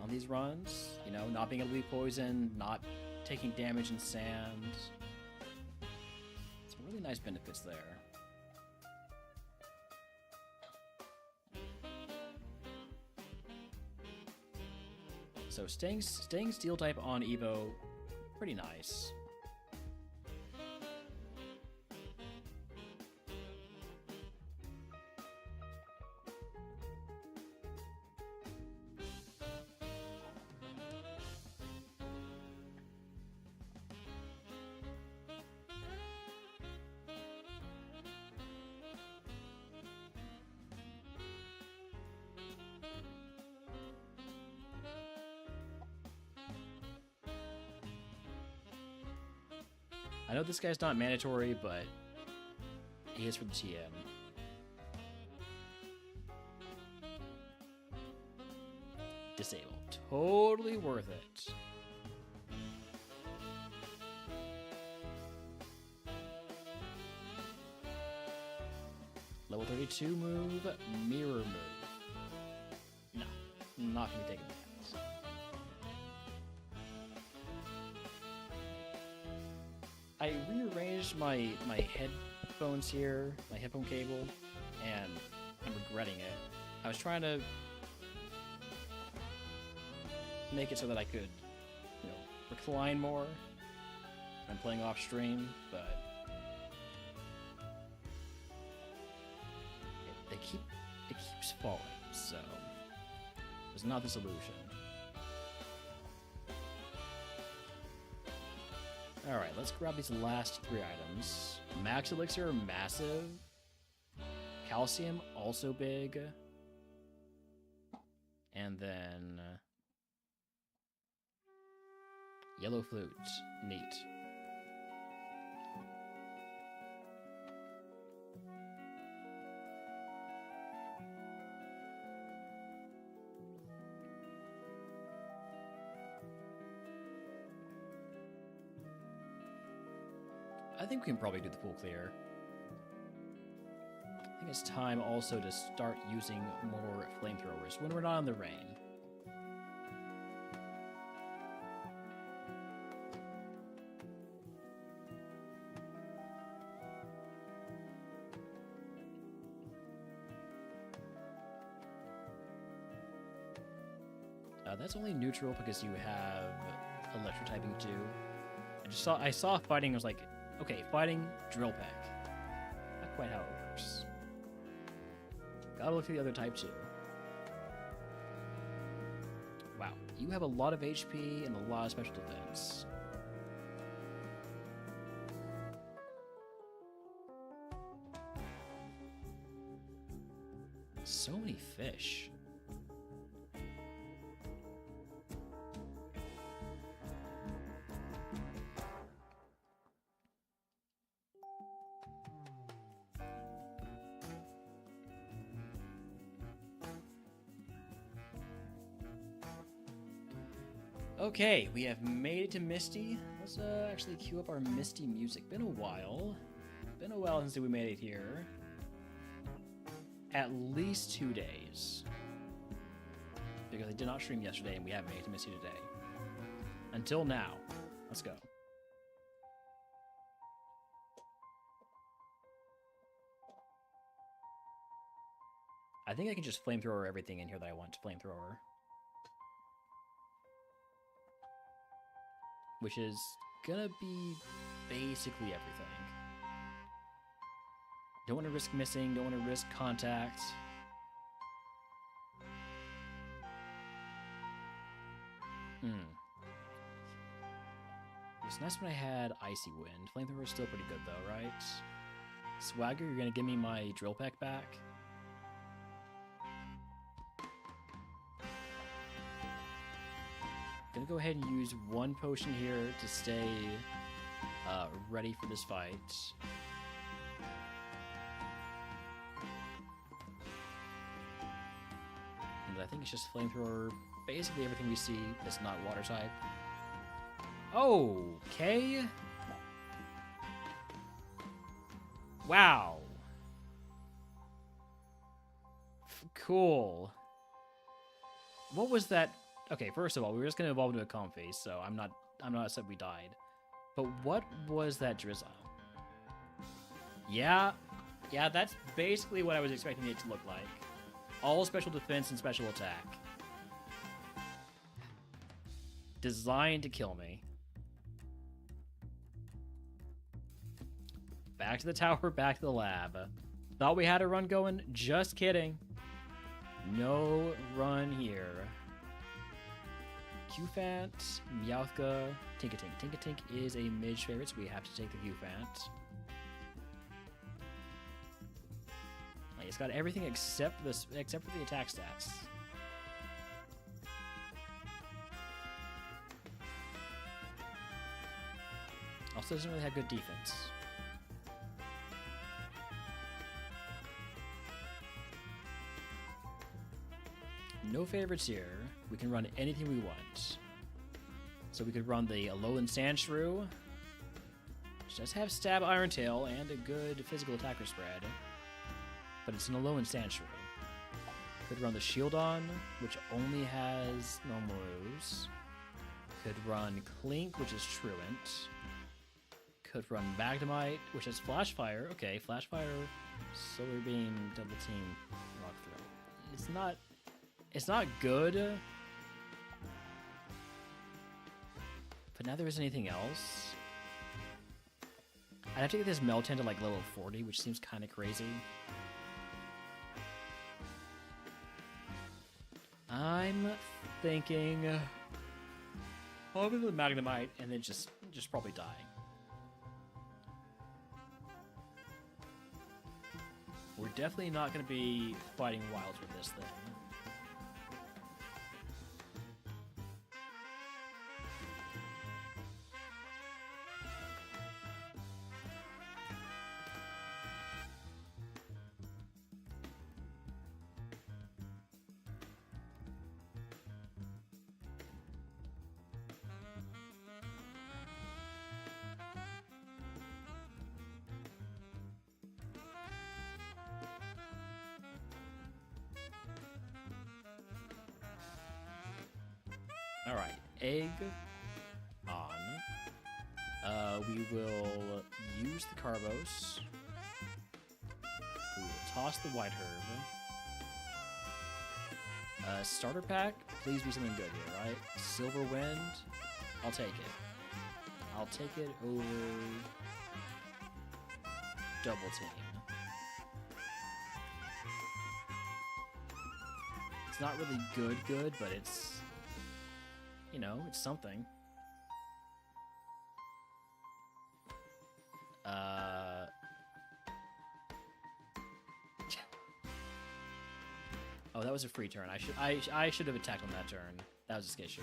on these runs. You know, not being able to be poisoned, not taking damage in sand. Some really nice benefits there. So staying Steel type on Evo, pretty nice. I know this guy's not mandatory, but he is for the TM. Disable. Totally worth it. Level 32 move, mirror move. No, not gonna be taking that. I rearranged my headphones here, my headphone cable, and I'm regretting it. I was trying to make it so that I could, you know, recline more when I'm playing off stream, but it keeps falling, so it was not the solution. Alright, let's grab these last 3 items. Max Elixir, massive. Calcium, also big. And then Yellow Flute, neat. I think we can probably do the full clear. I think it's time also to start using more flamethrowers when we're not in the rain. That's only neutral because you have electro typing too. I saw fighting. I was like, okay, fighting drill peck. Not quite how it works. Gotta look at the other type too. Wow, you have a lot of HP and a lot of special defense. So many fish. Okay, we have made it to Misty. Let's actually queue up our Misty music. Been a while. Been a while since we made it here. At least 2 days. Because I did not stream yesterday and we haven't made it to Misty today. Until now. Let's go. I think I can just flamethrower everything in here that I want to flamethrower. Which is gonna be basically everything. Don't want to risk missing, don't want to risk contact. It's nice when I had Icy Wind. Flamethrower is still pretty good though, right? Swagger, you're gonna give me my drill pack back? Gonna go ahead and use one potion here to stay ready for this fight. And I think it's just flamethrower. Basically everything we see that's not water type. Okay. Wow. Cool. What was that? Okay, first of all, we were just gonna evolve into a Comfey, so I'm not upset we died. But what was that drizzle? Yeah, that's basically what I was expecting it to look like. All special defense and special attack. Designed to kill me. Back to the tower, back to the lab. Thought we had a run going? Just kidding. No run here. Qfant, Meowthka, Tinkatink. Tinkatink is a mage favorite, so we have to take the Qfant. It's got everything except for the attack stats. Also doesn't really have good defense. No favorites here. We can run anything we want. So we could run the Alolan Sandshrew, which does have Stab Iron Tail and a good physical attacker spread, but it's an Alolan Sandshrew. Could run the Shieldon, which only has normal moves. Could run Clink, which is Truant. Could run Magnemite, which has Flash Fire. Okay, Flash Fire, Solar Beam, Double Team, Rock Throw. It's not good. But now there isn't anything else. I'd have to get this Meltan to like level 40, which seems kind of crazy. I'm thinking probably the Magnemite and then just probably die. We're definitely not going to be fighting wilds with this thing. Alright, egg on. We will use the Carbos. We will toss the White Herb. Starter pack, please be something good here, right? Silver Wind, I'll take it. I'll take it over Double Team. It's not really good, but it's, you know, it's something. Oh, that was a free turn. I should have attacked on that turn. That was a sketchy.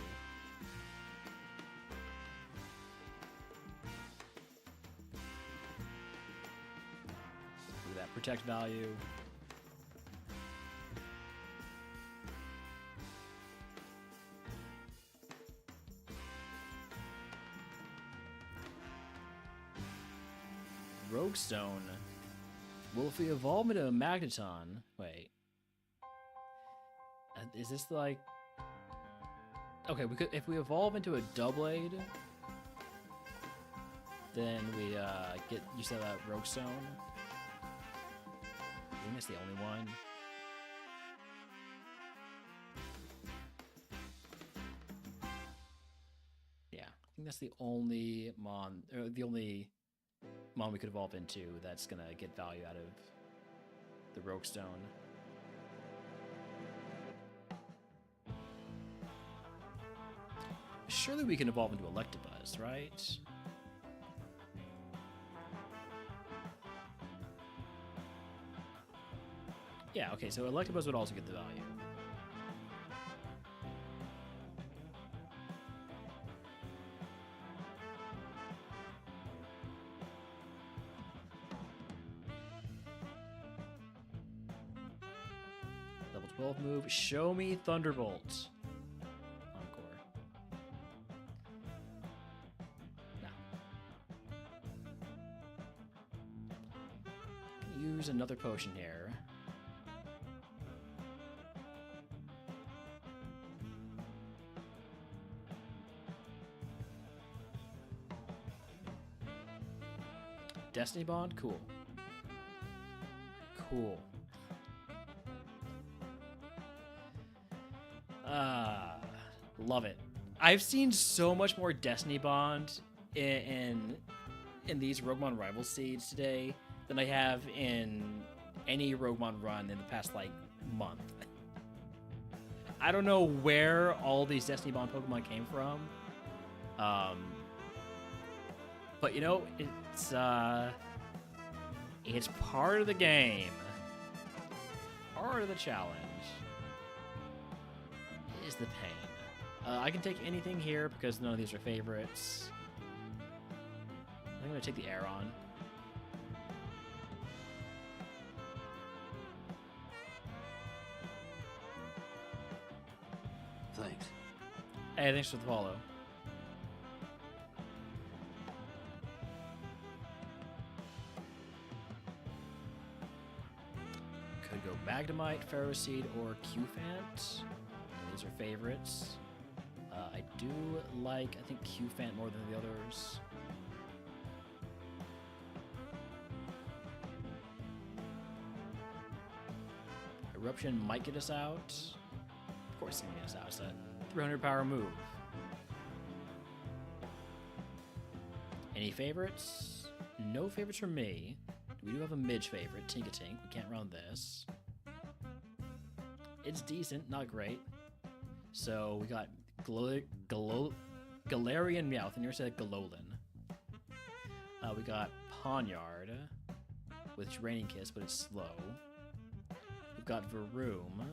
Look at that protect value. Rogue Stone. Well, if we evolve into a Magneton, wait. Is this like? Okay, we could if we evolve into a Doublade, then we get use of that Rogue Stone. I think that's the only one. Yeah, I think that's the only mon, or the only mon we could evolve into that's gonna get value out of the Rogue Stone. Surely we can evolve into Electabuzz, right? Yeah, okay, so Electabuzz would also get the value. Level 12 move, show me Thunderbolt. Use another potion here. Destiny Bond? Cool. Cool. Love it. I've seen so much more Destiny Bond in these RogueMon Rival Seeds today than I have in any RogueMon run in the past, like, month. I don't know where all these Destiny Bond Pokemon came from. But, you know, it's part of the game. Part of the challenge is the pain. I can take anything here because none of these are favorites. I'm going to take the Aeron. Thanks. Hey, thanks for the follow. Could go Magnemite, Ferroseed, or Qfant. These are favorites. I do like, I think, Qfant more than the others. Eruption might get us out. Of course it's gonna get us out. It's a 300 power move. Any favorites? No favorites from me. We do have a Midge favorite, Tinkatink. We can't run this. It's decent, not great. So we got Galarian Meowth, and yours said Galolin. We got Pawniard with Draining Kiss, but it's slow. We've got Varoom.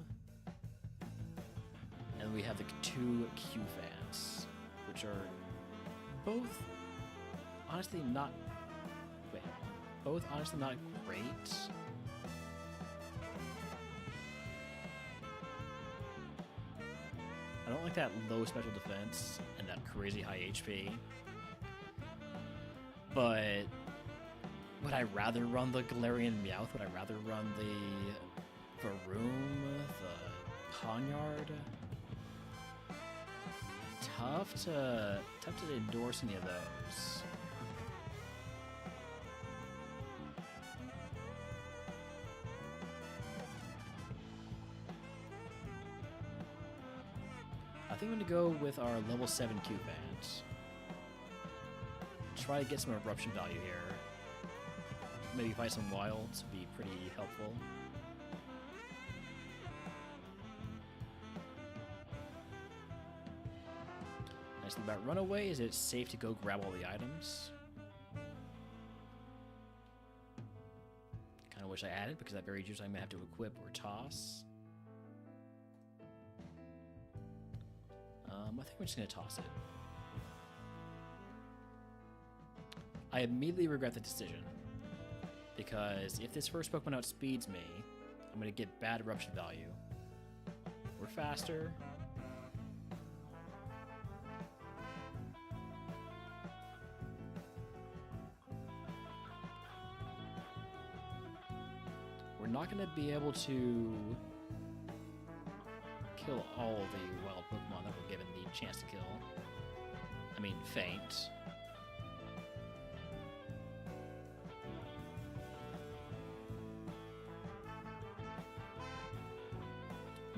And we have the two Qfants, which are both honestly not... Wait. Both honestly not great. I don't like that low special defense and that crazy high HP. But would I rather run the Galarian Meowth? Would I rather run the Varoom? The Pawniard? Tough to endorse any of those. think I'm going to go with our level 7 Q-Band. Try to get some eruption value here. Maybe fight some wilds would be pretty helpful. Nice thing about Runaway is it's safe to go grab all the items. Kind of wish I had it because that very juice I'm going to have to equip or toss. I think we're just going to toss it. I immediately regret the decision, because if this first Pokemon outspeeds me, I'm going to get bad eruption value. We're faster. We're not going to be able to kill all the wild Pokemon that we're given the chance to kill. I mean, faint.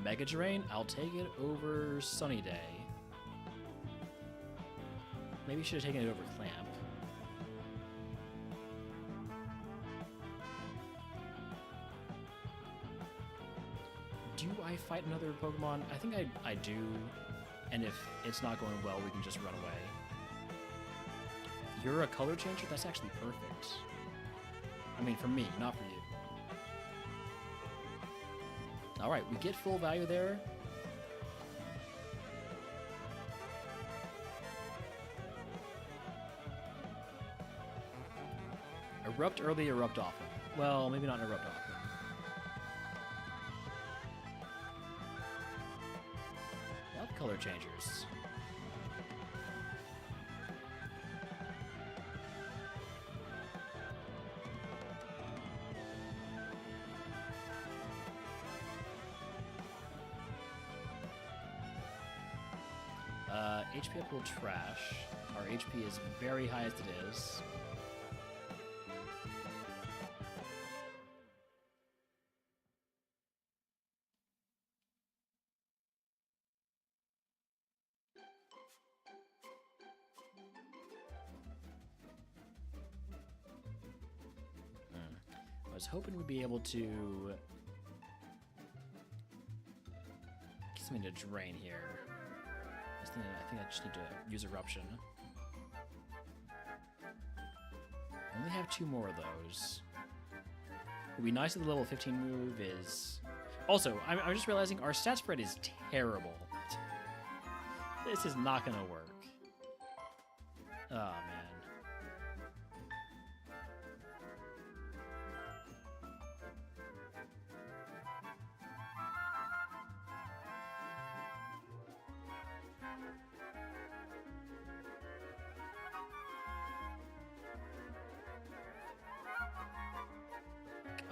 Mega Drain, I'll take it over Sunny Day. Maybe should have taken it over Clamp. Do I fight another Pokemon? I think I do. And if it's not going well, we can just run away. You're a color changer? That's actually perfect. I mean, for me, not for you. Alright, we get full value there. Erupt early, erupt often. Well, maybe not erupt often. Love color changers. HP up will trash. Our HP is very high as it is. I was hoping we'd be able to get something to drain here. I think I just need to use Eruption. I only have 2 more of those. What would be nice if the level 15 move is... Also, I'm just realizing our stat spread is terrible. This is not going to work. Oh, man.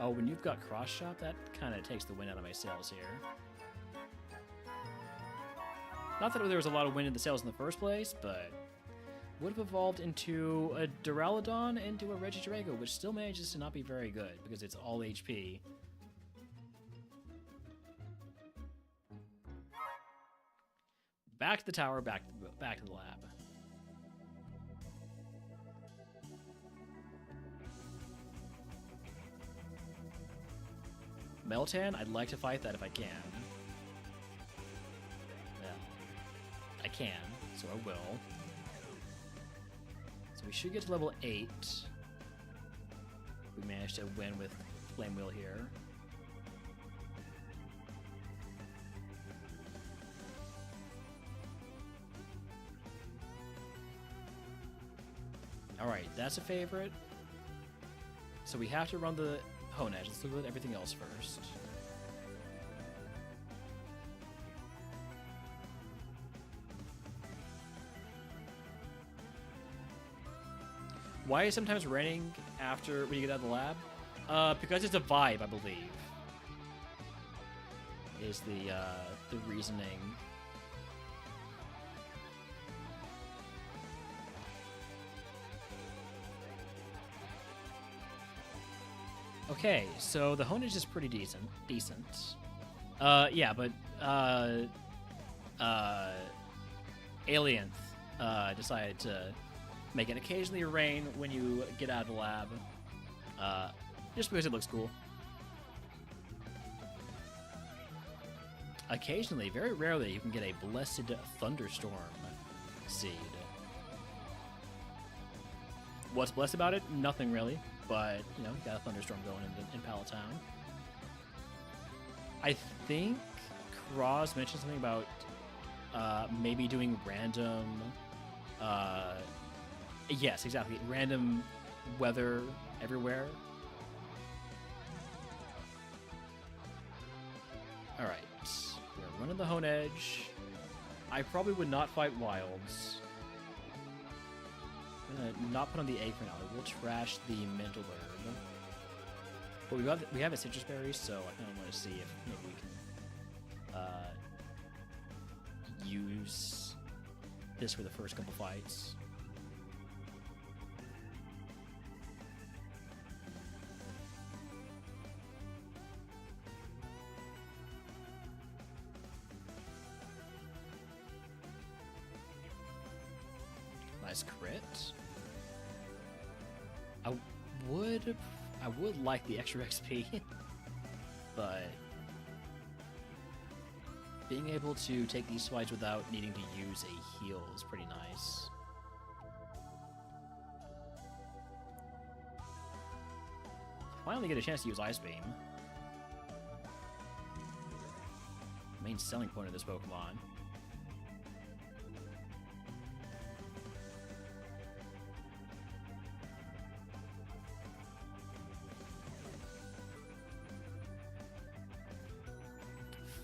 Oh, when you've got cross shot, that kind of takes the wind out of my sails here. Not that there was a lot of wind in the sails in the first place, but would have evolved into a Duraludon into a Regidrago, which still manages to not be very good because it's all HP. Back to the tower, back to the lab. Meltan, I'd like to fight that if I can. Well, I can, so I will. So we should get to level 8. We managed to win with Flame Wheel here. Alright, that's a favorite. So we have to run the Honedge. Let's look at everything else first. Why is it sometimes raining after when you get out of the lab? Because it's a vibe, I believe. Is the reasoning. Okay, so the Honedge is pretty decent. Yeah, but Alienth decided to make it occasionally rain when you get out of the lab, just because it looks cool. Occasionally, very rarely, you can get a blessed thunderstorm seed. What's blessed about it? Nothing really, but you know, you got a thunderstorm going in Palatown. I think Cross mentioned something about maybe doing random. Yes, exactly. Random weather everywhere. All right, we're running the Hone Edge. I probably would not fight wilds. I'm gonna not put on the egg for now. We'll trash the mental herb. But we have a citrus berry, so I kind of want to see if maybe we can use this for the first couple fights. Nice crit. I would like the extra XP, but being able to take these fights without needing to use a heal is pretty nice. Finally get a chance to use Ice Beam. Main selling point of this Pokemon.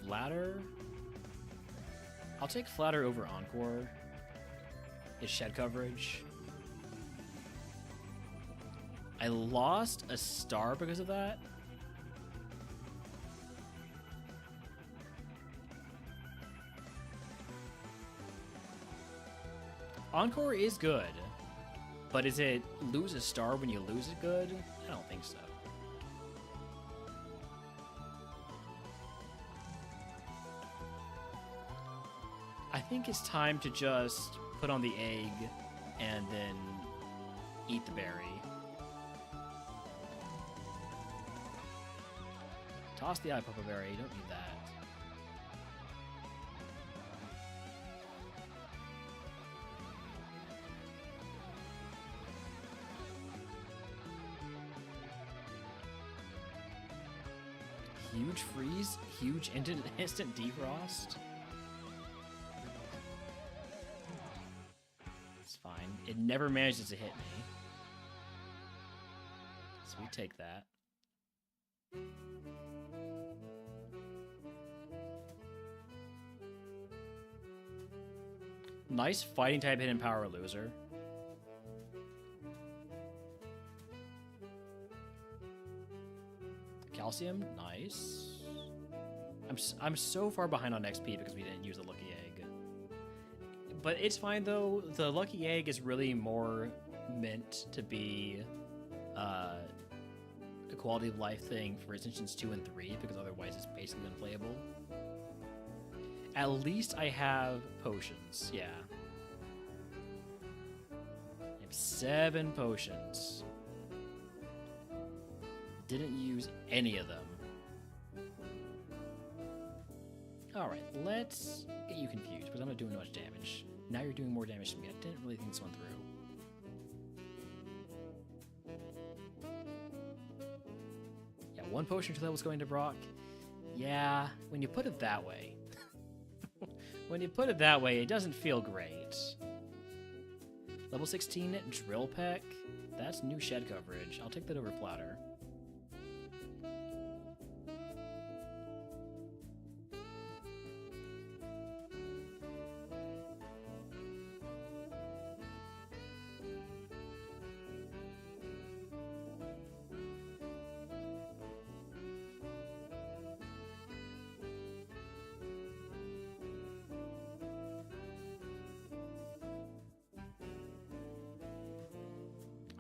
Flatter. I'll take Flatter over Encore. Is shed coverage. I lost a star because of that. Encore is good, but is it lose a star when you lose it good? I don't think so. I think it's time to just put on the egg and then eat the berry. Toss the Papa Berry, don't need that. Huge freeze, huge instant defrost. It's fine. It never manages to hit me. So we take that. Nice fighting type hidden power loser. Calcium, nice. I'm so far behind on XP because we didn't use the lucky egg. But it's fine though. The lucky egg is really more meant to be a quality of life thing for Ascensions 2 and 3 because otherwise it's basically unplayable. At least I have potions, yeah. I have 7 potions. Didn't use any of them. Alright, let's get you confused because I'm not doing much damage. Now you're doing more damage to me. I didn't really think this one through. Yeah, 1 potion to that was going to Brock. Yeah, when you put it that way. When you put it that way, it doesn't feel great. Level 16 Drill Peck. That's new shed coverage. I'll take that over Flatter.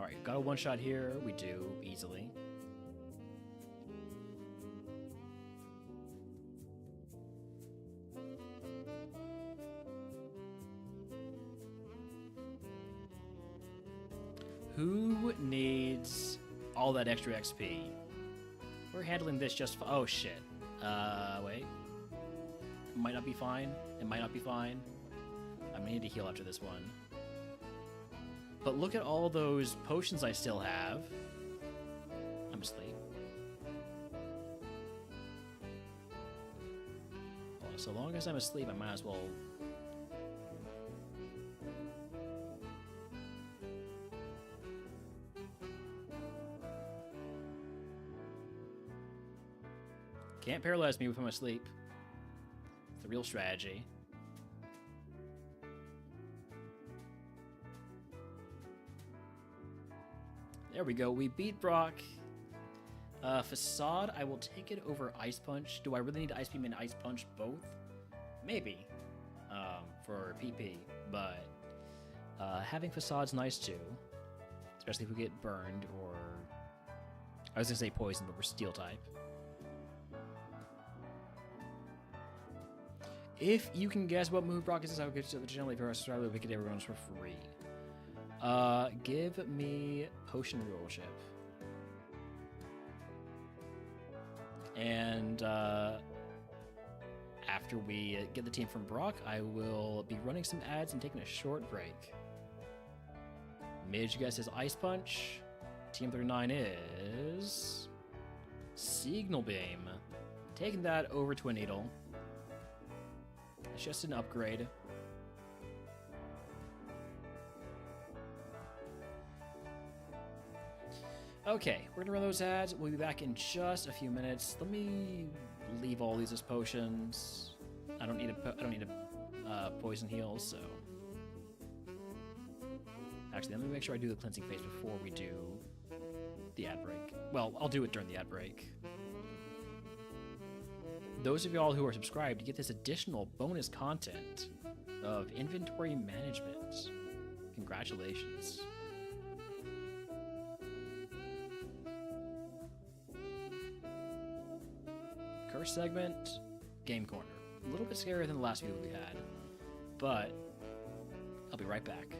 Alright, got a one-shot here. We do, easily. all that extra XP. We're handling this just oh shit. Wait. It might not be fine. It might not be fine. I'm gonna need to heal after this one. But look at all those potions I still have. I'm asleep. Well, so long as I'm asleep, I might as well... Can't paralyze me if I'm asleep. It's the real strategy. There we go. We beat Brock. Facade, I will take it over Ice Punch. Do I really need Ice Beam and Ice Punch both? Maybe. For PP. But having Facade's nice too. Especially if we get burned or... I was going to say poison, but we're Steel type. If you can guess what move Brock is, I will get to the channel if you're a subscriber. We get everyone's for free. Give me potion rulership. And after we get the team from Brock, I will be running some ads and taking a short break. Mage guess is Ice Punch. Team 39 is Signal Beam. Taking that over Twin Needle. It's just an upgrade. Okay, we're gonna run those ads. We'll be back in just a few minutes. Let me leave all these as potions. I don't need a poison heal, so. Actually, let me make sure I do the cleansing phase before we do the ad break. Well, I'll do it during the ad break. Those of y'all who are subscribed, you get this additional bonus content of inventory management. Congratulations. Curse segment, Game Corner. A little bit scarier than the last few that we had, but I'll be right back.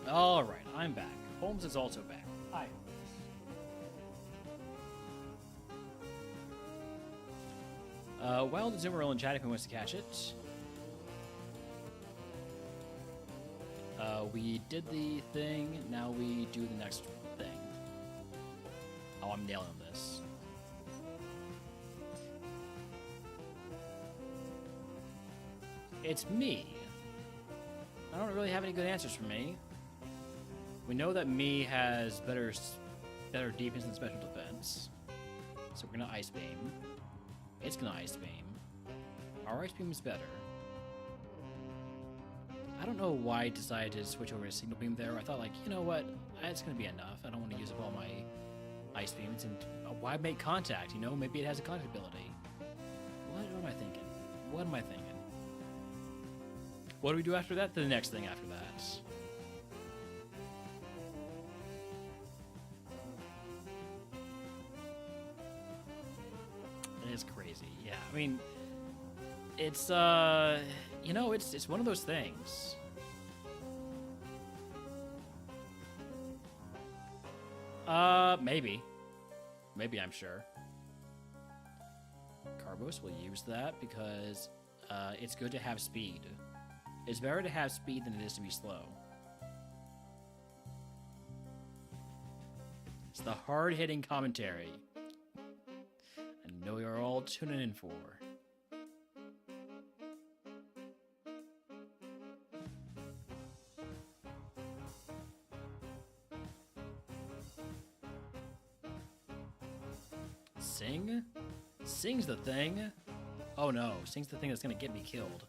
Alright, I'm back. Holmes is also back. Hi, Holmes. Wild Zoomer in chat if he wants to catch it. We did the thing, now we do the next thing. Oh, I'm nailing this. It's me. I don't really have any good answers for me. We know that me has better defense than special defense. So we're gonna Ice Beam. It's gonna Ice Beam. Our Ice Beam is better. I don't know why I decided to switch over to Signal Beam there. I thought, like, you know what? It's gonna be enough. I don't want to use up all my Ice Beams. And why make contact? You know, maybe it has a contact ability. What am I thinking? What am I thinking? What do we do after that? The next thing after that. It's crazy. Yeah, I mean, it's you know, it's one of those things. Maybe I'm sure. Carbos will use that because it's good to have speed. It's better to have speed than it is to be slow. It's the hard-hitting commentary I know you're all tuning in for. Sing? Sing's the thing? Oh no, Sing's the thing that's gonna get me killed.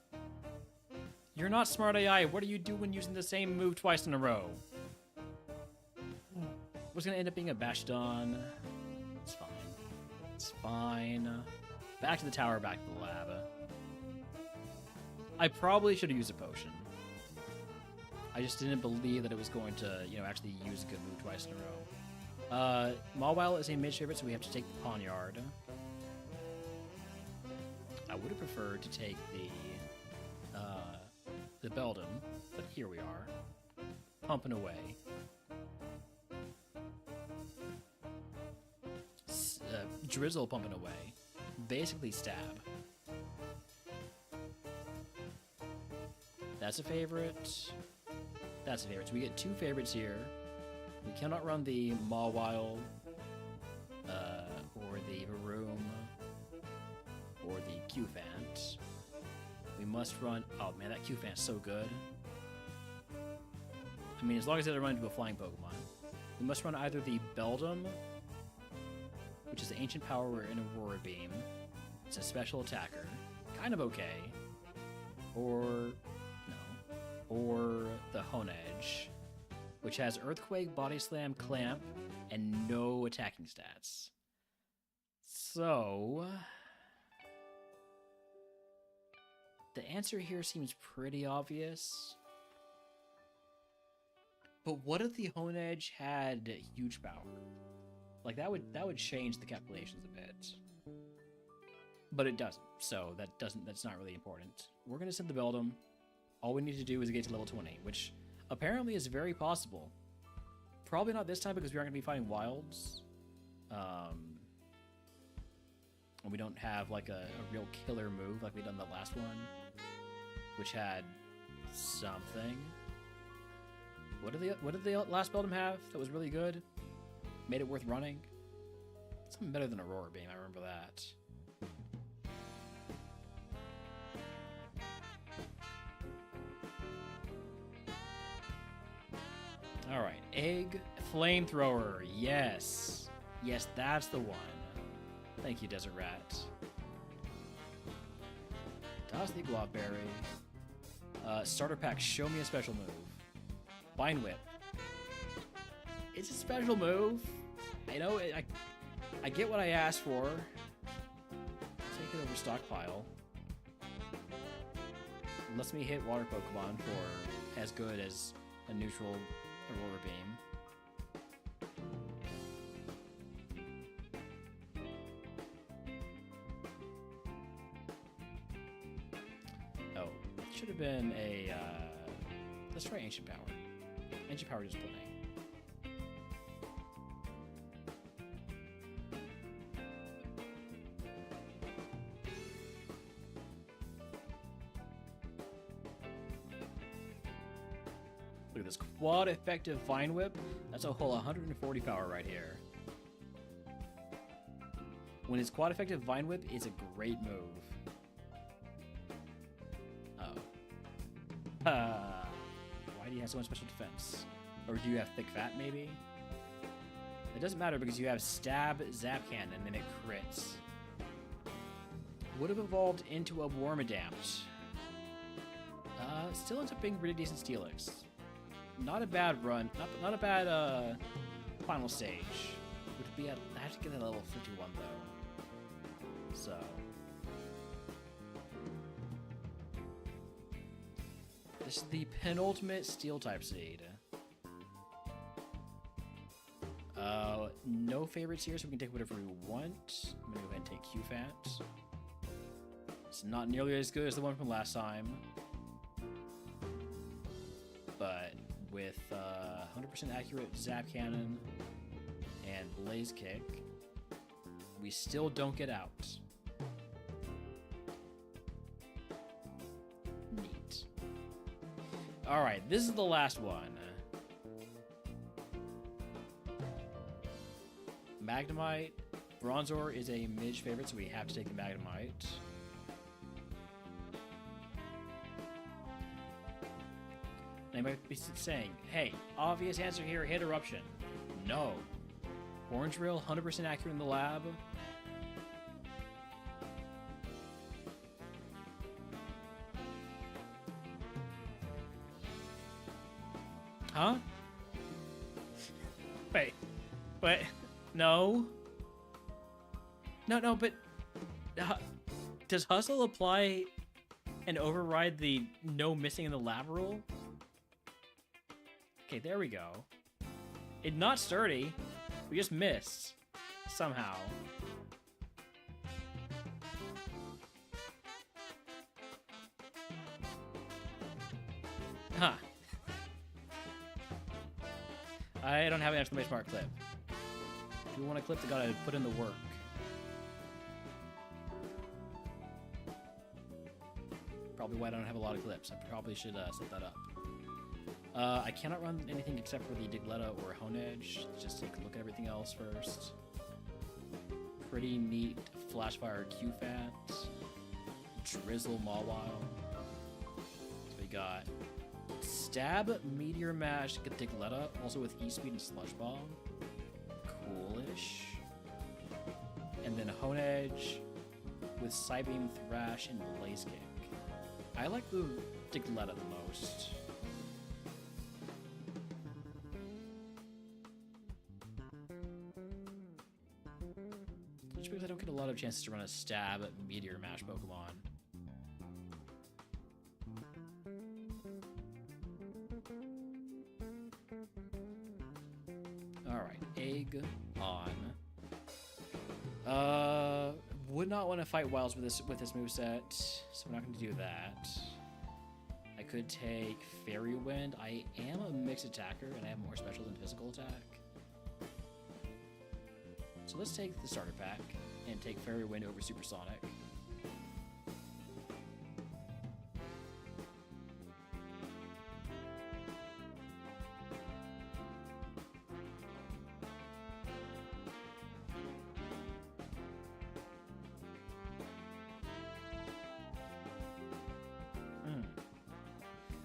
You're not smart AI. What are you doing using the same move twice in a row? What's gonna end up being a Bashdon? It's fine. It's fine. Back to the tower, back to the lab. I probably should have used a potion. I just didn't believe that it was going to, you know, actually use a good move twice in a row. Mawile is a mage favorite, so we have to take the Poniard. I would have preferred to take the Beldam, but here we are, pumping away. Drizzle pumping away. Basically stab. That's a favorite. That's a favorite. So we get two favorites here. We cannot run the Mawile, or the Varoom, or the Q-Fant. We must run... Oh man, that Q-Fant's so good. I mean, as long as it doesn't run into a flying Pokemon. We must run either the Beldam, which is the Ancient Power in Aurora Beam. It's a special attacker. Kind of okay. Or... no. Or the Honedge, which has Earthquake, Body Slam, Clamp, and no attacking stats. So... the answer here seems pretty obvious. But what if the Honedge had huge power? Like, that would change the calculations a bit. But it doesn't, so that's not really important. We're gonna send the Beldam. All we need to do is get to level 20, which apparently is very possible. Probably not this time because we aren't gonna be fighting wilds. And we don't have like a real killer move like we done the last one, which had something. What did the last Beldam have that was really good? Made it worth running? Something better than Aurora Beam, I remember that. Alright, Egg Flamethrower, yes. Yes, that's the one. Thank you, Desert Rat. Toss the Guavberry. Starter pack, show me a special move. Vine Whip. It's a special move. I know, I get what I asked for. Take it over Stockpile. Lets me hit Water Pokemon for as good as a neutral Aurora Beam. Oh, it should have been a... let's try Ancient Power. engine power display. Look at this quad effective Vine Whip. That's a whole 140 power right here. When his quad effective Vine Whip is a great move. Why do you have so much special defense? Or do you have thick fat, maybe? It doesn't matter because you have stab, zap cannon, and it crits. Would have evolved into a Wormadampt. Still ends up being pretty decent Steelix. Not a bad run. Not a bad final stage. Would be at, I have to get to level 51 though. So. This is the penultimate Steel type seed. No favorites here, so we can take whatever we want. I'm gonna go ahead and take QFat. It's not nearly as good as the one from last time, but with 100% accurate Zap Cannon and Blaze Kick, we still don't get out. Neat. Alright, this is the last one. Magnemite. Bronzor is a Midge favorite, so we have to take the Magnemite. They might be saying, hey, obvious answer here, hit Eruption. No. Orange Rail, 100% accurate in the lab. Huh? Wait, no. No, but does Hustle apply and override the no missing in the lab rule? Okay, there we go. It's not sturdy. We just missed. Somehow. Huh. I don't have an exclamation mark clip. If you want a clip, they gotta put in the work. Probably why I don't have a lot of clips. I probably should set that up. I cannot run anything except for the Digletta or Honedge. Just take a look at everything else first. Pretty neat Flashfire QFat. Drizzle Mawile. So we got Stab, Meteor Mash, Digletta, also with E-Speed and Sludge Bomb. Coolish. And then Honedge with Psybeam, Thrash, and Blaze Kick. I like the Digletta the most. Just because I don't get a lot of chances to run a Stab Meteor Mash Pokemon. Alright, Egg on. Would not want to fight Wilds with this moveset, so we're not going to do that. I could take Fairy Wind. I am a mixed attacker, and I have more special than physical attack. So let's take the starter pack and take Fairy Wind over Supersonic.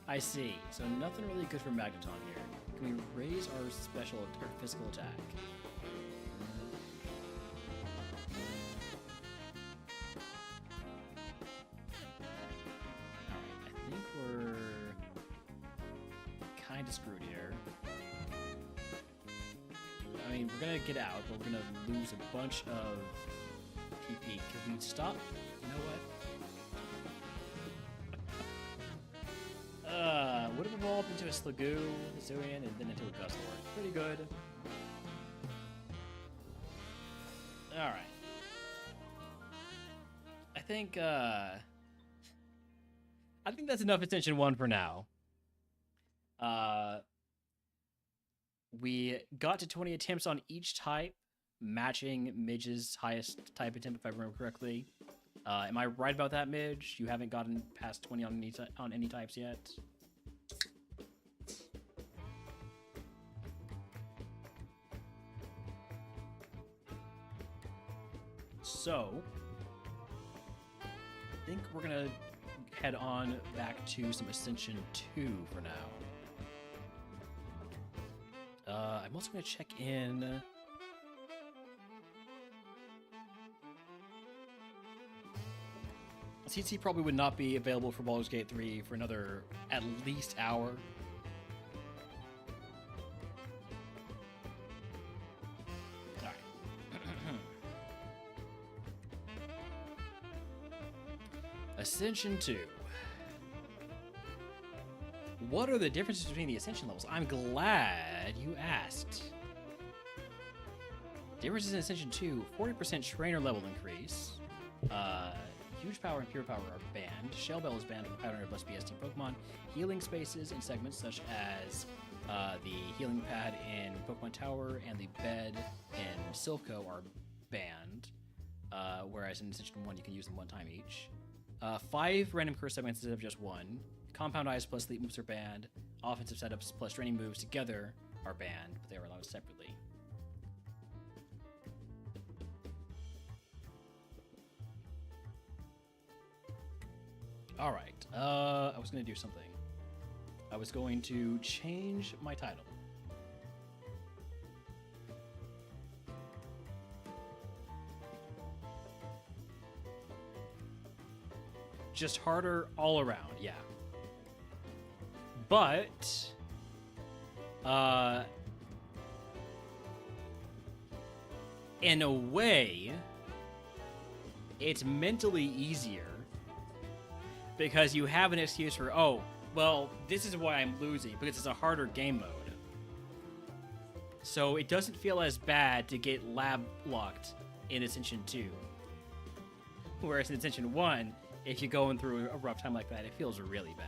I see. So nothing really good for Magneton here. Can we raise our special or physical attack? Alright, I think we're kind of screwed here. I mean, we're gonna get out, but we're gonna lose a bunch of PP. Can we stop? You know what? Would have evolved into a Sliggoo, Hisuian, and then into a Gustlord. Pretty good. Alright. I think that's enough Ascension 1 for now. We got to 20 attempts on each type, matching Midge's highest type attempt, if I remember correctly. Am I right about that, Midge? You haven't gotten past 20 on any types yet? So, I think we're gonna head on back to some Ascension 2 for now. I'm also gonna check in. CT probably would not be available for Baldur's Gate 3 for another at least hour. Alright. Ascension 2. What are the differences between the Ascension levels? I'm glad you asked. Differences in Ascension 2, 40% trainer level increase. Huge power and pure power are banned. Shell Bell is banned from 500 plus BST Pokemon. Healing spaces in segments such as the healing pad in Pokemon Tower and the bed in Silph.Co are banned. Whereas in Ascension 1 you can use them one time each. 5 random curse segments instead of just 1. Compound Eyes plus Leap moves are banned. Offensive setups plus training moves together are banned, but they are allowed separately. Alright, I was going to do something. I was going to change my title. Just harder all around, yeah. But, in a way, it's mentally easier because you have an excuse for, oh, well, this is why I'm losing, because it's a harder game mode. So it doesn't feel as bad to get lab locked in Ascension 2. Whereas in Ascension 1, if you're going through a rough time like that, it feels really bad.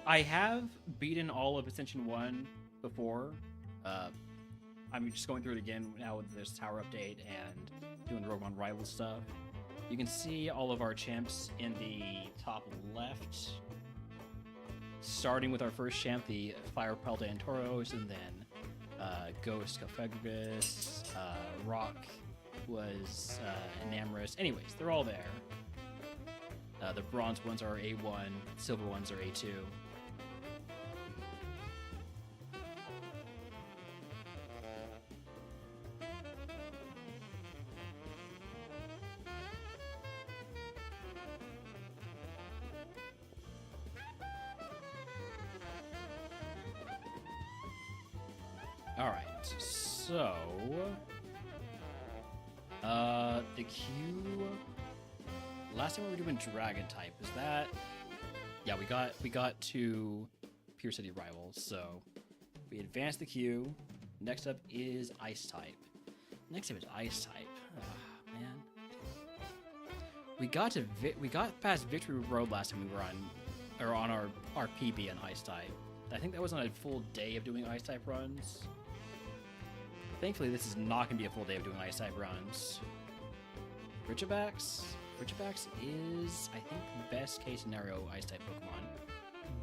I have beaten all of Ascension 1 before. I'm just going through it again now with this tower update and doing the RogueMon Rival stuff. You can see all of our champs in the top left. Starting with our first champ, the Fire Pelta and Tauros, and then Ghost Cofagrigus, Rock was Enamorous. Anyways, they're all there. The bronze ones are A1, silver ones are A2. Alright, so the Q. Last time we were doing Dragon type. Is that? Yeah, we got to Pure City Rivals. So we advanced the Q. Next up is Ice type. Next up is Ice type. Oh, man. We got past Victory Road last time we were on our PB on Ice type. I think that was on a full day of doing Ice type runs. Thankfully, this is not going to be a full day of doing Ice type runs. Richabax is, I think, the best case scenario Ice type Pokemon.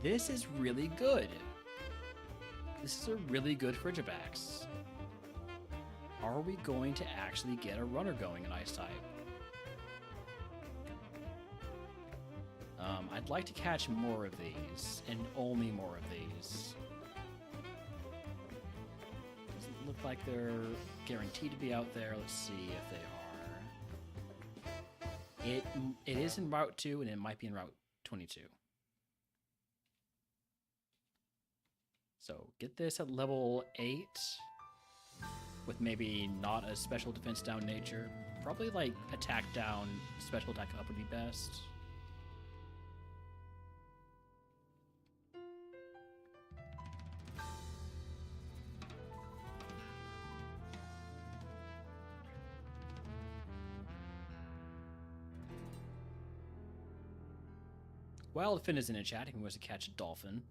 This is really good. This is a really good Richabax. Are we going to actually get a runner going in Ice type? I'd like to catch more of these, and only more of these. Doesn't look like they're guaranteed to be out there. Let's see if they are. It is in Route 2, and it might be in Route 22. So get this at level 8, with maybe not a special defense down nature. Probably like attack down, special attack up would be best. Wildfin is in a chat. He wants to catch a dolphin.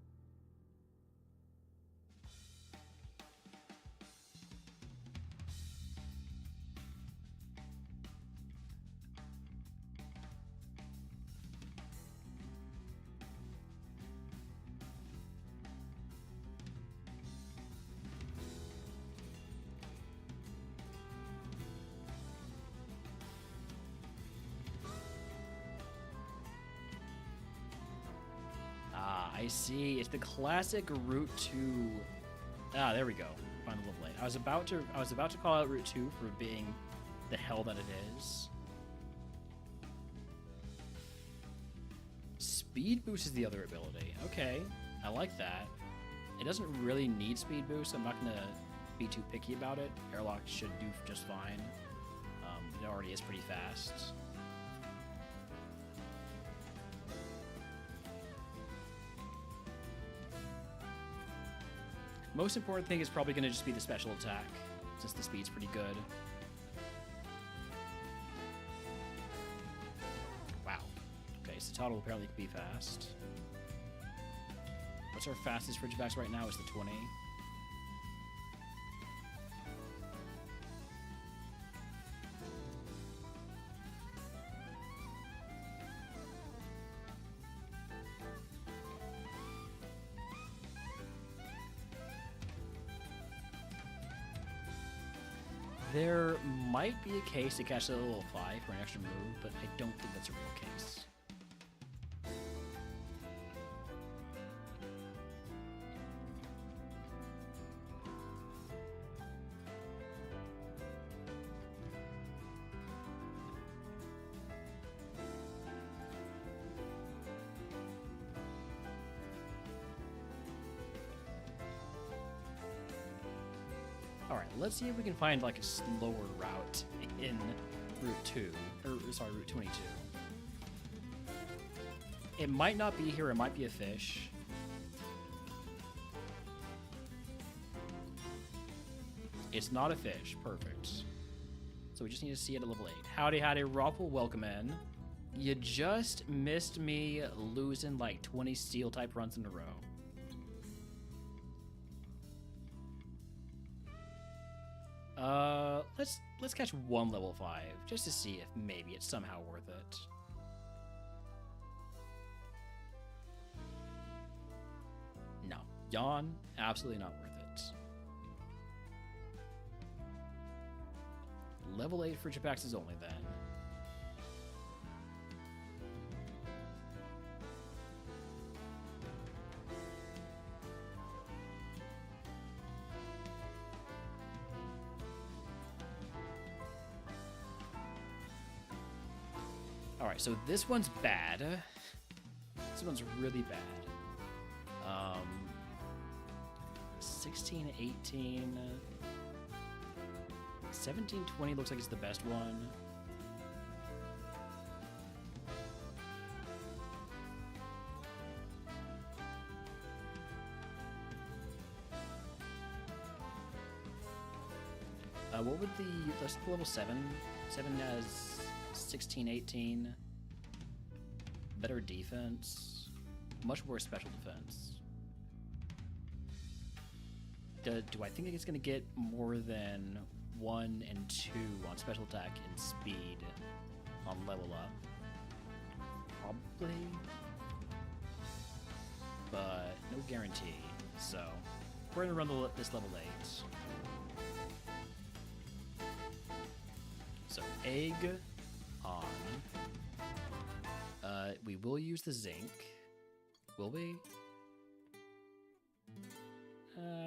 I see. It's the classic Route 2. Ah, there we go. Find the level 8. I was about to call out Route 2 for being the hell that it is. Speed boost is the other ability. Okay, I like that. It doesn't really need speed boost. I'm not gonna be too picky about it. Airlock should do just fine. It already is pretty fast. Most important thing is probably going to just be the special attack, since the speed's pretty good. Wow. Okay, so Toddle apparently can be fast. What's our fastest Ridgebacks right now? Is the 20. There might be a case to catch a level 5 for an extra move, but I don't think that's a real case. Alright, let's see if we can find like a slower route in Route 2, or sorry, Route 22. It might not be here, it might be a fish. It's not a fish, perfect. So we just need to see it at level 8. Howdy, howdy, Raffle, welcome in. You just missed me losing like 20 steel type runs in a row. Let's catch one level 5, just to see if maybe it's somehow worth it. No. Yawn, absolutely not worth it. Level 8 for Japax is only then. Alright, so this one's bad. This one's really bad. 16, 18... 17, 20 looks like it's the best one. What would let's do level 7. 7 has 16, 18. Better defense. Much worse special defense. Do I think it's going to get more than 1 and 2 on special attack and speed on level up? Probably. But no guarantee. So we're going to run this level 8. So egg on. We will use the zinc. Will we?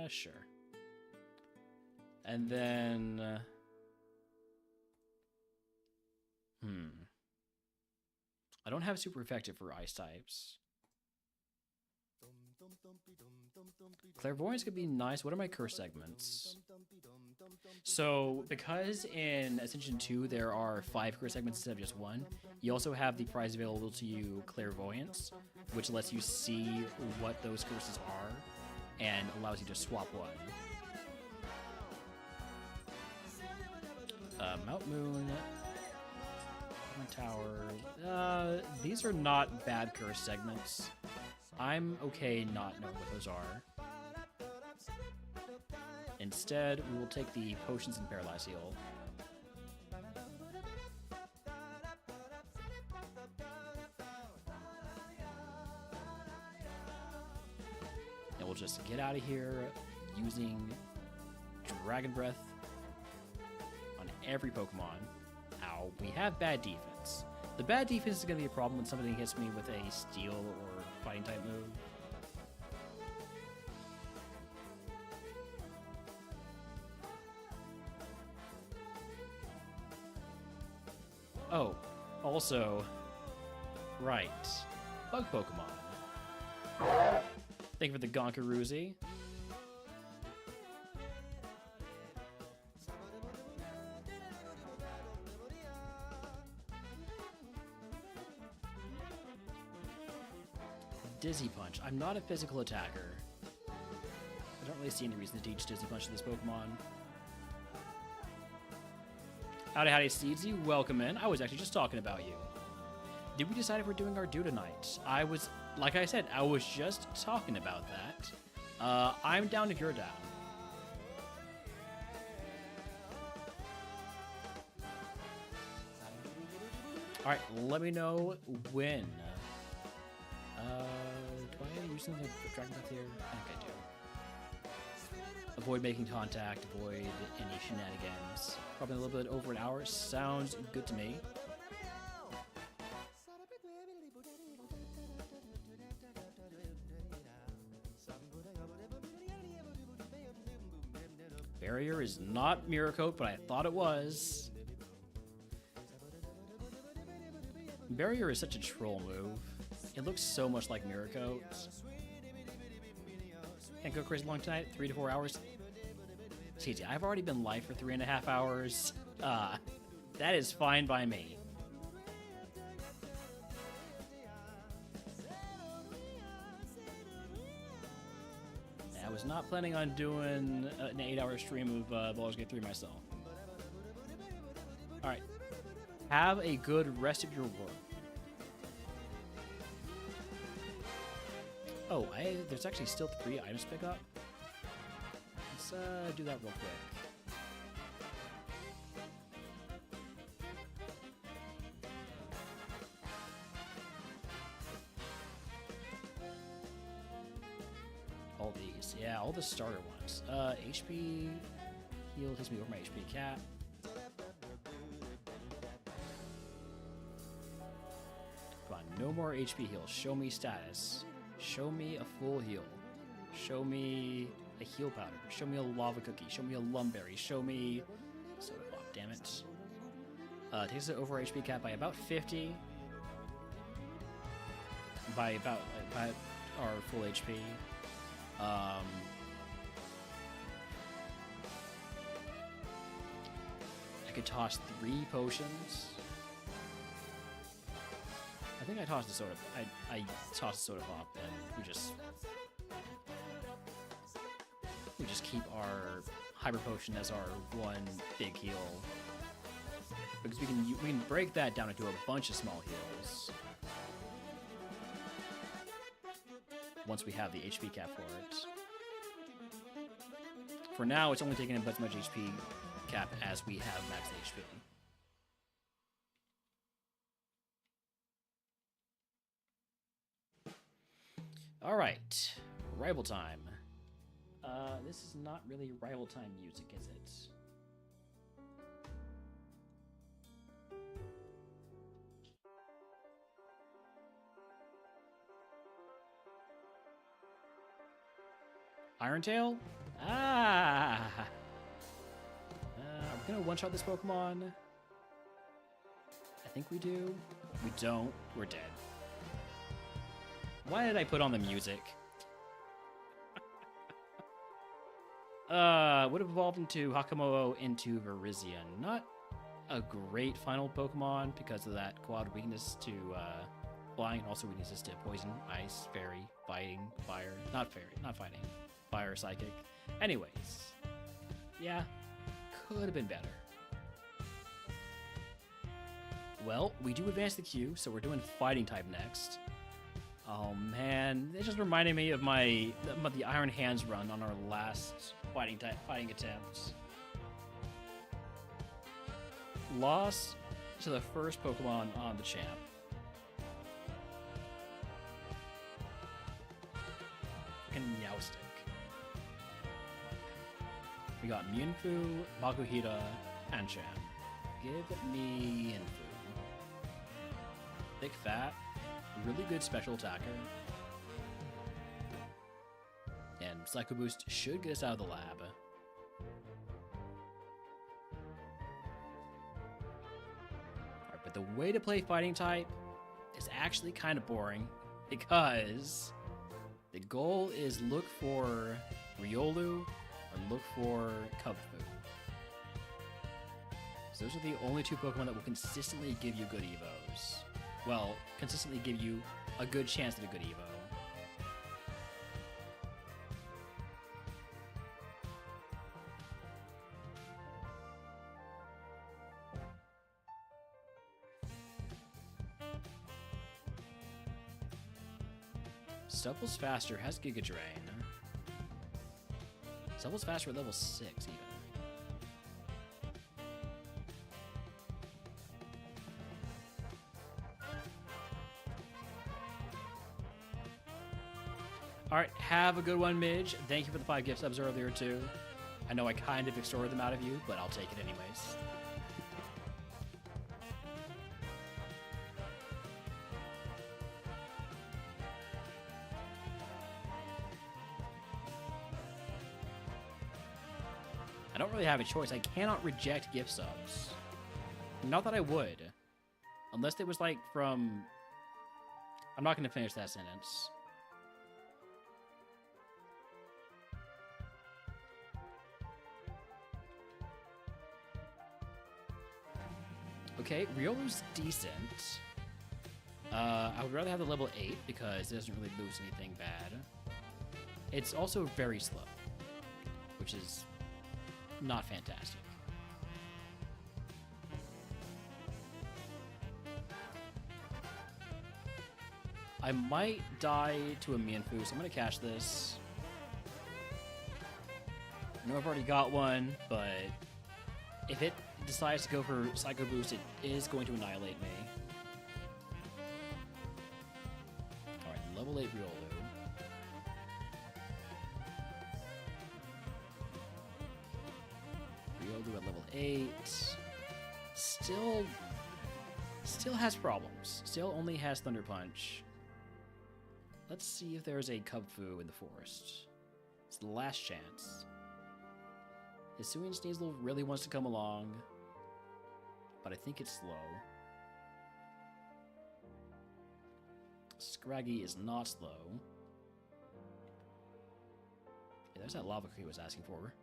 Sure. And then... I don't have super effective for ice types. Clairvoyance could be nice. What are my curse segments? So, because in Ascension 2 there are 5 curse segments instead of just 1, you also have the prize available to you, Clairvoyance, which lets you see what those curses are and allows you to swap one. Mount Moon, Tower, these are not bad curse segments. I'm okay not knowing what those are. Instead, we will take the potions and paralyze heal. And we'll just get out of here using Dragon Breath on every Pokemon. Ow, we have bad defense. The bad defense is going to be a problem when somebody hits me with a Steel or Fighting type move. Oh, also, right, Bug Pokemon. Thank you for the Gonkaruzi. Dizzy Punch. I'm not a physical attacker. I don't really see any reason to teach Dizzy Punch to this Pokemon. Howdy, Seedsy. Welcome in. I was actually just talking about you. Did we decide if we're doing our due tonight? Like I said, I was just talking about that. I'm down if you're down. Alright, let me know when. Do I use something like Dragon Breath here? I think I do. Avoid making contact, avoid any shenanigans. Probably a little bit over an hour. Sounds good to me. Barrier is not Mirror Coat, but I thought it was. Barrier is such a troll move. It looks so much like Mirror Coat. Can't go crazy long tonight. 3 to 4 hours. See, I've already been live for 3.5 hours. That is fine by me. I was not planning on doing an 8-hour stream of Baldur's Gate 3 myself. Alright. Have a good rest of your work. Oh, there's actually still 3 items to pick up. Let's do that real quick. All these. Yeah, all the starter ones. HP heal takes me over my HP cap. Come on, no more HP heal. Show me status. Show me a full heal. Show me a heal powder. Show me a lava cookie. Show me a lumberry. Show me soda pop. Damn it. Takes it over HP cap by about 50. By about our full HP. I could toss 3 potions. I think I tossed the soda. I tossed the soda pop, and we just keep our hyper potion as our one big heal, because we can break that down into a bunch of small heals once we have the HP cap for it. For now, it's only taking up as much HP cap as we have max HP. All right, rival time. This is not really rival time music, is it? Irontail? Ah! We're gonna one-shot this Pokemon. I think we do. We don't. We're dead. Why did I put on the music? Would have evolved into Hakamo'o into Virizion. Not a great final Pokemon because of that quad weakness to flying and also weaknesses to poison, ice, fairy, fighting, fire. Not fighting. Fire, psychic. Anyways. Yeah. Could have been better. Well, we do advance the queue, so we're doing fighting type next. Oh man, it just reminded me of the Iron Hands run on our last fighting attempt. Lost to the first Pokemon on the champ. Fucking Meowstic. We got Mewtwo, Makuhita, and Chan. Give me Info. Thick Fat, really good special attacker. And Psycho Boost should get us out of the lab. Alright, but the way to play fighting type is actually kind of boring because the goal is look for Riolu or look for Cubfu. So those are the only two Pokemon that will consistently give you good Evos. Well, consistently give you a good chance at a good Evo. Stuffle's Faster has Giga Drain. Stuffle's Faster at level 6 even. Alright, have a good one, Midge. Thank you for the 5 gift subs earlier, too. I know I kind of extorted them out of you, but I'll take it anyways. I don't really have a choice. I cannot reject gift subs. Not that I would. Unless it was like from... I'm not going to finish that sentence. Okay, Riolu's decent. I would rather have the level 8 because it doesn't really lose anything bad. It's also very slow, which is not fantastic. I might die to a Mienfoo, so I'm going to cash this. I know I've already got one, but if it decides to go for Psycho Boost, it is going to annihilate me. Alright, level 8 Riolu. Riolu at level 8. Still has problems. Still only has Thunder Punch. Let's see if there's a Cubfu in the forest. It's the last chance. Hisuian Sneasel really wants to come along, but I think it's slow. Scraggy is not slow. Yeah, there's that lava he was asking for.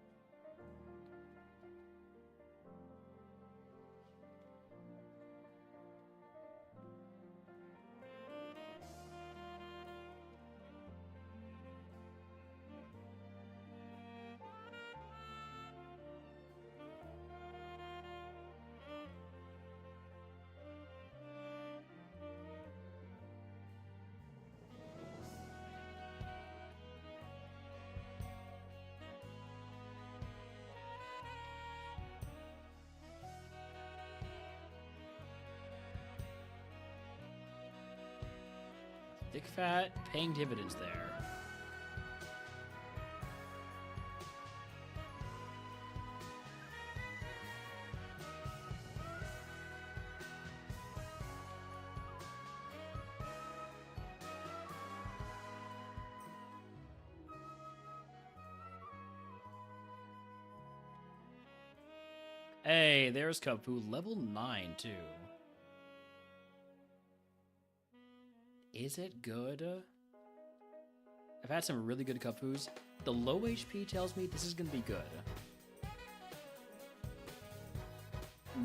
Thick Fat paying dividends there. Hey, there's Cubfu, level 9 too. Is it good? I've had some really good Cubfus. The low HP tells me this is going to be good.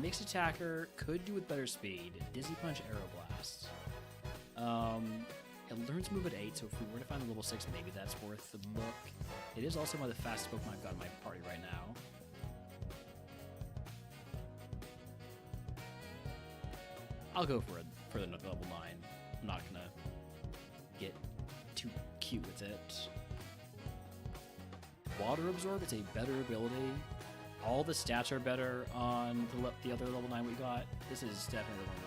Mixed Attacker could do with better speed. Dizzy Punch, Aeroblast. It learns move at 8, so if we were to find a level 6, maybe that's worth the look. It is also one of the fastest Pokemon I've got in my party right now. I'll go for the level 9. I'm not gonna get too cute with it. Water Absorb, it's a better ability. All the stats are better on the other level 9 we got. This is definitely the one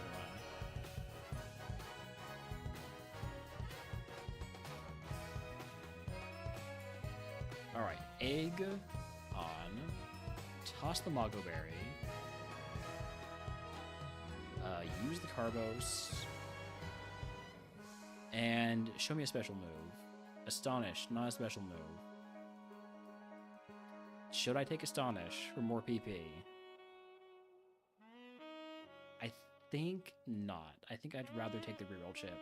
we're on. Alright, egg on. Toss the Mago Berry. Use the Carbos. And show me a special move. Astonish, not a special move. Should I take Astonish for more PP? I think not. I think I'd rather take the reroll chip.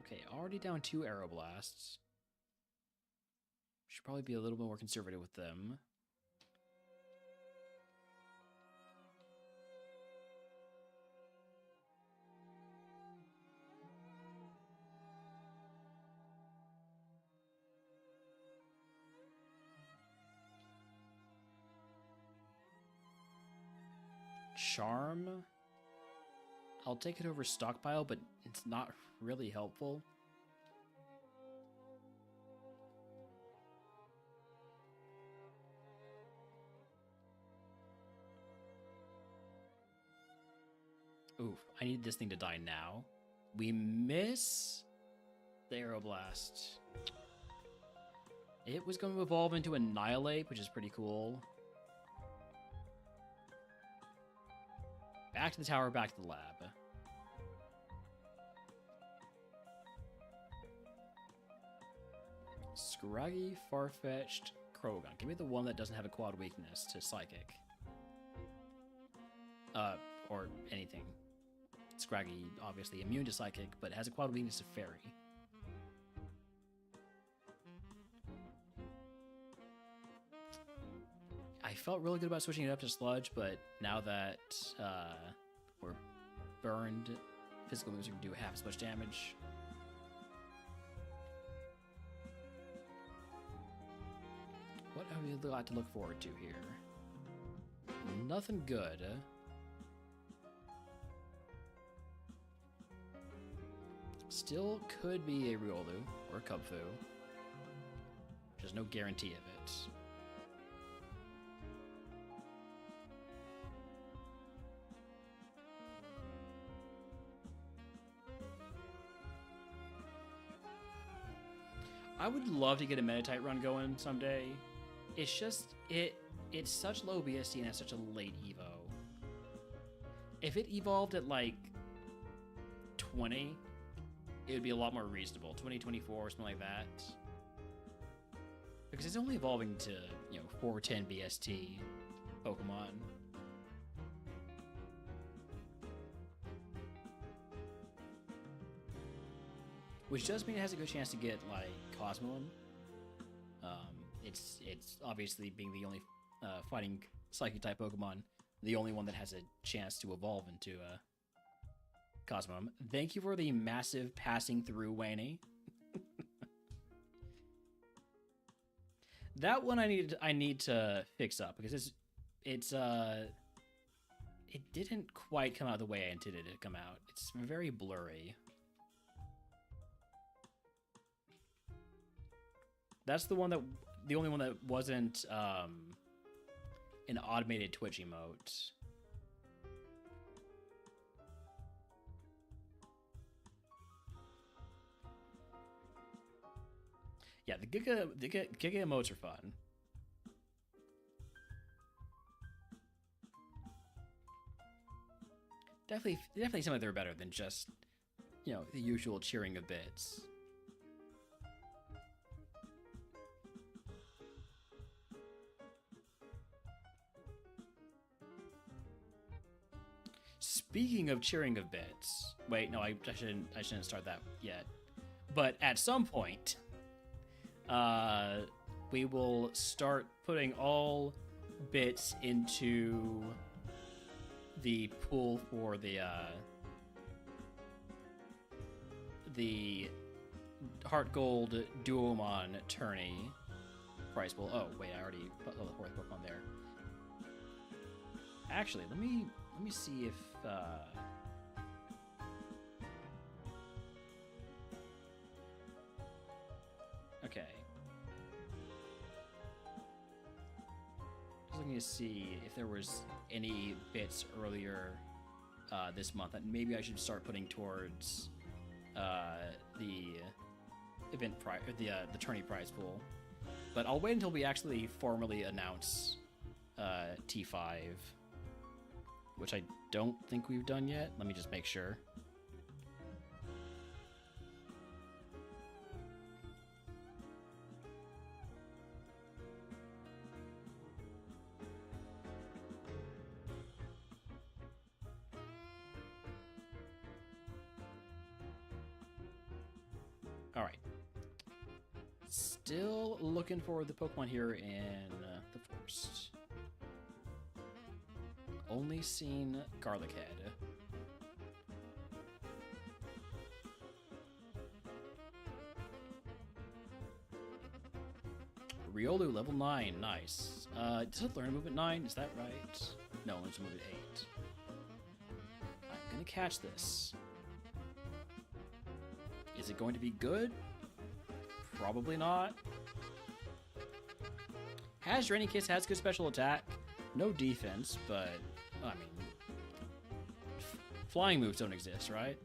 Okay, already down 2 Aeroblasts. Should probably be a little bit more conservative with them. Charm. I'll take it over Stockpile, but it's not really helpful. Oof, I need this thing to die now. We miss the Aeroblast. It was going to evolve into Annihilate, which is pretty cool. Back to the tower, back to the lab. Scraggy, Farfetch'd, Krogan. Give me the one that doesn't have a quad weakness to Psychic. Or anything. Scraggy, obviously immune to Psychic, but has a quad weakness to Fairy. I felt really good about switching it up to Sludge, but now that we're burned, physical moves can do half as much damage. What have we got to look forward to here? Nothing good. Still could be a Riolu or a Kubfu. There's no guarantee of it. I would love to get a Meditite run going someday. It's just, it's such low BST and it's such a late Evo. If it evolved at like 20, it would be a lot more reasonable. 2024 or something like that. Because it's only evolving to, 410 BST Pokemon. Which does mean it has a good chance to get, like, Cosmoem. It's obviously being the only fighting Psychic-type Pokemon, the only one that has a chance to evolve into Cosmoem. Thank you for the massive passing through, Waney. That one I need to fix up, because it didn't quite come out the way I intended it to come out. It's very blurry. That's the only one that wasn't an automated Twitch emote. Yeah, the Giga emotes are fun. Definitely seem like they're better than just, the usual cheering of bits. Speaking of cheering of bits, wait, no, I shouldn't start that yet. But at some point, we will start putting all bits into the pool for the the Heart Gold Duomon tourney prize pool. Oh wait, I already put the fourth Pokemon there. Actually, let me see if okay. Just looking to see if there was any bits earlier this month that maybe I should start putting towards the event prize, the tourney prize pool. But I'll wait until we actually formally announce T5, which I don't think we've done yet. Let me just make sure. Alright. Still looking for the Pokemon here in the forest. Only seen Garlic Head. Riolu, level 9. Nice. Does it learn to move at 9? Is that right? No, it learns to move at 8. I'm gonna catch this. Is it going to be good? Probably not. Has Drainikiss has good special attack. No defense, but, I mean, flying moves don't exist, right?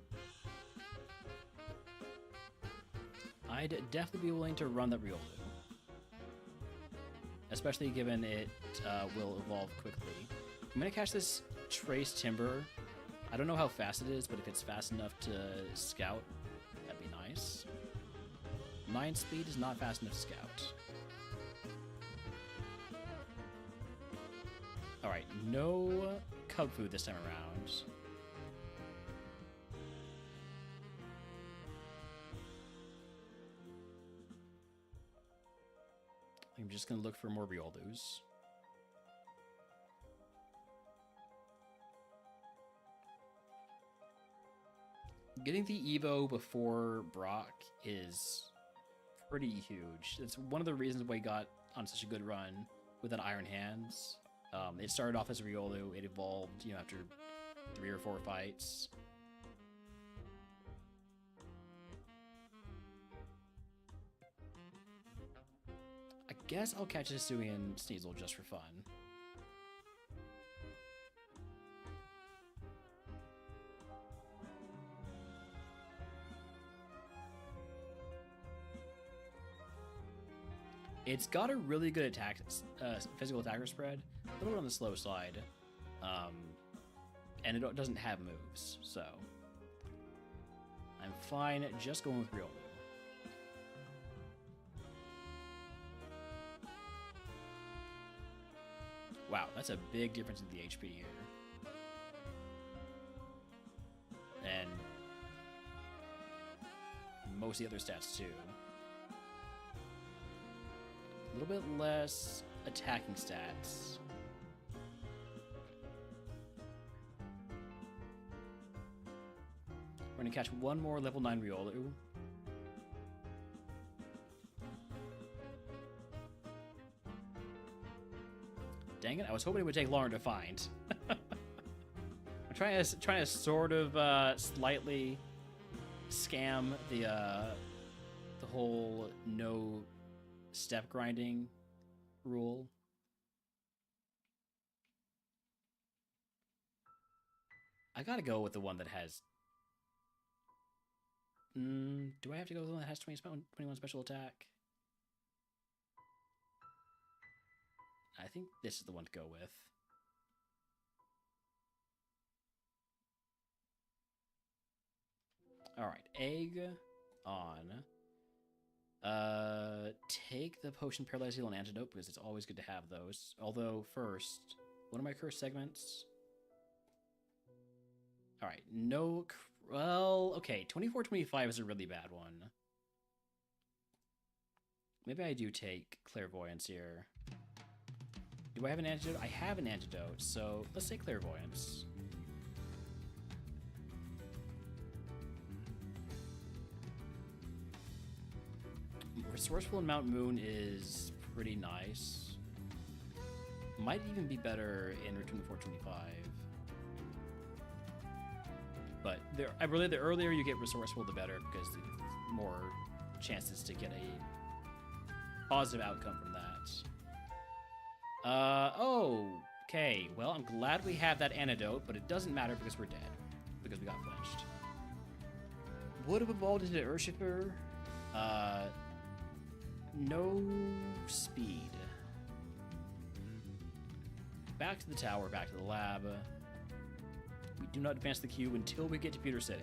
I'd definitely be willing to run that Riolu. Especially given it will evolve quickly. I'm going to catch this Trace Timber. I don't know how fast it is, but if it's fast enough to scout, that'd be nice. 9 speed is not fast enough to scout. Alright, no cub food this time around. I'm just gonna look for more Riolus. Getting the Evo before Brock is pretty huge. It's one of the reasons why he got on such a good run with that Iron Hands. It started off as a Riolu, it evolved, you know, after 3 or 4 fights. I guess I'll catch a Hisuian Sneasel just for fun. It's got a really good attack, physical attacker spread, a little bit on the slow side, and it doesn't have moves, so I'm fine just going with Riolu. Wow, that's a big difference in the HP here. And most of the other stats too. A little bit less attacking stats. We're gonna catch one more level 9 Riolu. Dang it, I was hoping it would take longer to find. I'm trying to sort of slightly scam the whole no step grinding rule. I gotta go with the one that has... do I have to go with the one that has 21 special attack? I think this is the one to go with. Alright, egg on. Take the potion, paralyze, heal, and antidote because it's always good to have those. Although first, what are my curse segments? All right, no. Well, okay, 24-25 is a really bad one. Maybe I do take clairvoyance here. Do I have an antidote? I have an antidote, so let's say clairvoyance. Resourceful in Mount Moon is pretty nice. Might even be better in Return to 425. But I believe the earlier you get resourceful, the better, because the more chances to get a positive outcome from that. Okay. Well, I'm glad we have that antidote, but it doesn't matter because we're dead. Because we got flinched. Would have evolved into Urshifer. No speed. Back to the tower, back to the lab. We do not advance the queue until we get to Pewter City.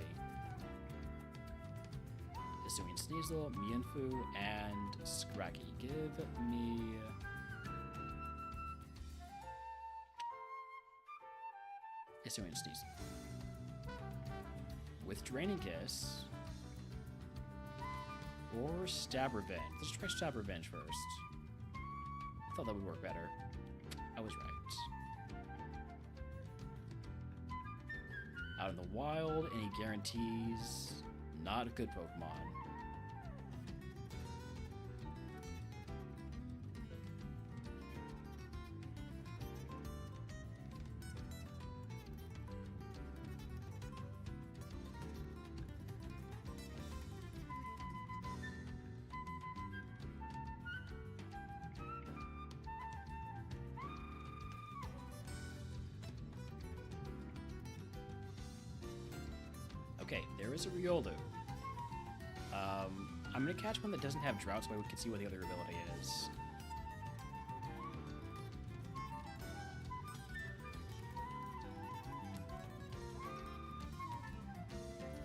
Hisuian Sneasel, Mienfu, and Scracky. Give me... Hisuian Sneasel. With Draining Kiss... Or Stab Revenge. Let's try Stab Revenge first. I thought that would work better. I was right. Out in the wild, any guarantees? Not a good Pokemon. Okay, there is a Riolu. I'm going to catch one that doesn't have Drought so I can see what the other ability is.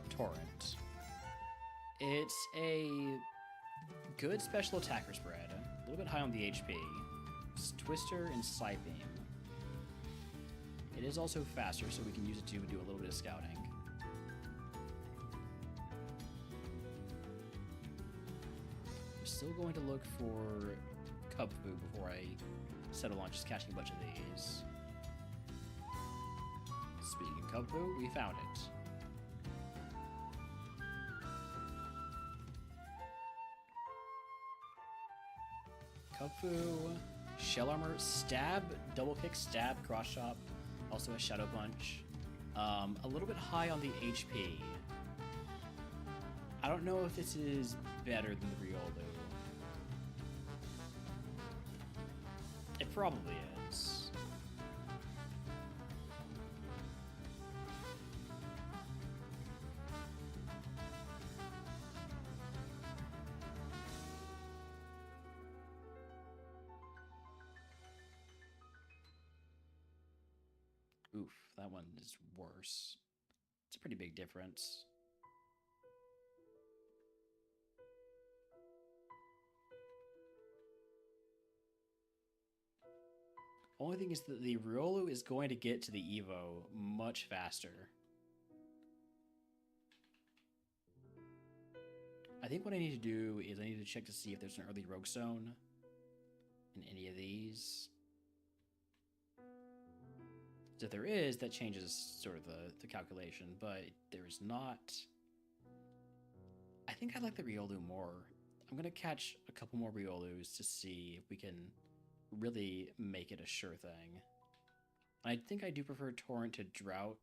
Torrent. It's a good special attacker spread. A little bit high on the HP. It's Twister and Psybeam. It is also faster, so we can use it to do a little bit of scouting. Still going to look for Cubfu before I settle on just catching a bunch of these. Speaking of Cubfu, we found it. Cubfu, Shell Armor, Stab, Double Kick, Stab, Cross Chop, also a Shadow Punch. A little bit high on the HP. I don't know if this is better than the Riolu. It probably is. Oof, that one is worse. It's a pretty big difference. Only thing is that the Riolu is going to get to the Evo much faster. I think what I need to do is I need to check to see if there's an early Rogue Stone in any of these. So if there is, that changes sort of the calculation, but there is not. I think I like the Riolu more. I'm going to catch a couple more Riolus to see if we can really make it a sure thing. I think I do prefer Torrent to Drought,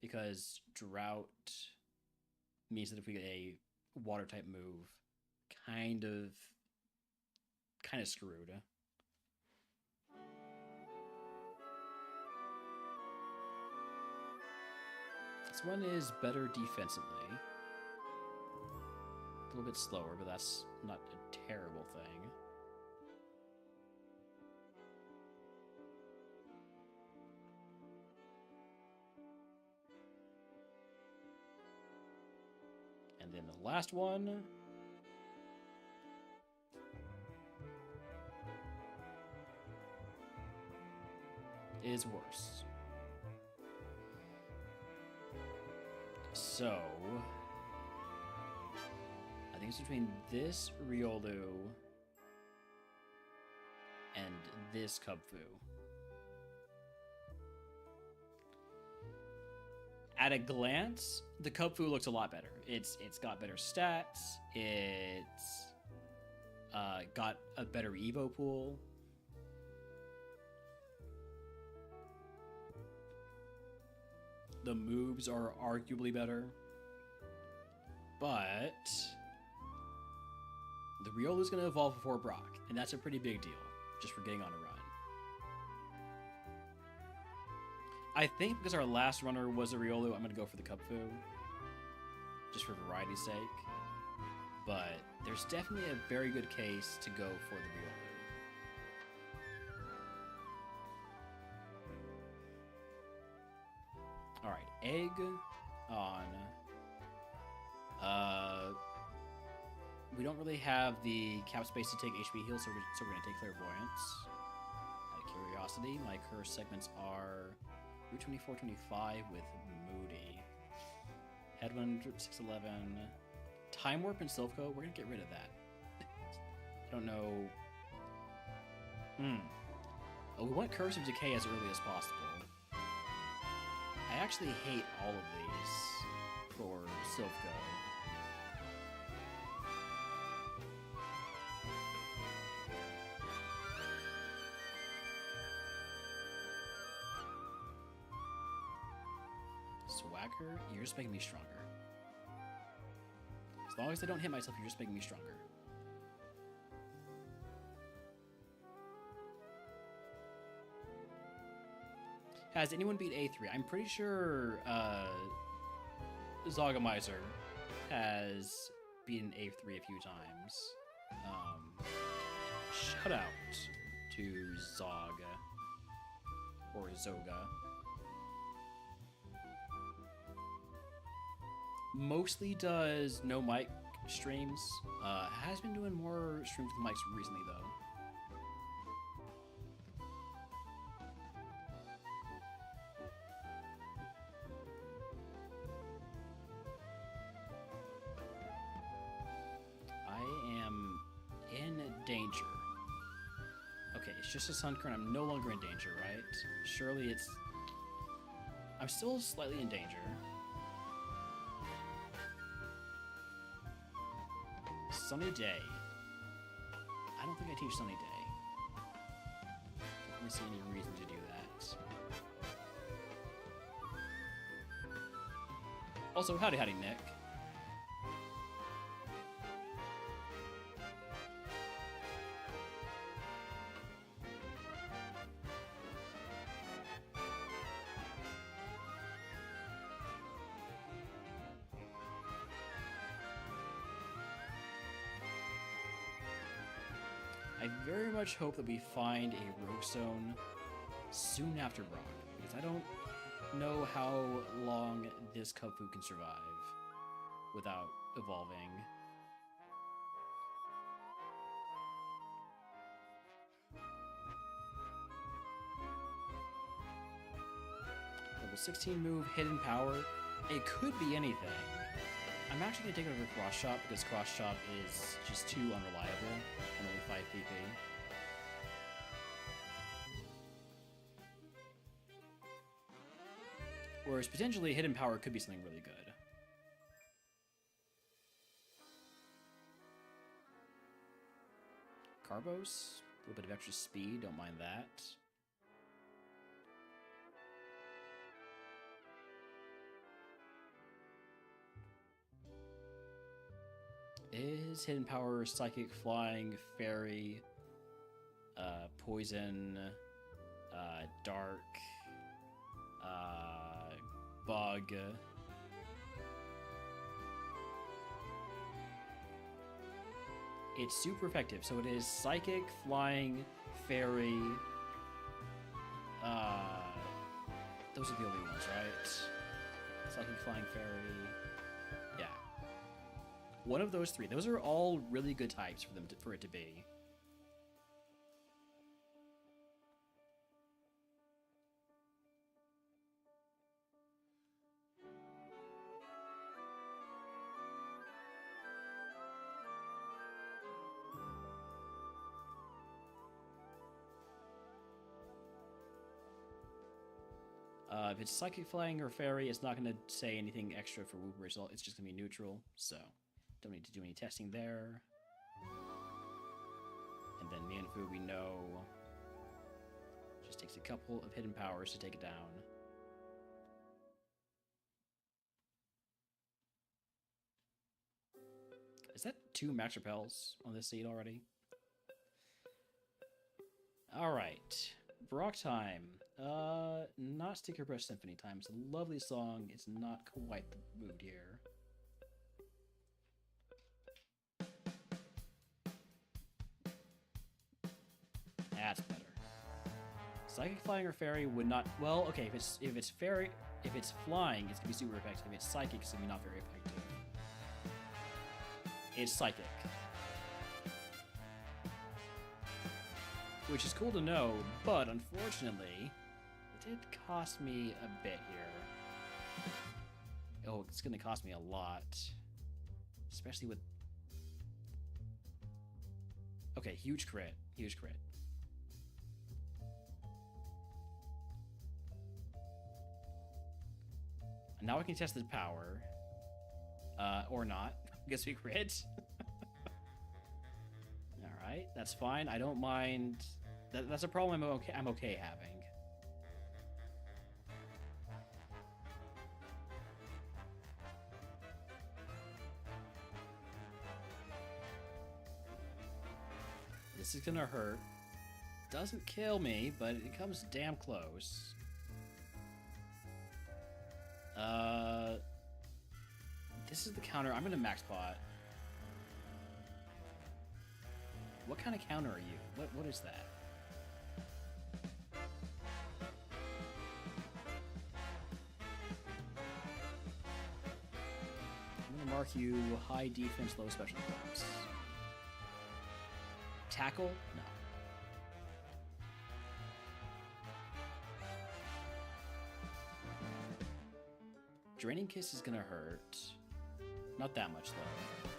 because Drought means that if we get a water type move, kind of screwed. This one is better defensively. A little bit slower, but that's not a terrible thing. And then the last one is worse. So I think it's between this Riolu and this Cubfu. At a glance, the Cubfu looks a lot better. It's got better stats. It's got a better Evo pool. The moves are arguably better. But the Riolu's going to evolve before Brock, and that's a pretty big deal, just for getting on a run. I think because our last runner was a Riolu, I'm going to go for the Kupfu, just for variety's sake. But there's definitely a very good case to go for the Riolu. Alright, egg on. We don't really have the cap space to take HP heals, so we're going to take Clairvoyance. Out of curiosity, my curse segments are Route 24, 25 with Moody. Headwind, 611. Time Warp and Silpho, we're going to get rid of that. I don't know. Oh, we want Curse of Decay as early as possible. I actually hate all of these for Silpho. Swagger, you're just making me stronger. As long as I don't hit myself, you're just making me stronger. Has anyone beat A3? I'm pretty sure Zogamizer has beaten A3 a few times. Shout out to Zog or Zoga. Mostly does no mic streams. Has been doing more streams with mics recently though. I am in danger. Okay, it's just a Sunkern. I'm no longer in danger, right? Surely it's... I'm still slightly in danger. Sunny Day. I don't think I teach Sunny Day. Don't really see any reason to do that. Also, howdy Nick. I very much hope that we find a Rogue Zone soon after Brock, because I don't know how long this Kupfu can survive without evolving. Level 16 move, Hidden Power. It could be anything. I'm actually going to take it over Cross Chop because Cross Chop is just too unreliable and only 5 PP. Whereas potentially Hidden Power could be something really good. Carbos, a little bit of extra speed, don't mind that. Is Hidden Power, Psychic, Flying, Fairy, Poison, Dark, Bug. It's super effective. So it is Psychic, Flying, Fairy. Those are the only ones, right? Psychic, Flying, Fairy. Yeah. One of those three. Those are all really good types for it to be. If it's Psychic, Flying, or Fairy, it's not going to say anything extra for Wooper result. It's just going to be neutral, so don't need to do any testing there. And then Mianfu, we know, just takes a couple of hidden powers to take it down. Is that 2 max repels on this seed already? Alright. Brock time. Not Sticker Brush Symphony time. It's a lovely song. It's not quite the mood here. That's better. Psychic Flying or Fairy would not... Well, okay, if it's fairy... If it's flying, it's gonna be super effective. If it's psychic, it's gonna be not very effective. It's psychic. Which is cool to know, but unfortunately, it did cost me a bit here. Oh, it's gonna cost me a lot. Especially with... Okay, huge crit. Huge crit. And now I can test the power. Or not. Guess we crit. Alright, that's fine. I don't mind... That's a problem I'm okay having. This is gonna hurt. Doesn't kill me, but it comes damn close. This is the counter. I'm gonna max pot. What kind of counter are you? What is that? I'm gonna mark you high defense, low special attacks. Tackle? No. Draining Kiss is gonna hurt. Not that much, though.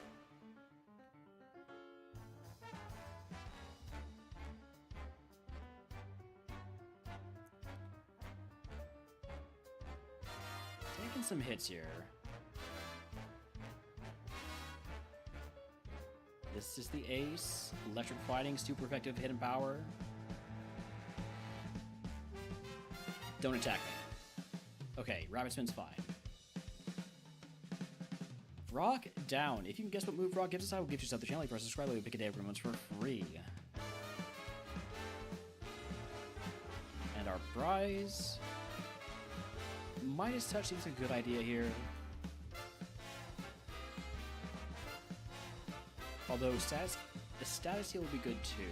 Taking some hits here. This is the ace. Electric Fighting, super effective hidden power. Don't attack me. Okay, Rabbit Spin's fine. Rock down. If you can guess what move Rock gives us, I will give yourself the channel. Press subscribe, we pick a day every month for free. And our prize. Midas Touch seems a good idea here. Although the status heal would be good too.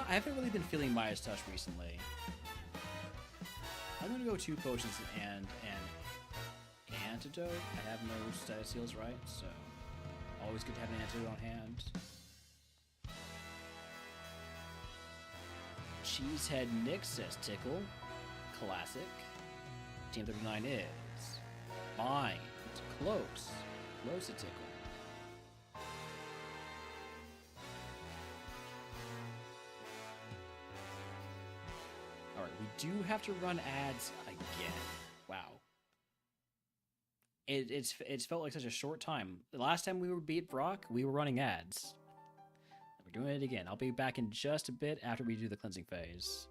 I haven't really been feeling Midas Touch recently. I'm gonna go 2 potions and an antidote. I have no status heals, right? So always good to have an antidote on hand. Cheesehead Nick says Tickle. Classic. Team 39 is Bind. Close. Close to Tickle. Alright, we do have to run ads again. Wow. It's felt like such a short time. The last time we beat Brock, we were running ads. We're doing it again. I'll be back in just a bit after we do the cleansing phase.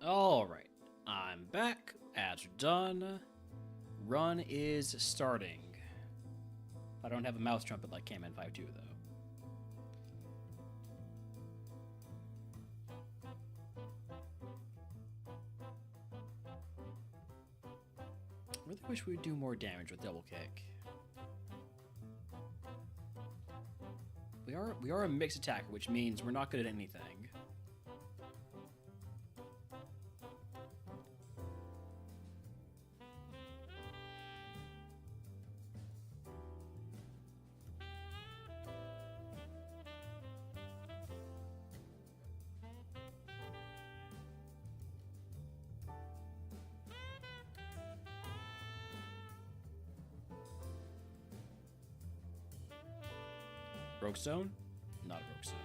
Alright, I'm back. Ads are done. Run is starting. I don't have a mouse trumpet like Cam 5.2 though. I really wish we would do more damage with double kick. We are a mixed attacker, which means we're not good at anything. Rogue Stone? Not a Rogue Stone.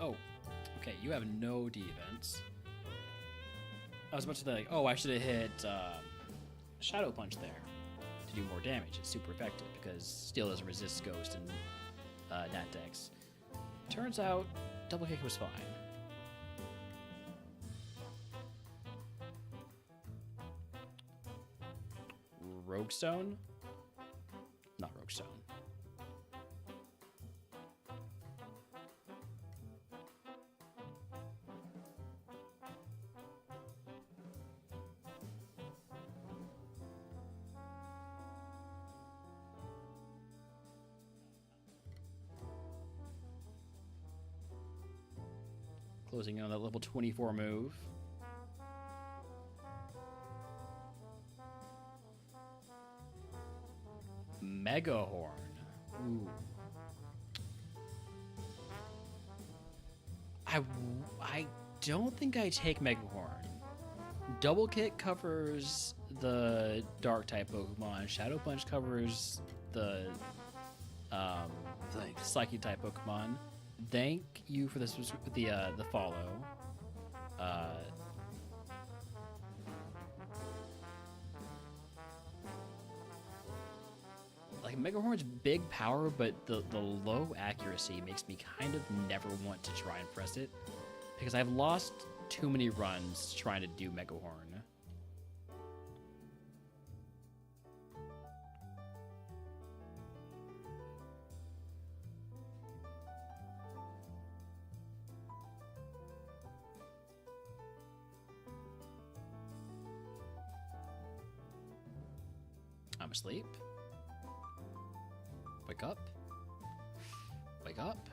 Oh. Okay, you have no defense. I was about to be like, oh, I should have hit Shadow Punch there to do more damage. It's super effective because Steel doesn't resist Ghost and Nat Dex. Turns out, Double Kick was fine. Rogue Stone? Not Rogue Stone. Closing in on that level 24 move. Mega Horn. Ooh. I don't think I take Mega Horn. Double Kick covers the Dark type Pokemon. Shadow Punch covers the Psychic type Pokemon. Thank you for this the follow. Like Mega Horn's big power, but the low accuracy makes me kind of never want to try and press it because I've lost too many runs trying to do Mega Horn. I'm asleep. Wake up. Wake up.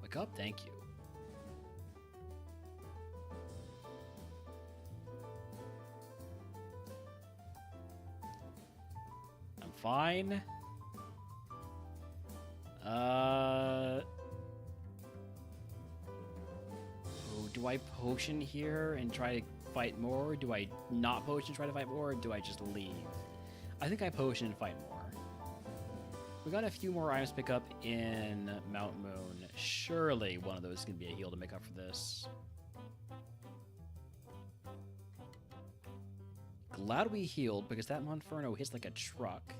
Wake up, thank you. I'm fine. Do I potion here and try to fight more? Do I not potion and try to fight more? Or do I just leave? I think I potion and fight more. We got a few more items to pick up in Mount Moon. Surely one of those is going to be a heal to make up for this. Glad we healed because that Monferno hits like a truck.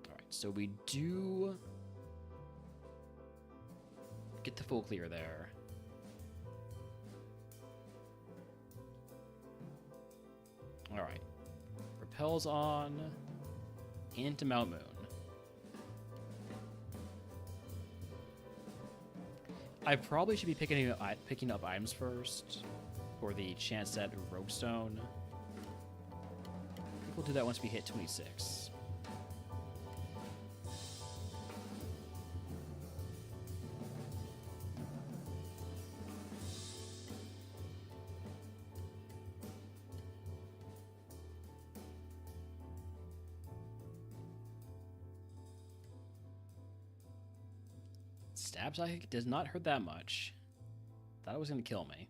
Alright, so we do get the full clear there. Alright. Repels on into Mount Moon. I probably should be picking up items first for the chance at Rogue Stone. I think we'll do that once we hit 26. Stab Psychic does not hurt that much. Thought it was going to kill me.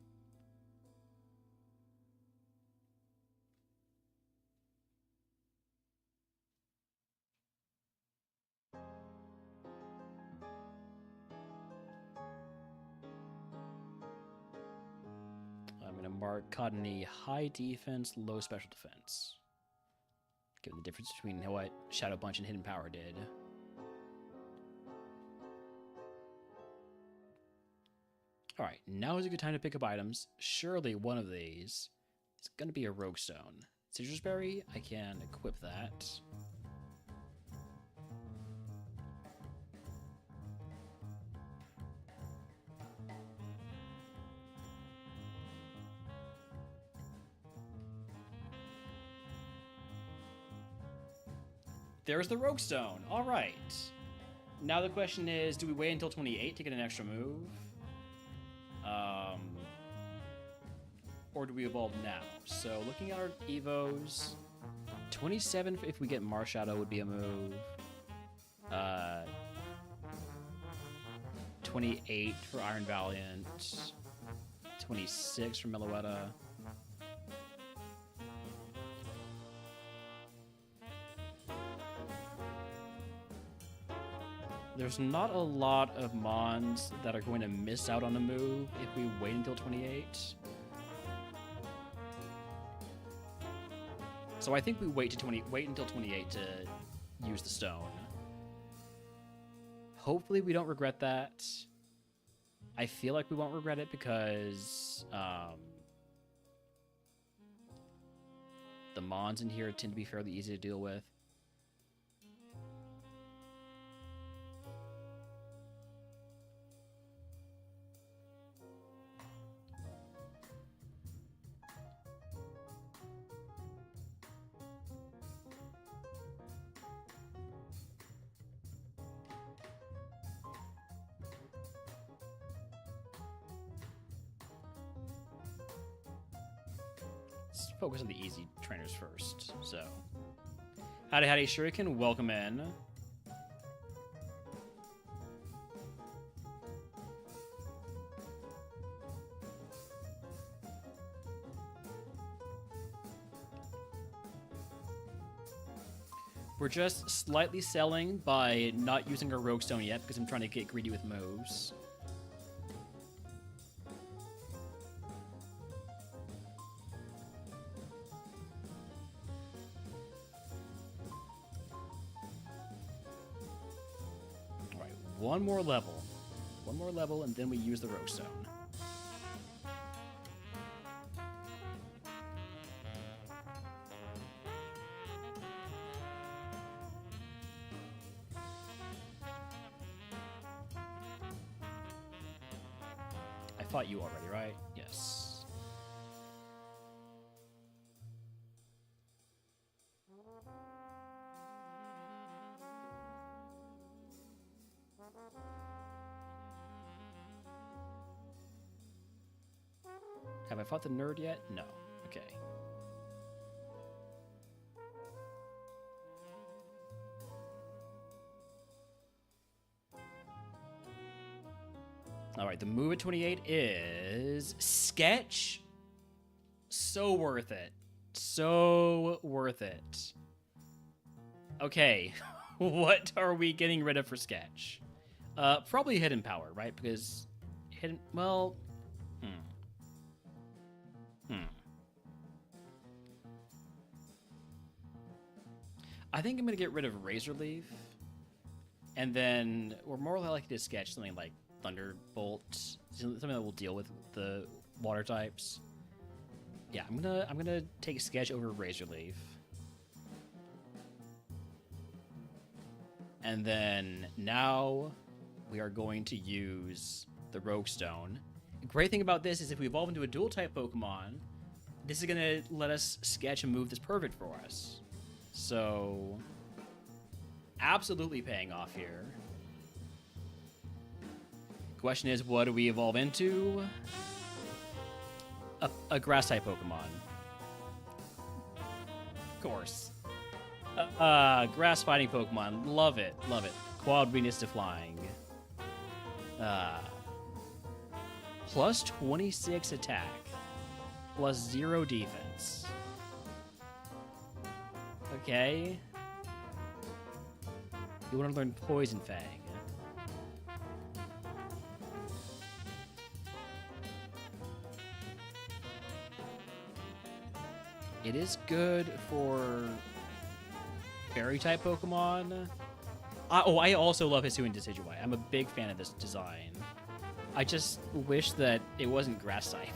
Marcotany, high defense, low special defense. Given the difference between what Shadow Punch and Hidden Power did. Alright, now is a good time to pick up items. Surely one of these is going to be a Rogue Stone. Citrus Berry, I can equip that. There's the Rogue Stone. All right. Now the question is, do we wait until 28 to get an extra move? Or do we evolve now? So looking at our Evos, 27 if we get Marshadow would be a move. 28 for Iron Valiant. 26 for Meloetta. There's not a lot of Mons that are going to miss out on a move if we wait until 28. So I think we wait until 28 to use the stone. Hopefully we don't regret that. I feel like we won't regret it because the Mons in here tend to be fairly easy to deal with. Let's focus on the easy trainers first. So, howdy Shuriken, welcome in. We're just slightly selling by not using our Rogue Stone yet because I'm trying to get greedy with moves. One more level, and then we use the Rogue Stone. I fought you already, right? Yes. Have I fought the nerd yet? No. Okay. Alright, the move at 28 is Sketch. So worth it. So worth it. Okay. What are we getting rid of for Sketch? Probably Hidden Power, right? Because Hidden... Well... I think I'm going to get rid of Razor Leaf. And then we're more likely to sketch something like Thunderbolt. Something that will deal with the water types. Yeah, I'm gonna take Sketch over Razor Leaf. And then now we are going to use the Rogue Stone. The great thing about this is if we evolve into a dual type Pokemon, this is going to let us sketch a move that's perfect for us. So, absolutely paying off here. Question is, what do we evolve into? A grass type Pokemon. Of course. Grass fighting Pokemon. Love it. Love it. Quad weakness to flying. Plus 26 attack. Plus 0 defense. Okay. You want to learn Poison Fang. It is good for fairy-type Pokemon. I also love Hisuian Decidueye. I'm a big fan of this design. I just wish that it wasn't grass-type.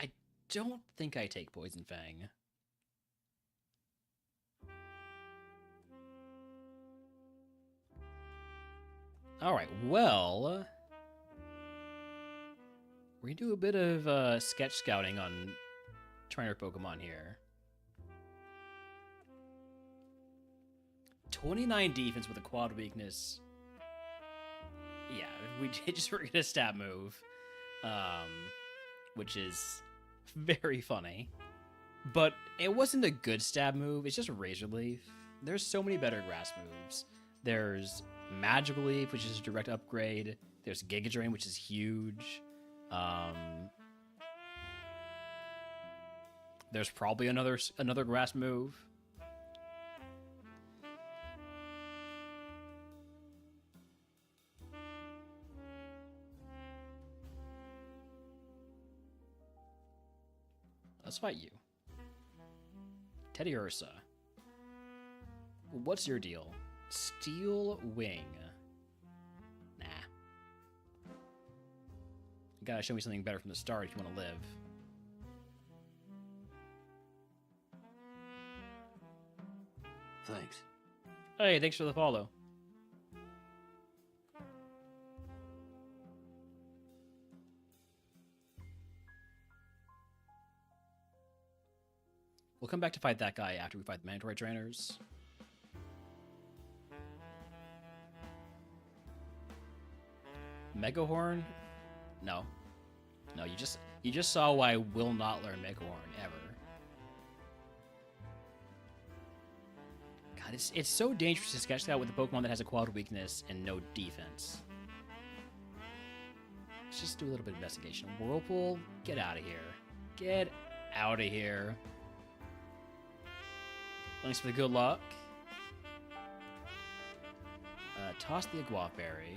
I don't think I take Poison Fang. Alright, well... we're gonna do a bit of sketch scouting on trainer Pokemon here. 29 defense with a quad weakness. Yeah, we just were gonna stab move. Which is very funny. But it wasn't a good stab move, it's just Razor Leaf. There's so many better grass moves. There's Magical Leaf, which is a direct upgrade. There's Giga Drain, which is huge. There's probably another grass move. Let's fight you. Teddy Ursa. What's your deal? Steel Wing. Nah. You gotta show me something better from the start if you want to live. Thanks. Hey, thanks for the follow. We'll come back to fight that guy after we fight the mandatory trainers. Megahorn? No. No, you just saw why I will not learn Megahorn ever. God, it's so dangerous to sketch that with a Pokemon that has a quad weakness and no defense. Let's just do a little bit of investigation. Whirlpool, get out of here. Get out of here. Thanks for the good luck. Toss the Aguav Berry.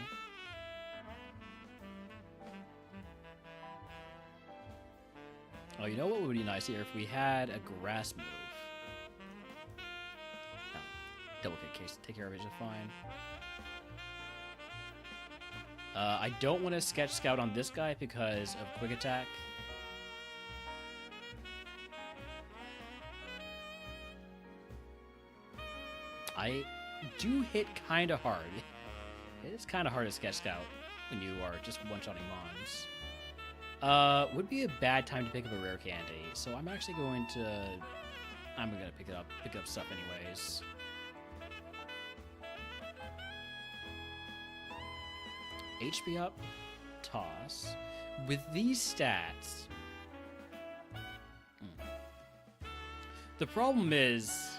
Oh, you know what would be nice here if we had a grass move. Oh, double kick case, take care of it just fine. I don't want to sketch scout on this guy because of quick attack. I do hit kind of hard. It is kind of hard to sketch scout when you are just one-shotting mons. Would be a bad time to pick up a rare candy, so I'm actually going to... I'm gonna pick up stuff anyways. HP up, toss. With these stats... The problem is...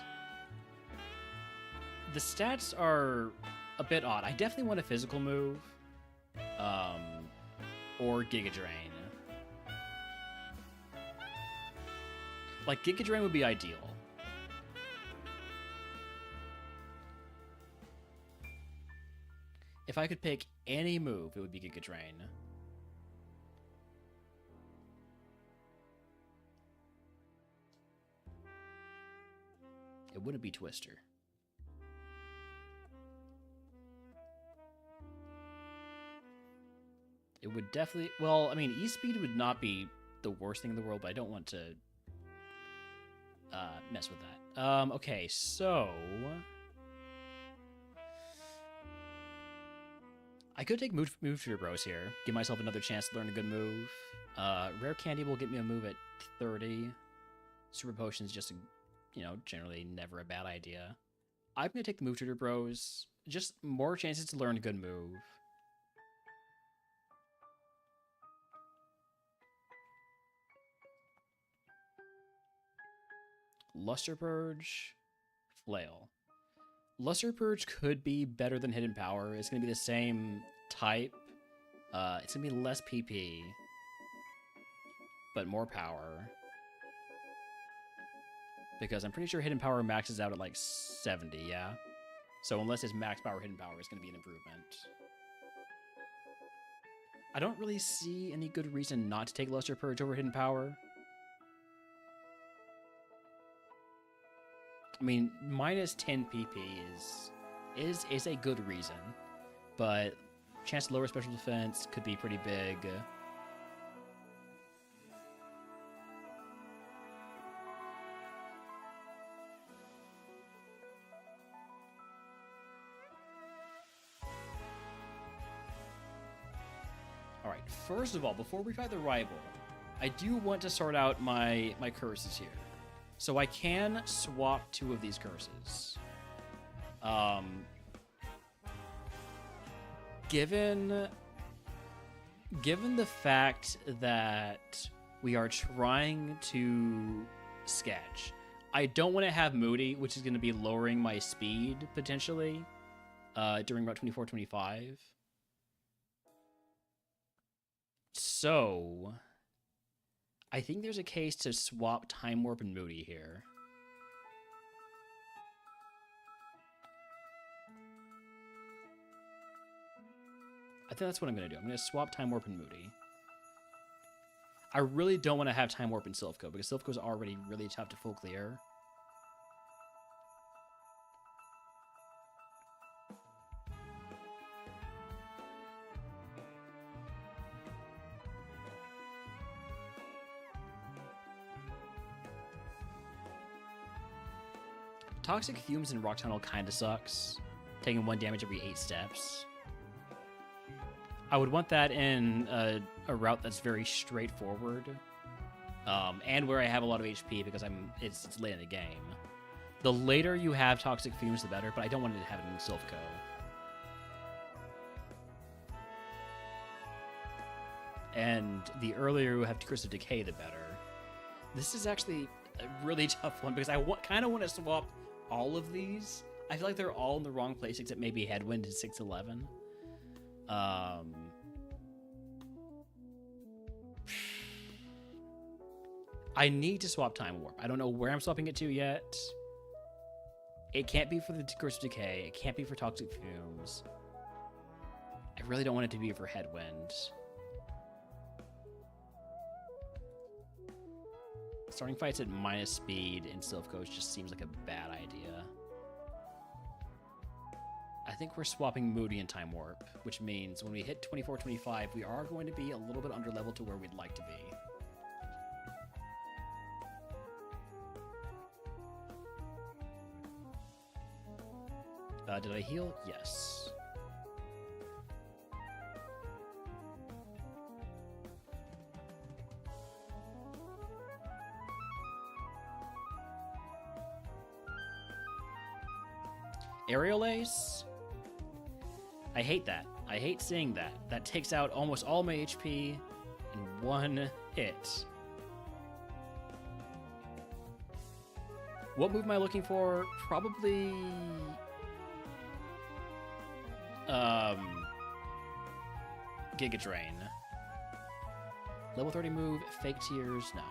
the stats are a bit odd. I definitely want a physical move. Or Giga Drain. Like, Giga Drain would be ideal. If I could pick any move, it would be Giga Drain. It wouldn't be Twister. It would definitely... well, I mean, E-Speed would not be the worst thing in the world, but I don't want to mess with that. Okay, so... I could take move to your bros here. Give myself another chance to learn a good move. Rare Candy will get me a move at 30. Super Potion's just, generally never a bad idea. I'm going to take the move to your bros. Just more chances to learn a good move. Luster Purge, Flail. Luster Purge could be better than Hidden Power. It's going to be the same type. It's going to be less PP. but more power. Because I'm pretty sure hidden power maxes out at like 70, yeah? So unless it's max power hidden power, it's going to be an improvement. I don't really see any good reason not to take Luster Purge over hidden power. I mean, minus 10 PP is a good reason, but chance to lower special defense could be pretty big. Alright, first of all, before we fight the rival, I do want to sort out my curses here. So I can swap 2 of these curses. Given the fact that we are trying to sketch, I don't want to have Moody, which is going to be lowering my speed, potentially, during Route 24-25. So, I think there's a case to swap Time Warp and Moody here. I think that's what I'm going to do. I'm going to swap Time Warp and Moody. I really don't want to have Time Warp and Silphco, because Silphco is already really tough to full clear. Toxic Fumes in Rock Tunnel kinda sucks, taking 1 damage every 8 steps. I would want that in a route that's very straightforward, and where I have a lot of HP because it's late in the game. The later you have Toxic Fumes, the better, but I don't want to have it in Silphco. And the earlier you have Curse of Decay, the better. This is actually a really tough one because I kind of want to swap all of these. I feel like they're all in the wrong place except maybe Headwind to 611. I need to swap Time Warp. I don't know where I'm swapping it to yet. It can't be for the Curse of Decay. It can't be for Toxic Fumes. I really don't want it to be for Headwind. Starting fights at minus speed in Silphco just seems like a bad idea. I think we're swapping Moody and Time Warp, which means when we hit 24-25, we are going to be a little bit under level to where we'd like to be. Did I heal? Yes. Aerial Ace? I hate that. I hate seeing that. That takes out almost all my HP in 1 hit. What move am I looking for? Probably... Giga Drain. Level 30 move, Fake Tears, no.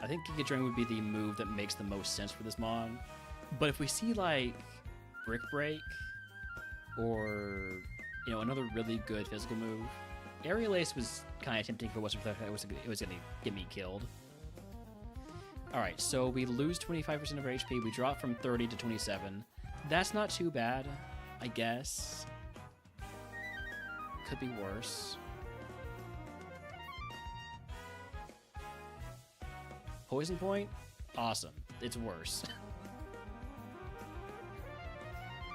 I think Giga Drain would be the move that makes the most sense for this mon. But if we see like Brick Break or another really good physical move, Aerial Ace was kind of tempting for what's it was gonna get me killed. All right, so we lose 25% of our HP. We drop from 30 to 27. That's not too bad, I guess. Could be worse. Poison Point? Awesome. It's worse.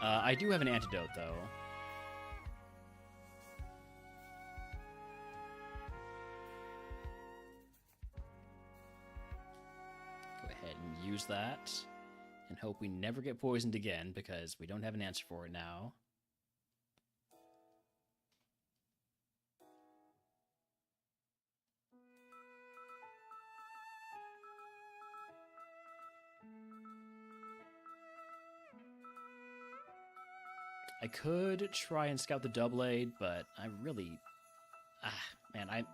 I do have an antidote, though. Go ahead and use that. And hope we never get poisoned again, because we don't have an answer for it now. I I could try and scout the double aid, but I really, man,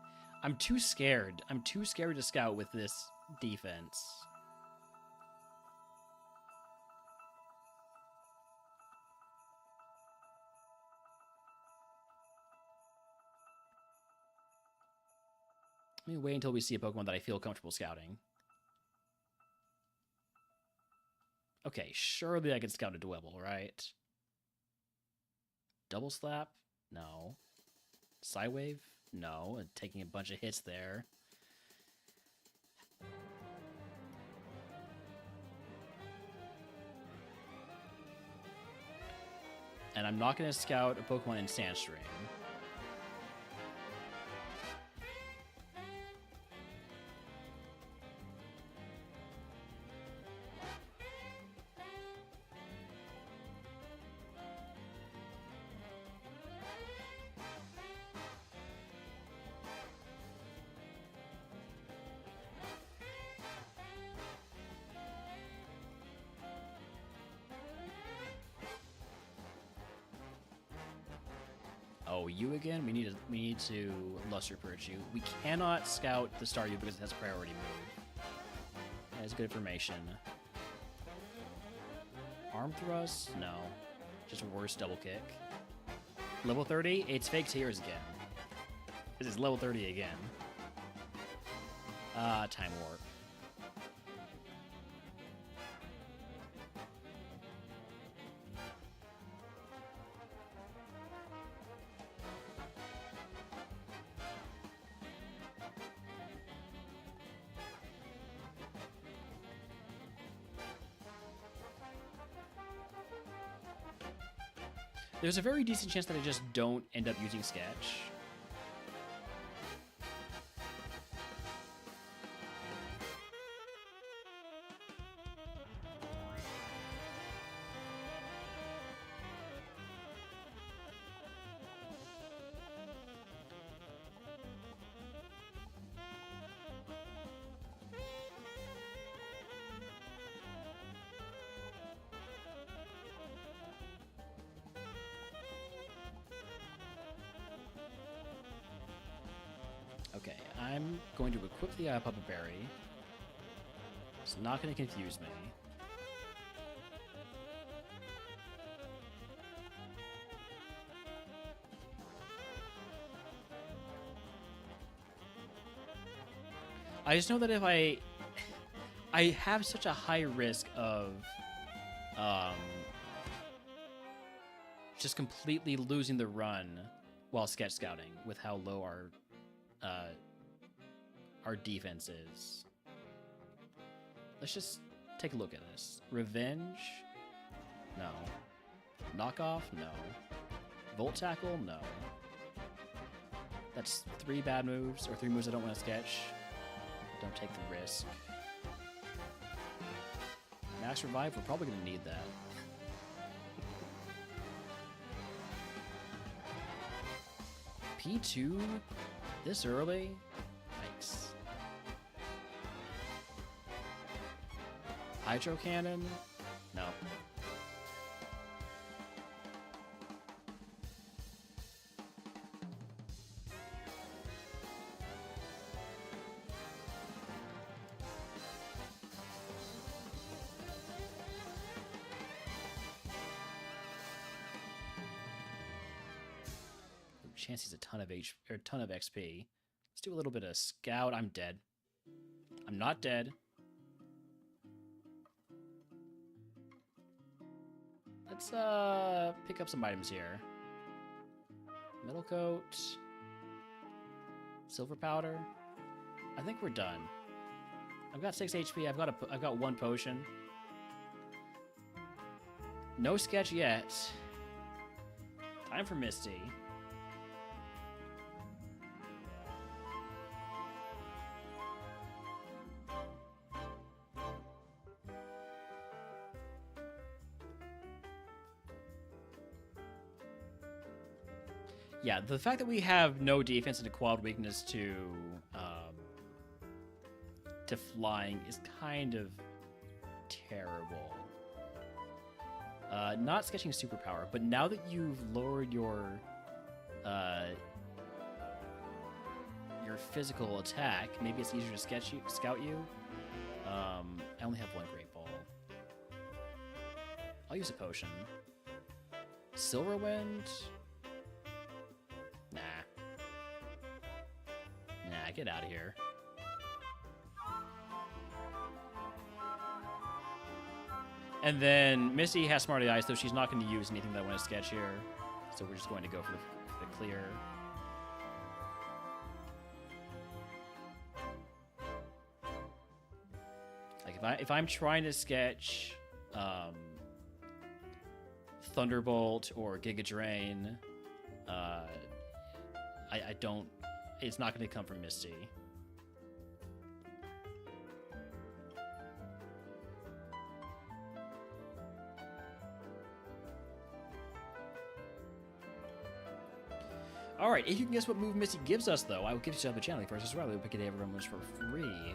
I'm too scared. I'm too scared to scout with this defense. Let me wait until we see a Pokemon that I feel comfortable scouting. Okay, surely I can scout a Dwebble, right? Double Slap? No. Psywave? No. Taking a bunch of hits there. And I'm not going to scout a Pokemon in Sandstream. Oh, you again? We need to Luster Purge you. We cannot scout the Staryu because it has a priority move. That is good information. Arm Thrust? No. Just worse double kick. Level 30? It's Fake Tears again. This is level 30 again. Time Warp. There's a very decent chance that I just don't end up using Sketch. Okay, I'm going to equip the Papa Berry. It's not going to confuse me. I just know that if I have such a high risk of just completely losing the run while sketch scouting with how low our defense is. Let's just take a look at this. Revenge? No. Knockoff? No. Volt Tackle? No. That's 3 bad moves, or 3 moves I don't want to sketch. Don't take the risk. Max Revive, we're probably going to need that. P2 this early? Yikes. Hydro Cannon? No. Chansey's a ton of XP. Let's do a little bit of scout. I'm dead. I'm not dead. Let's pick up some items here. Metal Coat. Silver Powder. I think we're done. I've got 6 HP. I've got 1 potion. No sketch yet. Time for Misty. Yeah, the fact that we have no defense and a quad weakness to flying is kind of terrible. Not sketching superpower, but now that you've lowered your physical attack, maybe it's easier to scout you. I only have one Great Ball. I'll use a potion. Silverwind? Nah. Nah, get out of here. And then Misty has Smarty Eyes, so she's not going to use anything that I want to sketch here. So we're just going to go for the clear. Like if I'm trying to sketch Thunderbolt or Giga Drain, I don't. It's not going to come from Misty. Alright, if you can guess what move Misty gives us, though, I will give you a channel first as well. We'll pick it everyone for free.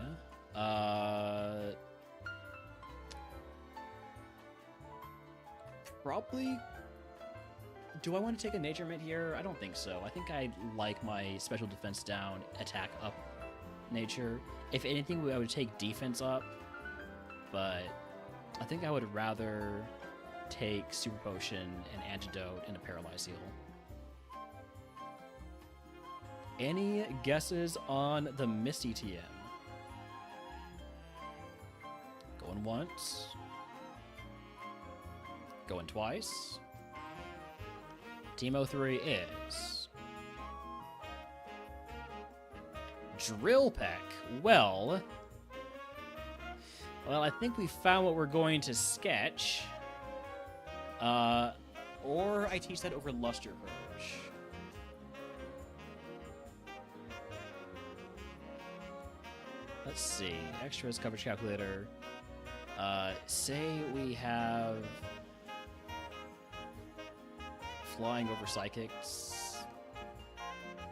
Probably. Do I want to take a nature mint here? I don't think so. I think I like my special defense down, attack up nature. If anything, I would take defense up, but I think I would rather take super potion, an antidote, and a paralyze heal. Any guesses on the Misty TM? Going once. Going twice. Team 03 is... Drill Peck. Well, I think we found what we're going to sketch. Or I teach that over Luster Purge. Let's see. Extras, coverage calculator. Say we have flying over psychics.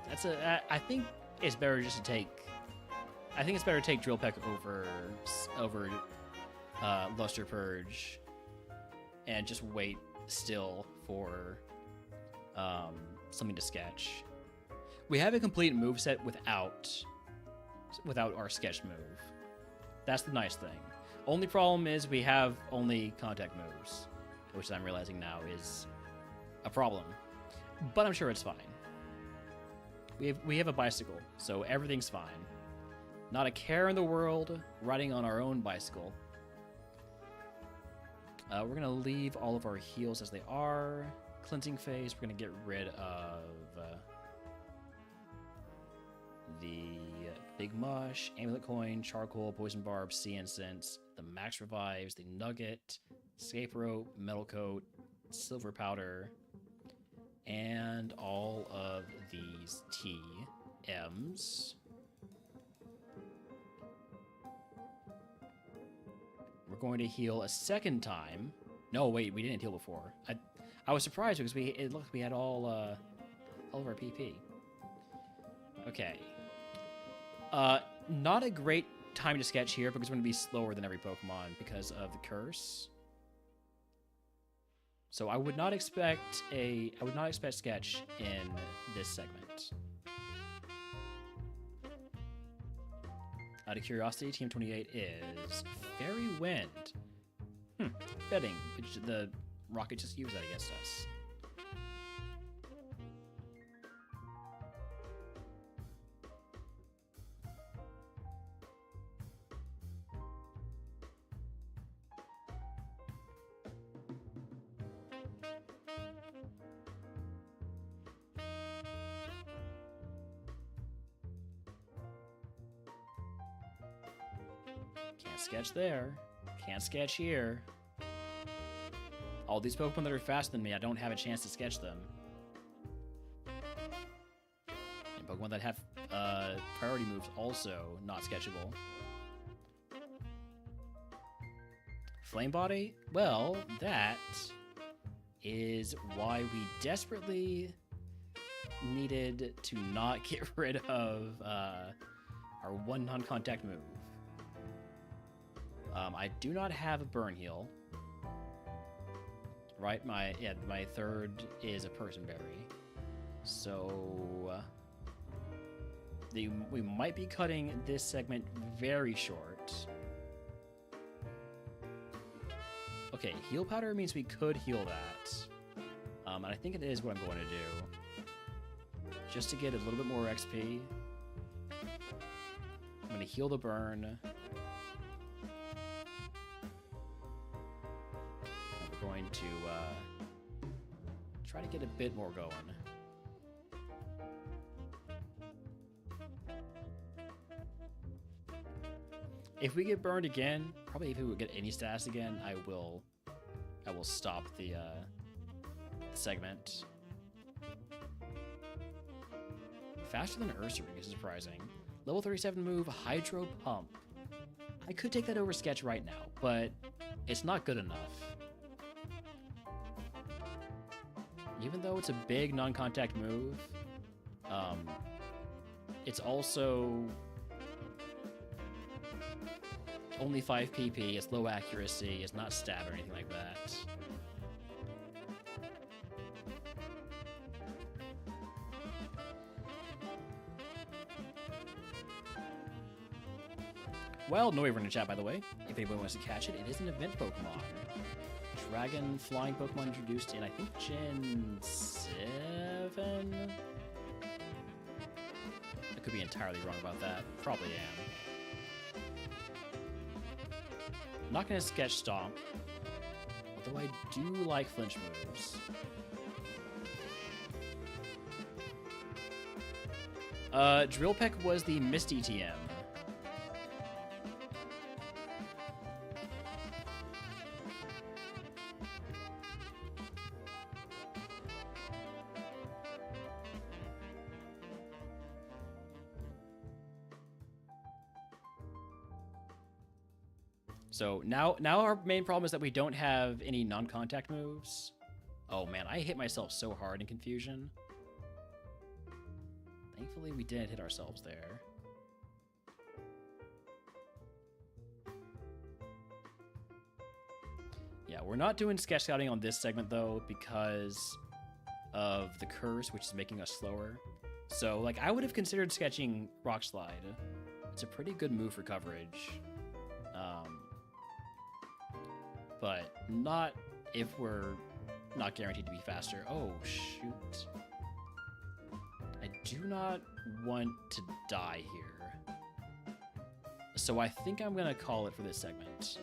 That's a. I think it's better just to take. I think it's better to take Drill Peck over Luster Purge, and just wait still for something to sketch. We have a complete moveset without our sketch move. That's the nice thing. Only problem is we have only contact moves, which I'm realizing now is a problem. But I'm sure it's fine. We have a bicycle, so everything's fine. Not a care in the world, riding on our own bicycle. We're going to leave all of our heals as they are. Cleansing phase, we're going to get rid of the Big Mush, Amulet Coin, Charcoal, Poison Barb, Sea Incense, the Max Revives, the Nugget, Escape Rope, Metal Coat, Silver Powder, and all of these TMs. We're going to heal a second time. No, wait, we didn't heal before. I was surprised because it looked like we had all of our PP. Okay. Not a great time to sketch here because we're going to be slower than every Pokemon because of the curse. So I would not expect sketch in this segment. Out of curiosity, Team 28 is Fairy Wind. Fitting, which the Rocket just used that against us. Can't sketch there. Can't sketch here. All these Pokemon that are faster than me, I don't have a chance to sketch them. And Pokemon that have priority moves also not sketchable. Flame Body? Well, that is why we desperately needed to not get rid of our one non-contact move. I do not have a Burn Heal. right? My third is a personberry. So we might be cutting this segment very short. Okay, heal powder means we could heal that. And I think it is what I'm going to do. Just to get a little bit more XP. I'm going to heal the burn. We're going to try to get a bit more going. If we get burned again, probably if we would get any status again, I will stop the segment. Faster than Ursaring is surprising. Level 37 move, Hydro Pump. I could take that over Sketch right now, but it's not good enough. Even though it's a big non-contact move, it's also only 5 PP, it's low accuracy, it's not stab or anything like that. Well, no waiver in the chat, by the way. If anybody wants to catch it, it is an event Pokemon. Dragon flying Pokemon introduced in, I think, Gen 7? I could be entirely wrong about that. Probably am. I'm not going to Sketch Stomp, although I do like flinch moves. Drill Peck was the Misty TM. So now our main problem is that we don't have any non-contact moves. Oh man, I hit myself so hard in Confusion. Thankfully, we didn't hit ourselves there. Yeah, we're not doing Sketch Scouting on this segment though because of the curse, which is making us slower. So like I would have considered sketching Rock Slide. It's a pretty good move for coverage. But not if we're not guaranteed to be faster. Oh, shoot. I do not want to die here. So I think I'm going to call it for this segment.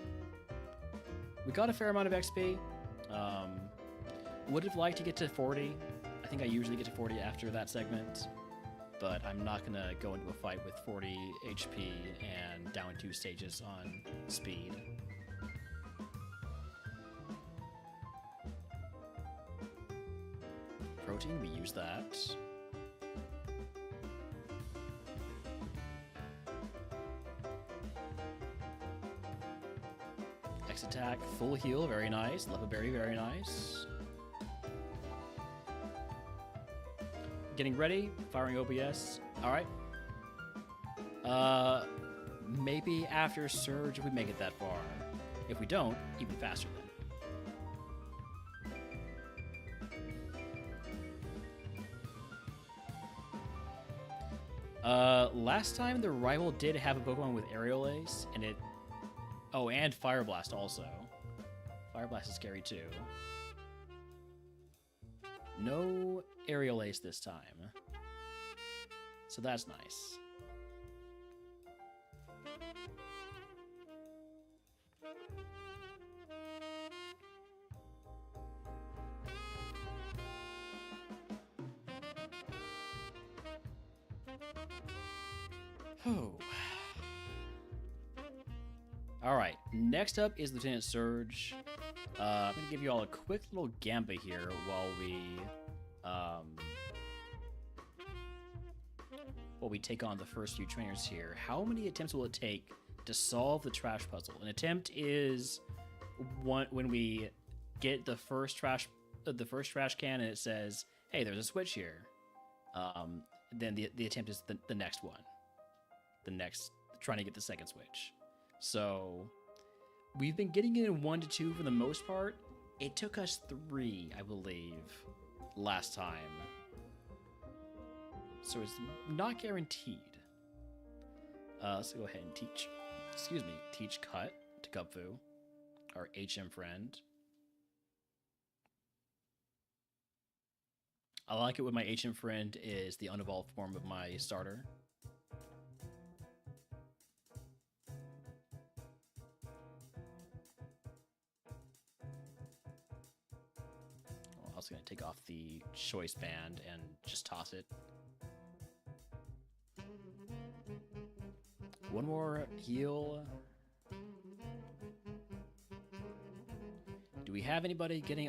We got a fair amount of XP. Would have liked to get to 40. I think I usually get to 40 after that segment. But I'm not going to go into a fight with 40 HP and down 2 stages on speed. Protein, we use that. X attack, full heal, very nice. Level berry, very nice. Getting ready, firing OBS. Alright. Maybe after Surge if we make it that far. If we don't, even faster then. Last time the rival did have a Pokemon with Aerial Ace, and it... Oh, and Fire Blast also. Fire Blast is scary too. No Aerial Ace this time. So that's nice. Oh. Alright, next up is Lieutenant Surge. I'm going to give you all a quick little gamba here while we take on the first few trainers here. How many attempts will it take to solve the trash puzzle? An attempt is when we get the first trash can and it says, hey, there's a switch here. Then the attempt is the next one. Trying to get the second switch. So we've been getting it in 1 to 2 for the most part. It took us 3, I believe, last time. So it's not guaranteed. Let's go ahead and teach cut to Gupfu, our HM friend. I like it when my HM friend is the unevolved form of my starter. I was going to take off the choice band and just toss it. One more heal. Do we have anybody getting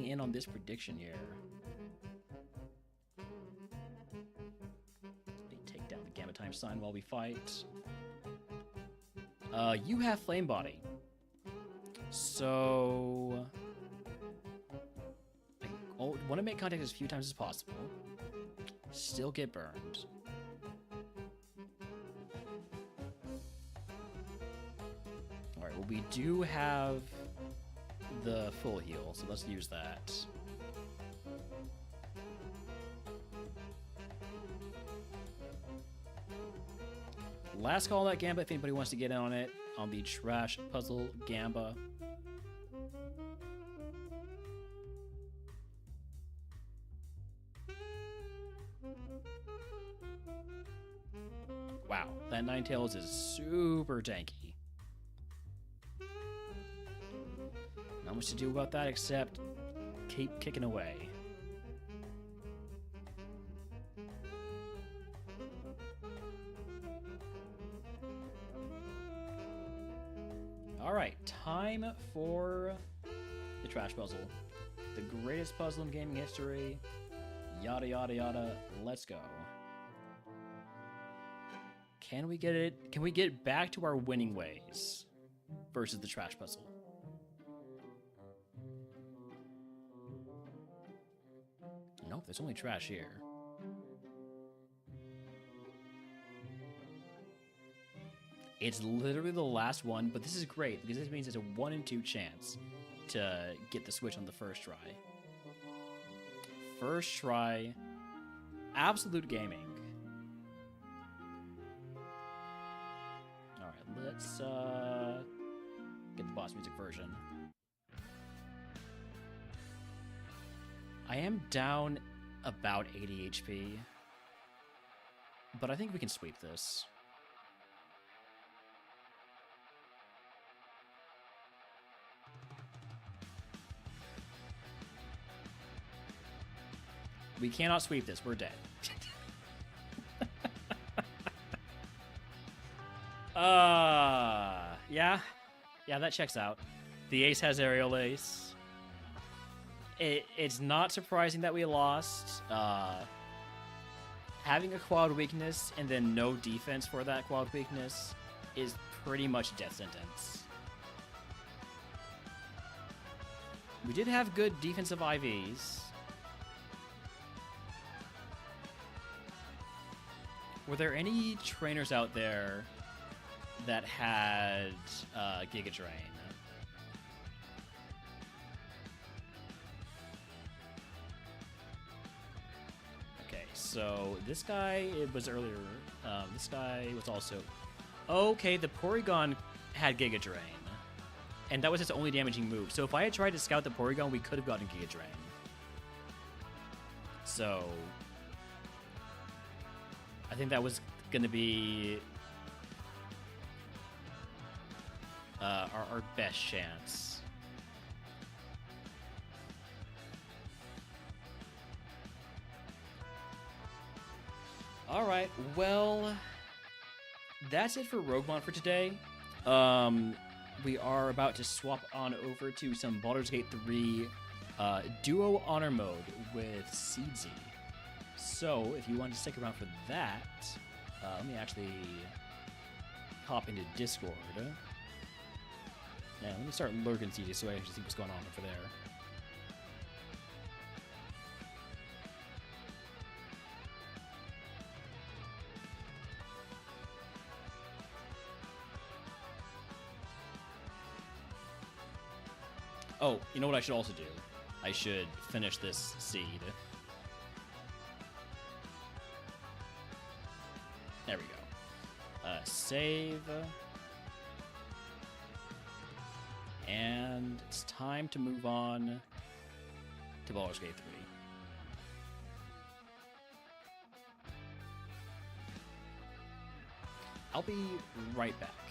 in on this prediction here? Let me take down the Gamma Time sign while we fight. You have Flame Body. So I want to make contact as few times as possible. Still get burned. Alright, well, we do have the full heal, so let's use that. Last call on that Gamba if anybody wants to get in on it, on the trash puzzle Gamba. Wow, that Ninetales is super tanky. Not much to do about that except keep kicking away. Alright, time for the trash puzzle. The greatest puzzle in gaming history. Yada yada yada. Let's go. Can we get it? Can we get back to our winning ways versus the trash puzzle? Nope, there's only trash here. It's literally the last one, but this is great because this means it's a 1 in 2 chance to get the switch on the first try. First try, absolute gaming. Alright, let's get the boss music version. I am down about 80 HP, but I think we can sweep this. We cannot sweep this. We're dead. Yeah. Yeah, that checks out. The ace has aerial ace. It's not surprising that we lost. Having a quad weakness and then no defense for that quad weakness is pretty much death sentence. We did have good defensive IVs. Were there any trainers out there that had Giga Drain? Okay, so this guy, it was earlier. This guy was also... Okay, the Porygon had Giga Drain. And that was its only damaging move. So if I had tried to scout the Porygon, we could have gotten Giga Drain. So... I think that was going to be our best chance. All right, well, that's it for RogueMon for today. We are about to swap on over to some Baldur's Gate 3 Duo Honor Mode with Seedsy. So, if you want to stick around for that, let me actually hop into Discord. Yeah, let me start lurking CJ so I actually see what's going on over there. Oh, you know what I should also do? I should finish this seed. There we go. Save. And it's time to move on to Baldur's Gate 3. I'll be right back.